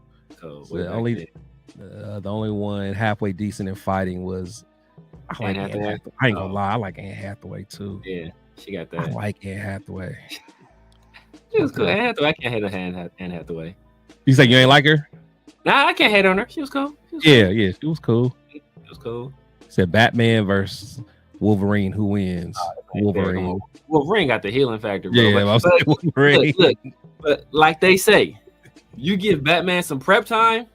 Speaker 4: So
Speaker 3: the only one halfway decent in fighting was I ain't gonna lie. I like Anne Hathaway too.
Speaker 4: Yeah, she got that.
Speaker 3: I like Anne Hathaway.
Speaker 4: She was cool. Anne Hathaway. I can't hate Anne Hathaway.
Speaker 3: You say you ain't like her?
Speaker 4: Nah, I can't hate on her. She was cool.
Speaker 3: Yeah, she was cool.
Speaker 4: She was cool.
Speaker 3: Said Batman versus Wolverine. Who wins? Wolverine.
Speaker 4: Wolverine got the healing factor, bro.
Speaker 3: Yeah, but Wolverine.
Speaker 4: Look, but like they say, you give Batman some prep time,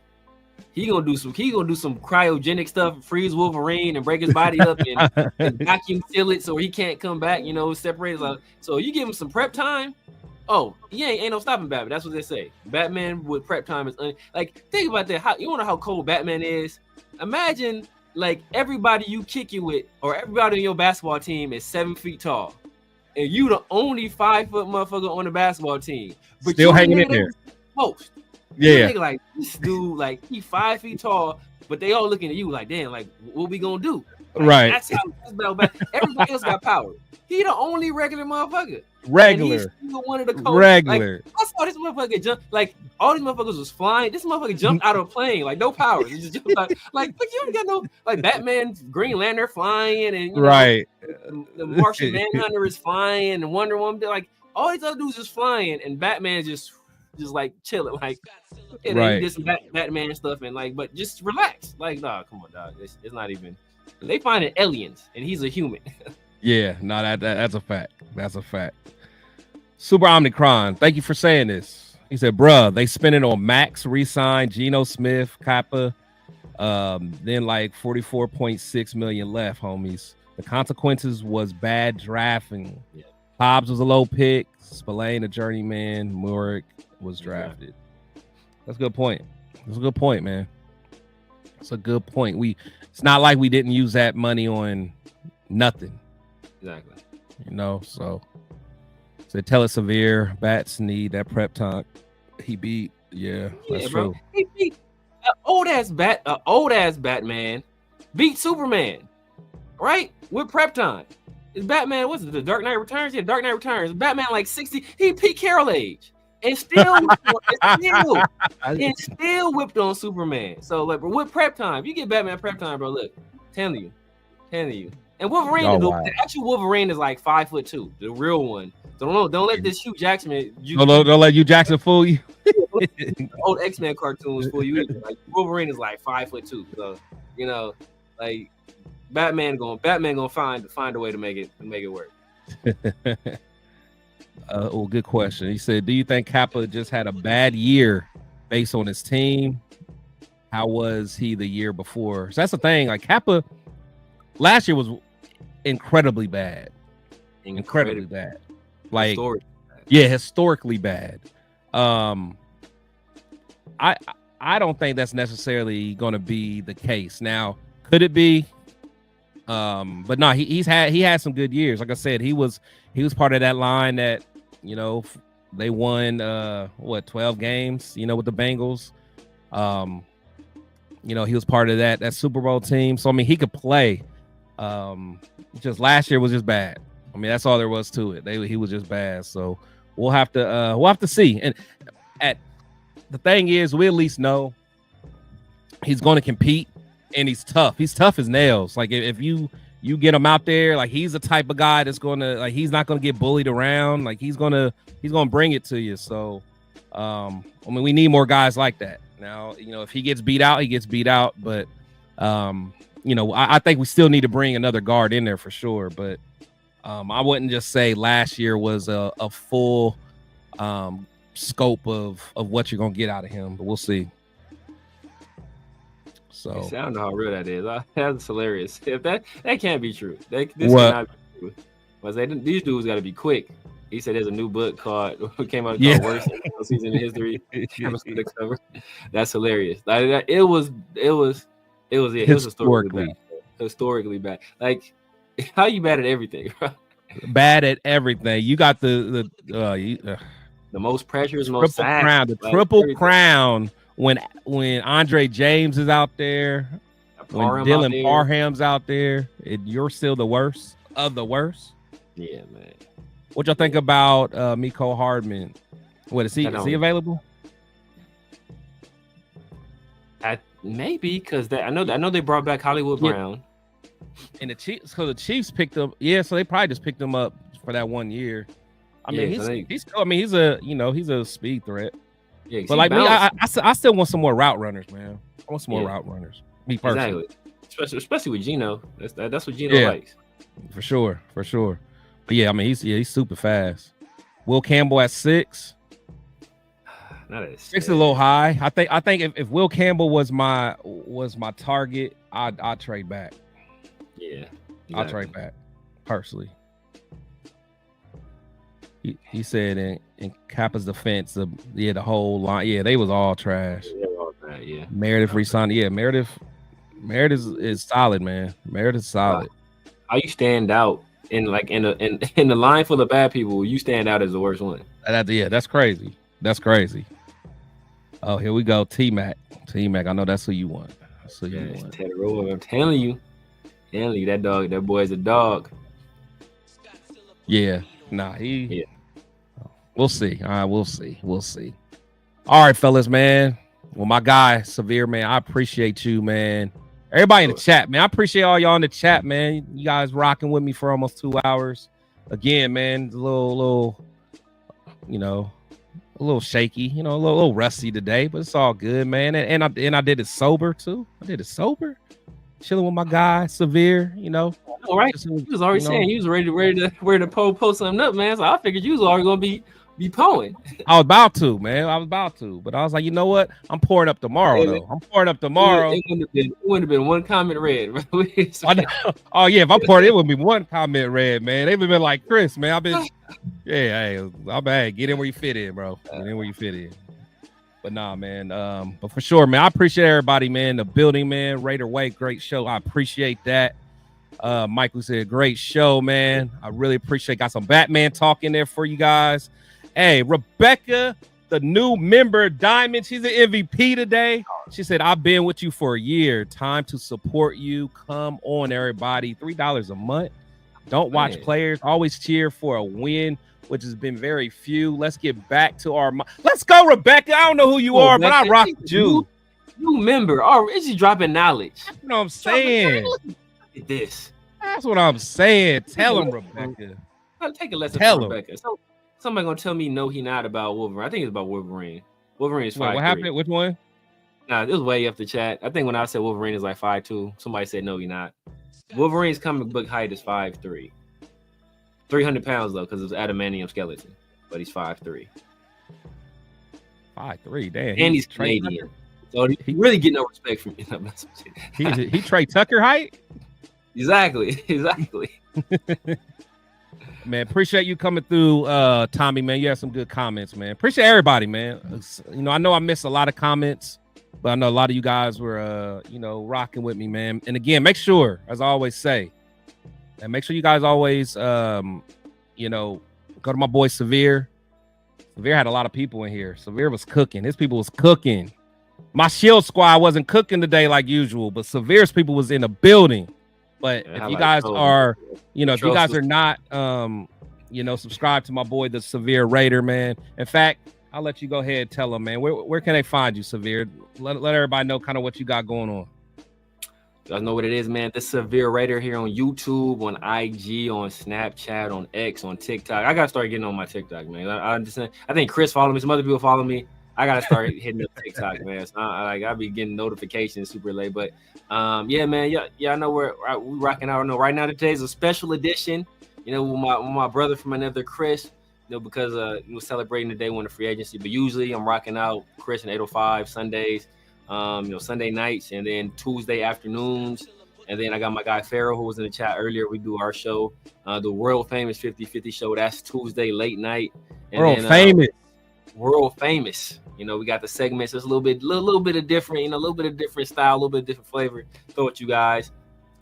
Speaker 4: he gonna do some cryogenic stuff, freeze Wolverine and break his body up and vacuum seal it so he can't come back. Separate. So you give him some prep time. Oh, ain't no stopping Batman. That's what they say. Batman with prep time is think about that. You wanna know how cold Batman is? Imagine. Like everybody you kick it with, or everybody on your basketball team is 7 feet tall, and you the only 5 foot motherfucker on the basketball team, but
Speaker 3: still hanging in there.
Speaker 4: Post,
Speaker 3: yeah.
Speaker 4: Like this dude, like he 5 feet tall, but they all looking at you like, damn, like what we gonna do? Like,
Speaker 3: right.
Speaker 4: That's how this battle. Everybody else got power. He the only regular motherfucker.
Speaker 3: Regular.
Speaker 4: And he's one of the coaches.
Speaker 3: Regular.
Speaker 4: Like, I saw this motherfucker jump. Like all these motherfuckers was flying. This motherfucker jumped out of a plane. Like no powers. He just jumped out. Like you don't got no Batman, Green Lantern flying, and
Speaker 3: right.
Speaker 4: The Martian Manhunter is flying, and Wonder Woman. Like all these other dudes is flying, and Batman just like chilling. Like and then he did some Batman stuff, and but just relax. Like nah, come on, dog. It's not even. They finding aliens, and he's a human.
Speaker 3: Yeah, no, that's a fact. That's a fact. Super Omnicron, thank you for saying this. He said, bruh, they spending on Max, re-signed, Geno Smith, Kappa, then like 44.6 million left, homies. The consequences was bad drafting. Yeah. Hobbs was a low pick, Spillane a journeyman, Murick was drafted. That's a good point. That's a good point, man. It's a good point. It's not like we didn't use that money on nothing.
Speaker 4: Exactly.
Speaker 3: You know, so tell it severe. Bats need that prep time. He beat. Yeah, that's true.
Speaker 4: He beat old ass Batman beat Superman, right? With prep time. Is Batman, what's it, the Dark Knight Returns? Yeah, Dark Knight Returns. Batman like 60, he Pete Carroll age. And still whipped on Superman. So like, with prep time, you get Batman prep time, bro. Look, telling you. And Wolverine, the actual Wolverine is like 5'2", the real one. So don't let this Hugh Jackson.
Speaker 3: Don't let Hugh Jackson fool you.
Speaker 4: Old X-Men cartoons fool you. Like Wolverine is like 5'2". So you know, like Batman gonna find a way to make it work.
Speaker 3: Good question. He said, do you think Kappa just had a bad year based on his team? How was he the year before? So that's the thing. Like Kappa last year was incredibly bad. Incredibly bad. Like historically bad. I don't think that's necessarily going to be the case. Now, could it be? But no, he had some good years. Like I said, he was part of that line that, you know, they won 12 games, you know, with the Bengals. You know, he was part of that Super Bowl team. So I mean, he could play. Just last year was just bad. I mean, that's all there was to it. He was just bad. So we'll have to see. And the thing is, we at least know he's going to compete, and he's tough. He's tough as nails. Like if you get him out there, like he's the type of guy that's gonna, like, he's not gonna get bullied around. Like he's gonna bring it to you. So I mean, we need more guys like that. Now, you know, if he gets beat out, he gets beat out. But you know, I think we still need to bring another guard in there for sure. But I wouldn't just say last year was a full scope of what you're gonna get out of him, but we'll see. So
Speaker 4: I don't know how real that is. That's hilarious. If that can't be true. This
Speaker 3: what?
Speaker 4: cannot be true. But these dudes got to be quick. He said there's a new book called Worst Season in History. That's hilarious. Like it was historically bad. Like, how you bad at everything, bro?
Speaker 3: Bad at everything. You got the
Speaker 4: most pressures, most
Speaker 3: triple crown, the triple crown. When Andre James is out there, when Dylan Parham's out there, you're still the worst of the worst.
Speaker 4: Yeah, man.
Speaker 3: What y'all think about Mecole Hardman? What is he? Is he available?
Speaker 4: Maybe, because I know they brought back Hollywood Brown,
Speaker 3: and the Chiefs picked up. Yeah, so they probably just picked him up for that 1 year. I mean, he's a speed threat. Yeah, but like me, I still want some more route runners, man. I want some more route runners. Me personally,
Speaker 4: especially with Geno. That's what Geno likes.
Speaker 3: For sure. But yeah, I mean, he's super fast. Will Campbell at 6.
Speaker 4: Not at
Speaker 3: 6 is a little high. I think if Will Campbell was my target, I'd trade back.
Speaker 4: Yeah, exactly.
Speaker 3: I'll trade back personally. He said in Kappa's defense, the whole line, they was all trash.
Speaker 4: Yeah, all bad, yeah.
Speaker 3: Meredith resigned. Yeah, Meredith is solid, man. Meredith is solid.
Speaker 4: How you stand out in the line full of bad people? You stand out as the worst one.
Speaker 3: That's crazy. That's crazy. Oh, here we go. T-Mac. I know that's who you want. That's who you want.
Speaker 4: Ted Rowe, I'm telling you, that boy's a dog.
Speaker 3: Yeah. Nah, we'll see. All right, we'll see. All right, fellas, man. Well, my guy, Severe, man, I appreciate you, man. Everybody in the chat, man. I appreciate all y'all in the chat, man. You guys rocking with me for almost 2 hours. Again, man, a little, a little shaky, a little rusty today, but it's all good, man. And I did it sober too. Chilling with my guy, Severe,
Speaker 4: All right. He was already saying he was ready to post something up, man. So I figured you was already gonna be pulling.
Speaker 3: I was about to, man. But I was like, you know what? I'm pouring up tomorrow, though. It
Speaker 4: wouldn't have been one comment read.
Speaker 3: Oh yeah, if I poured, it would be one comment read, man. They've been like, Chris, man. I've been, hey, I'm bad. Get in where you fit in, bro. Get in where you fit in. But nah, man. But for sure, man, I appreciate everybody, man. The building, man. Raider Way, great show. I appreciate that. Michael said, great show, man. I really appreciate. Got some Batman talk in there for you guys. Hey, Rebecca, the new member Diamond, she's an MVP today. She said, I've been with you for a year. Time to support you. Come on, everybody. $3 a month. Don't watch players. Always cheer for a win, which has been very few. Let's get back to our. Let's go, Rebecca. I don't know who you are, but I rock with you.
Speaker 4: New member. Oh, is he dropping knowledge?
Speaker 3: That's what I'm saying.
Speaker 4: Look at this.
Speaker 3: That's what I'm saying. Tell him, Rebecca.
Speaker 4: I'll take a lesson from Rebecca. So somebody gonna tell me no, he not about Wolverine. I think it's about Wolverine. Wolverine is 5'3".
Speaker 3: What happened? Which one?
Speaker 4: Nah, it was way up the chat. I think when I said Wolverine is like 5'2", somebody said no, he not. Wolverine's comic book height is 5'3". 300 pounds though, because it's adamantium skeleton, but he's 5'3".
Speaker 3: 5'3", damn.
Speaker 4: And he's Canadian, so he really get no respect from me.
Speaker 3: he Trey Tucker height.
Speaker 4: Exactly.
Speaker 3: Man, appreciate you coming through, Tommy. Man, you had some good comments, man. Appreciate everybody, man. I know I missed a lot of comments, but I know a lot of you guys were, rocking with me, man. And again, make sure, as I always say, and make sure you guys always, go to my boy Severe. Severe had a lot of people in here. Severe was cooking. His people was cooking. My Shield squad wasn't cooking today like usual, but Severe's people was in the building. But if you guys are, if you guys are not, subscribe to my boy, the Severe Raider, man. In fact, I'll let you go ahead and tell them, man. Where can they find you, Severe? Let everybody know kind of what you got going on.
Speaker 4: You guys know what it is, man. The Severe Raider here on YouTube, on IG, on Snapchat, on X, on TikTok. I got to start getting on my TikTok, man. I understand. I think Chris follow me. Some other people follow me. I got to start hitting up TikTok, man. So I'll be getting notifications super late. But, yeah, man. Yeah, I know we're rocking out. I know right now today's a special edition, with my brother from another Chris, because we're celebrating the day one of free agency. But usually I'm rocking out Chris and 805 Sundays. Sunday nights and then Tuesday afternoons. And then I got my guy Pharaoh, who was in the chat earlier. We do our show, the world famous 50-50 show. That's Tuesday late night. And world famous. We got the segments. It's a little bit of different, a little bit of different style, a little bit of different flavor. Throw it you guys.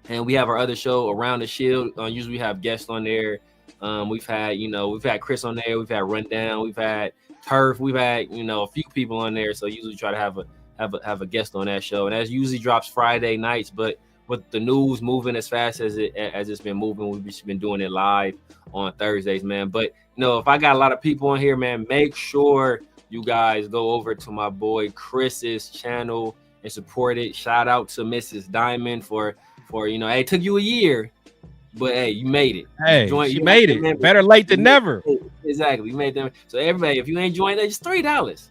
Speaker 4: And we have our other show, Around the Shield. Usually we have guests on there. We've had Chris on there. We've had Rundown. We've had Turf. We've had, a few people on there. So usually try to have a guest on that show, and that usually drops Friday nights. But with the news moving as fast as it's been moving, we've just been doing it live on Thursdays, man. But if I got a lot of people on here, man, make sure you guys go over to my boy Chris's channel and support it. Shout out to Mrs. Diamond for hey, it took you a year, but hey, you made it.
Speaker 3: Hey, you made it. Man. Better late than never.
Speaker 4: Exactly, you made them. So everybody, if you ain't joined, it's $3.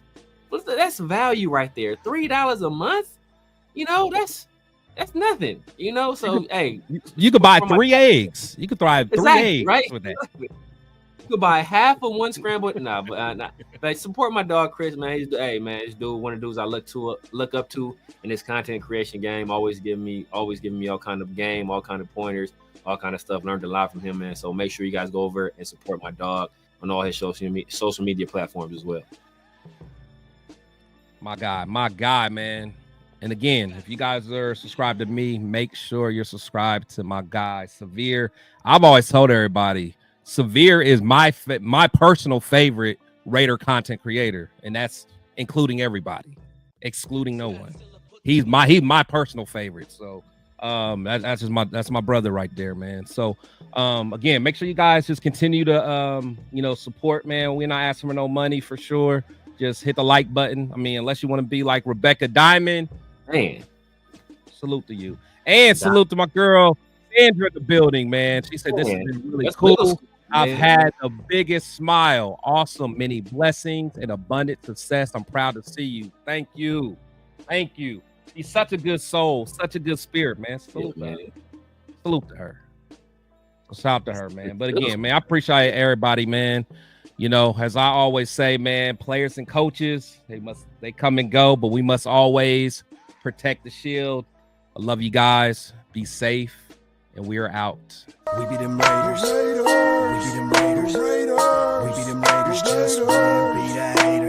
Speaker 4: That's value right there. $3 a month, that's nothing, So hey,
Speaker 3: you could buy 3 eggs. You could thrive 3 eggs
Speaker 4: right?
Speaker 3: with that.
Speaker 4: You could buy half of one scrambled. But support my dog Chris, man. This dude, one of the dudes I look up to in this content creation game. Always giving me all kind of game, all kind of pointers, all kind of stuff. Learned a lot from him, man. So make sure you guys go over and support my dog on all his social media platforms as well.
Speaker 3: My guy, man. And again, if you guys are subscribed to me, make sure you're subscribed to my guy, Severe. I've always told everybody, Severe is my personal favorite Raider content creator, and that's including everybody, excluding no one. He's my personal favorite. So that's my brother right there, man. So again, make sure you guys just continue to support, man. We're not asking for no money for sure. Just hit the like button. I mean, unless you want to be like Rebecca Diamond,
Speaker 4: man.
Speaker 3: Salute to you, and salute to my girl Sandra in the building, man. She said this has been really cool. I've had the biggest smile. Awesome, many blessings and abundant success. I'm proud to see you. Thank you. She's such a good soul, such a good spirit, man. Salute to her. Shout out to her, man. But again, man, I appreciate everybody, man. As I always say, man, players and coaches, they come and go, but we must always protect the shield. I love you guys. Be safe, and we are out.
Speaker 2: We be them Raiders. We be them Raiders. We be them Raiders. Just wanna be the haters.